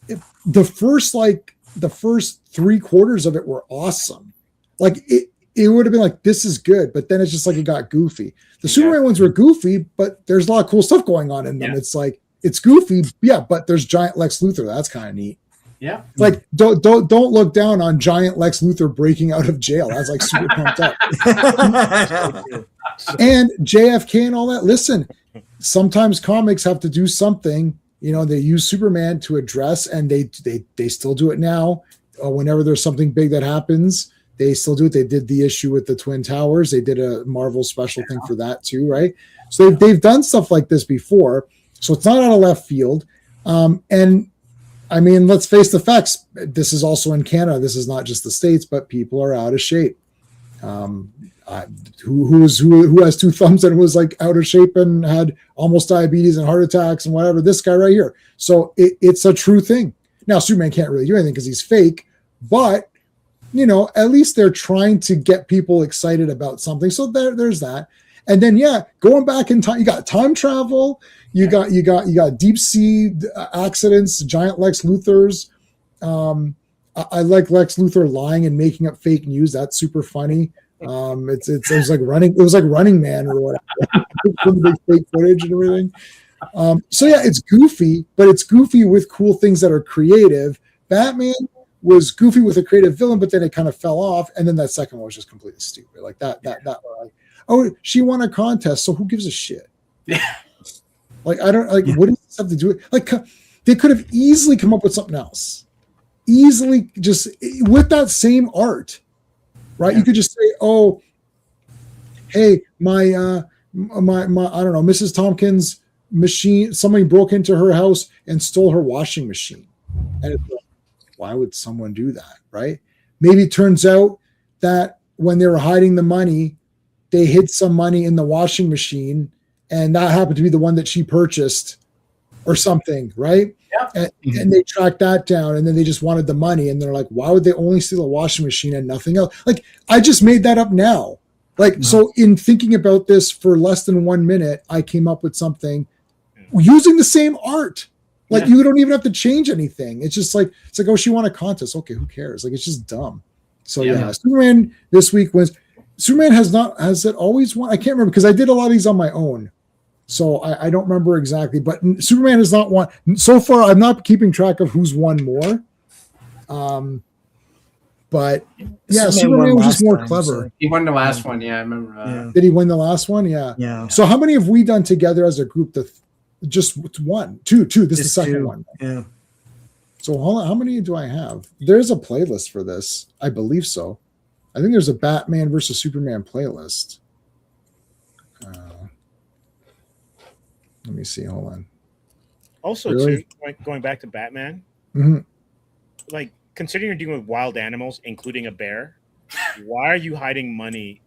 if the first 3/4 of it were awesome. Like, it would have been like, this is good, but then it's just like it got goofy. The Superman ones were goofy, but there's a lot of cool stuff going on in them. It's like, it's goofy, but there's giant Lex Luthor. That's kind of neat. Yeah. Like, don't look down on giant Lex Luthor breaking out of jail. That's like super pumped up. And JFK and all that. Listen, sometimes comics have to do something. They use Superman to address, and they still do it now. Whenever there's something big that happens, they still do it. They did the issue with the Twin Towers. They did a Marvel special thing for that too, right? So they've done stuff like this before. So it's not out of left field. And I mean, let's face the facts. This is also in Canada. This is not just the States, but people are out of shape. Who has two thumbs and was like out of shape and had almost diabetes and heart attacks and whatever. This guy right here. So it's a true thing. Now, Superman can't really do anything because he's fake, but at least they're trying to get people excited about something. So there's that. And then, going back in time, you got time travel, you got deep sea accidents, giant Lex Luthors. I like Lex Luthor lying and making up fake news. That's super funny. It was like Running Man or whatever. From the big fake footage and everything. It's goofy, but it's goofy with cool things that are creative. Batman was goofy with a creative villain, but then it kind of fell off. And then that second one was just completely stupid. Like that she won a contest, so who gives a shit? Like, I don't like, what does this have to do with, like, they could have easily come up with something else. Easily, just with that same art, right? You could just say, hey, my I don't know, Mrs. Tompkins' machine, somebody broke into her house and stole her washing machine. And it's like, why would someone do that, right? Maybe it turns out that when they were hiding the money, they hid some money in the washing machine, and that happened to be the one that she purchased or something, right? Yeah. And they tracked that down, and then they just wanted the money, and they're like, why would they only steal a washing machine and nothing else? Like, I just made that up now. Like, so in thinking about this for less than 1 minute, I came up with something using the same art. Like, you don't even have to change anything. It's just like, it's like, oh, she won a contest. Okay, who cares? Like, it's just dumb. So yeah, Superman this week wins. Superman has it always won? I can't remember because I did a lot of these on my own. So I don't remember exactly, but Superman has not won. So far, I'm not keeping track of who's won more. But yeah, Superman was just more clever. So. He won the last one. Yeah, I remember that. Yeah. Did he win the last one? Yeah. Yeah. So how many have we done together as a group? Just one, two. This is the second one. Yeah. So hold on, how many do I have? There's a playlist for this. I believe so. I think there's a Batman versus Superman playlist. Let me see. Hold on. Also, Really? too, going back to Batman, Mhm. like considering you're dealing with wild animals, including a bear, why are you hiding money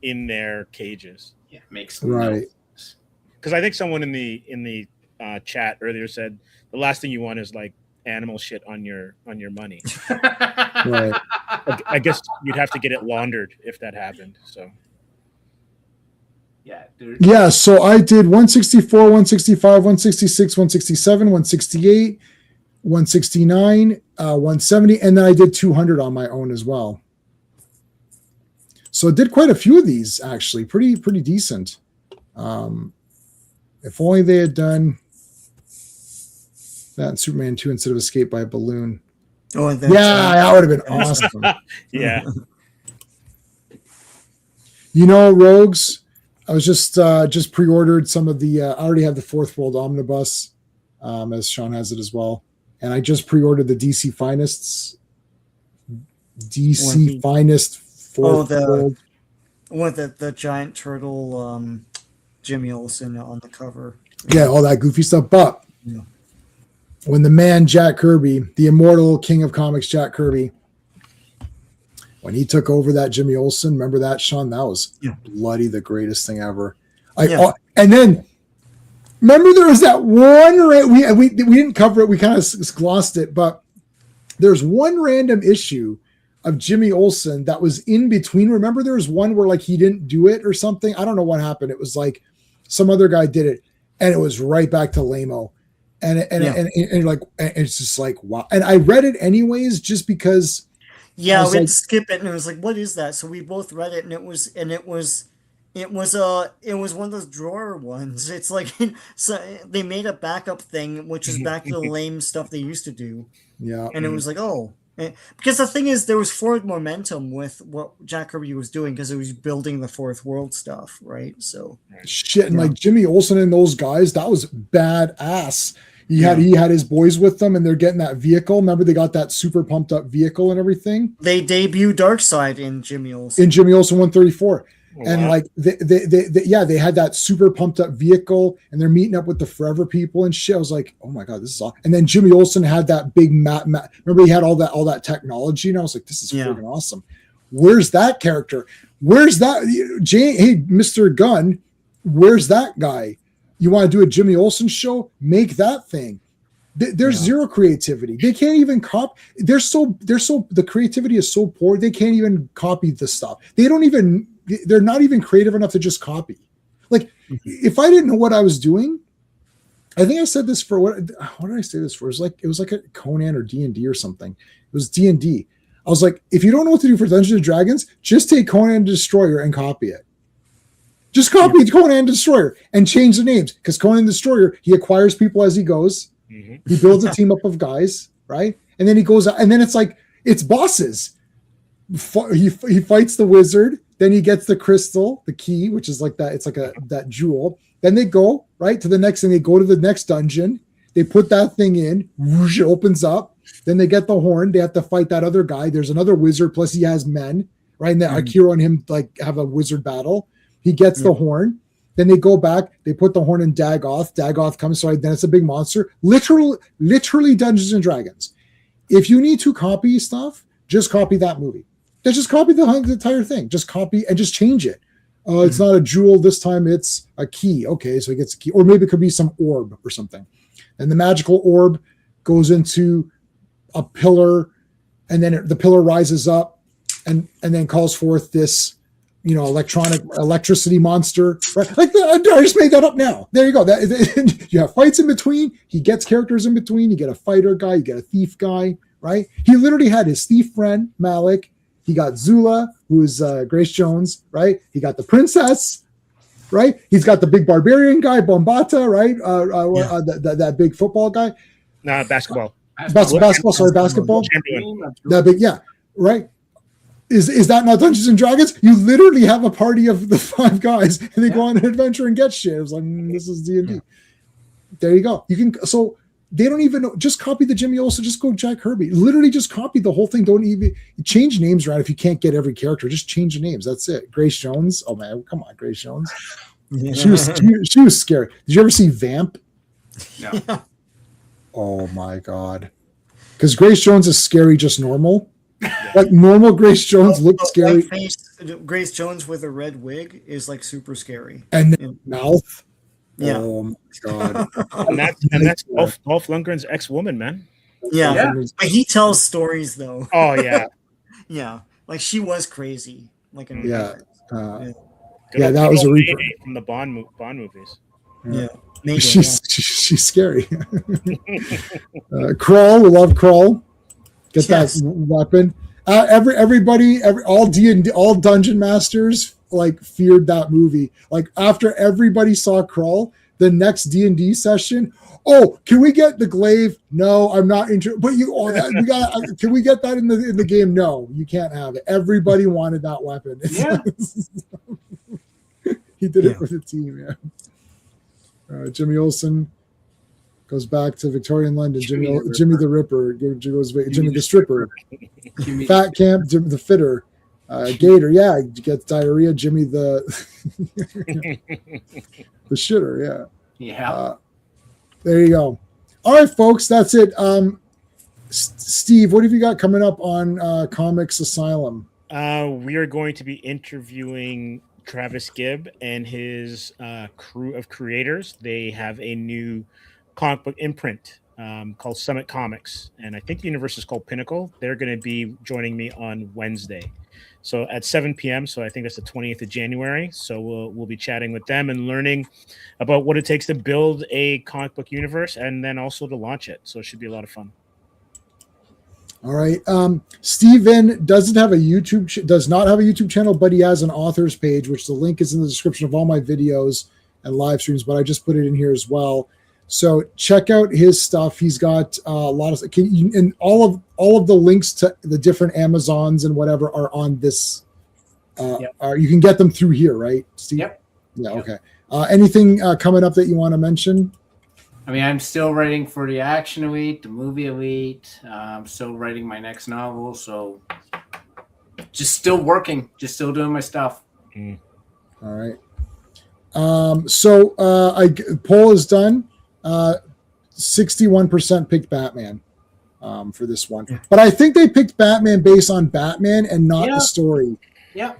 in their cages? Yeah, makes Right. sense. Because I think someone in the chat earlier said the last thing you want is like animal shit on your money. Right. I guess you'd have to get it laundered if that happened. So Yeah, dude. Yeah, so I did 164, 165, 166, 167, 168, 169, 170, and then I did 200 on my own as well. So I did quite a few of these actually, pretty decent. If only they had done that in Superman 2 instead of Escape by a Balloon. Oh, and Yeah, that would have been awesome. yeah, You know, Rogues, I was just pre-ordered some of the. I already have the Fourth World Omnibus, as Sean has it as well, and I just pre-ordered the DC Finest Fourth World. With the giant turtle, Jimmy Olsen on the cover. Yeah, all that goofy stuff. But Yeah. when the man Jack Kirby, the immortal king of comics, Jack Kirby, when he took over that Jimmy Olsen, remember that, Sean? That was bloody the greatest thing ever. And then remember there was that one we didn't cover it, we kind of glossed it, but there's one random issue of Jimmy Olsen that was in between. Remember there was one where like he didn't do it or something. I don't know what happened. It was like some other guy did it, and it was right back to Lamo. And like it's just like wow. And I read it anyways just because. Yeah, we'd skip it, and it was like, "What is that?" So we both read it, and it was one of those drawer ones. It's like so they made a backup thing, which is back to the lame stuff they used to do. Yeah, and it was like, oh, because the thing is, there was forward momentum with what Jack Kirby was doing because it was building the Fourth World stuff, right? So shit, and like Jimmy Olsen and those guys, that was badass. He had his boys with them, and they're getting that vehicle. Remember, they got that super pumped up vehicle and everything. They debuted Darkseid in Jimmy Olsen. In Jimmy Olsen 134, and wow. like they had that super pumped up vehicle, and they're meeting up with the Forever people and shit. I was like, oh my god, this is awesome. And then Jimmy Olsen had that big map. Remember, he had all that technology, and I was like, this is freaking awesome. Where's that character? Where's that? Hey, Mr. Gunn, where's that guy? You want to do a Jimmy Olsen show? Make that thing. There's zero creativity. They can't even copy. The creativity is so poor. They can't even copy the stuff. They're not even creative enough to just copy. Like if I didn't know what I was doing, I think I said this for what did I say this for? It was like a Conan or D&D or something. It was D&D. I was like, if you don't know what to do for Dungeons and Dragons, just take Conan the Destroyer and copy it. Just copy Conan the Destroyer and change the names, because Conan the Destroyer, he acquires people as he goes. Mm-hmm. He builds a team up of guys, right? And then he goes out, and then it's like it's bosses. He fights the wizard, then he gets the crystal, the key, which is like that. It's like that jewel. Then they go right to the next thing. They go to the next dungeon. They put that thing in. Whoosh, it opens up. Then they get the horn. They have to fight that other guy. There's another wizard. Plus he has men, right? And then Akira and him like have a wizard battle. He gets the horn. Then they go back. They put the horn in Dagoth. Dagoth comes. So then it's a big monster. Literally Dungeons and Dragons. If you need to copy stuff, just copy that movie. Just copy the entire thing. Just copy and just change it. It's not a jewel this time. It's a key. Okay, so he gets a key, or maybe it could be some orb or something. And the magical orb goes into a pillar, and then the pillar rises up, and then calls forth this, electricity monster. Right? Like I just made that up now. There you go. You have fights in between. He gets characters in between. You get a fighter guy. You get a thief guy. Right? He literally had his thief friend Malik. He got Zula, who's Grace Jones, right? He got the princess, right? He's got the big barbarian guy, Bombata, right? That big football guy. Nah, basketball. Basketball. That big, yeah, right? Is that not Dungeons and Dragons? You literally have a party of the 5 guys, and they go on an adventure and get shit. It was like, this is D&D. There you go. You can so. They don't even know. Just copy the Jimmy Olsen. Just go Jack Kirby. Literally just copy the whole thing. Don't even change names around if you can't get every character. Just change the names. That's it. Grace Jones. Oh, man. Come on, Grace Jones. She was scary. Did you ever see Vamp? No. Oh, my God. Because Grace Jones is scary just normal. Like normal Grace Jones looks scary. Grace Jones with a red wig is like super scary. And then mouth. Yeah. Oh my God. and that's Dolph Lundgren's ex-woman, man. Yeah. But he tells stories though. Oh yeah. Yeah. Like she was crazy. Like in that Good was a reaper from the Bond movies. Yeah. Maybe, she's scary. Crawl, we love Crawl. Get that weapon. Everybody, all D&D, all dungeon masters like feared that movie. Like after everybody saw Crawl, the next D&D session, can we get the glaive? No, I'm not interested. But can we get that in the game? No, you can't have it. Everybody wanted that weapon. Yeah. He did it for the team. Yeah. Jimmy Olsen goes back to Victorian London. Jimmy the Ripper goes Jimmy the Stripper. Fat Camp, Jimmy the Fitter. Gator, gets diarrhea. Jimmy the the shitter, there you go. All right, folks, that's it. Steve, what have you got coming up on Comix Asylum? We are going to be interviewing Travis Gibb and his crew of creators. They have a new comic book imprint called Summit Comics, and I think the universe is called Pinnacle. They're going to be joining me on Wednesday. So at 7 p.m. So I think that's the 20th of January. So we'll be chatting with them and learning about what it takes to build a comic book universe and then also to launch it. So it should be a lot of fun. All right. Steven does not have a YouTube channel, but he has an author's page, which the link is in the description of all my videos and live streams, but I just put it in here as well. So check out his stuff. He's got a lot of, and all of the links to the different Amazons and whatever are on this. You can get them through here, right, Steve? Yep. Yeah. Okay. Anything coming up that you want to mention? I mean, I'm still writing for the Action Elite, the Movie Elite. I'm still writing my next novel, so just still working, just still doing my stuff. All right. So poll is done. 61% picked Batman for this one, but I think they picked Batman based on Batman and not the story. Yeah.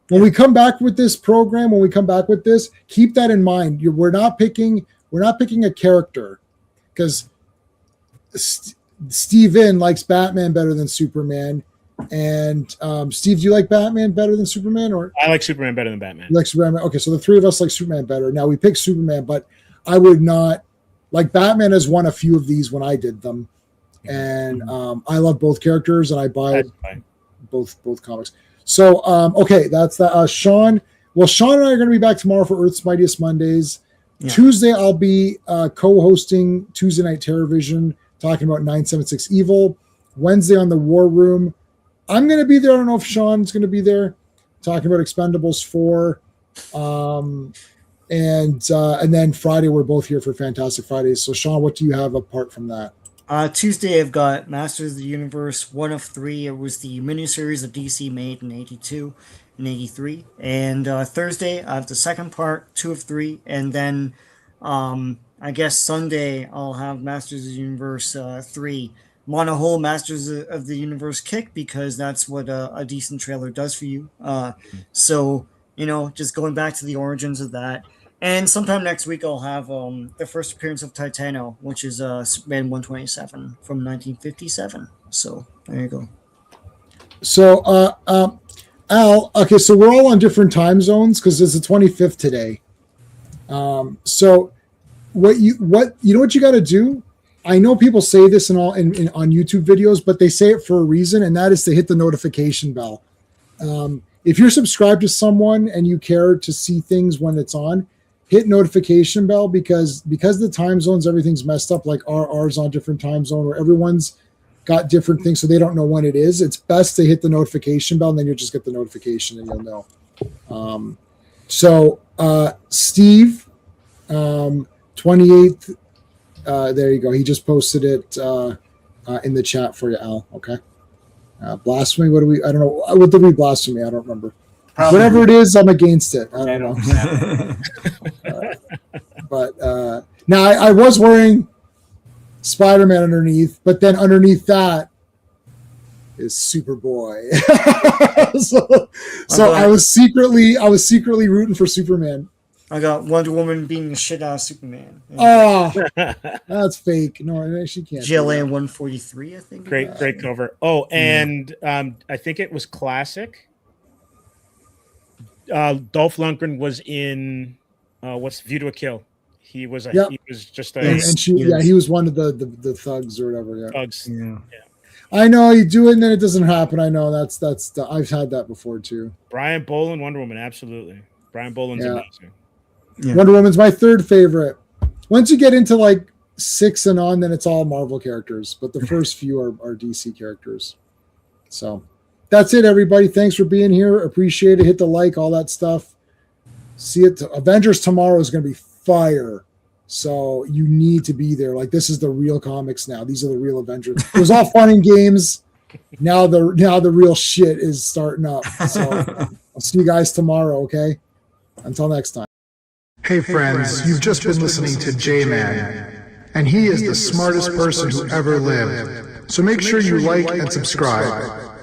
When we come back with this program, keep that in mind. We're not picking a character because Steven likes Batman better than Superman. And Steve, do you like Batman better than Superman? Or I like Superman better than Batman. You like Superman? Okay, so the three of us like Superman better. Now we picked Superman, but I would not like Batman has won a few of these when I did them, and I love both characters, and I buy both comics. So okay, that's that. Sean. Well, Sean and I are going to be back tomorrow for Earth's Mightiest Mondays. Yeah. Tuesday, I'll be co-hosting Tuesday Night Terrorvision, talking about 976 Evil. Wednesday on the War Room. I'm going to be there. I don't know if Sean's going to be there, talking about Expendables 4. And then Friday, we're both here for Fantastic Fridays. So, Sean, what do you have apart from that? Tuesday, I've got Masters of the Universe 1 of 3. It was the miniseries that DC made in 82. in 83. And Thursday, I have the second part, 2 of 3. And then I guess Sunday, I'll have Masters of the Universe 3. I'm on a whole Masters of the Universe kick because that's what a decent trailer does for you. So, just going back to the origins of that. And sometime next week, I'll have the first appearance of Titano, which is Superman 127 from 1957. So there you go. So, Al, okay, so we're all on different time zones because it's the 25th today. So, what you got to do? I know people say this on YouTube videos, but they say it for a reason, and that is to hit the notification bell. If you're subscribed to someone and you care to see things when it's on, hit notification bell because the time zones, everything's messed up. Like ours on different time zone where everyone's got different things, so they don't know when it is. It's best to hit the notification bell, and then you'll just get the notification and you'll know. So Steve, 28th. There you go. He just posted it in the chat for you, Al. Okay. Blasphemy. I don't know. What did we blasphemy? I don't remember. Probably. Whatever it is, I'm against it. I don't know. But now I was wearing Spider-Man underneath, but then underneath that is Superboy. so I was secretly rooting for Superman. I got Wonder Woman beating the shit out of Superman. Oh, that's fake. No, she can't. GLA 143, I think. Great cover. Oh, and I think it was classic. Dolph Lundgren was in what's View to a Kill. He was he was just a he was one of the thugs or whatever. Yeah. Thugs. Yeah. I know you do it and then it doesn't happen. I know that's I've had that before too. Brian Boland, Wonder Woman, absolutely. Brian Boland's amazing. Yeah. Wonder Woman's my third favorite. Once you get into like 6 and on, then it's all Marvel characters, but the first few are DC characters. So that's it, everybody. Thanks for being here. Appreciate it. Hit the like, all that stuff. See it. Avengers tomorrow is going to be fire. So you need to be there. Like, this is the real comics now. These are the real Avengers. It was all fun and games. Now the real shit is starting up. So I'll see you guys tomorrow. Okay. Until next time. Hey friends, you've just been listening to JMan, and he is the smartest person who ever lived. So make sure you like and subscribe.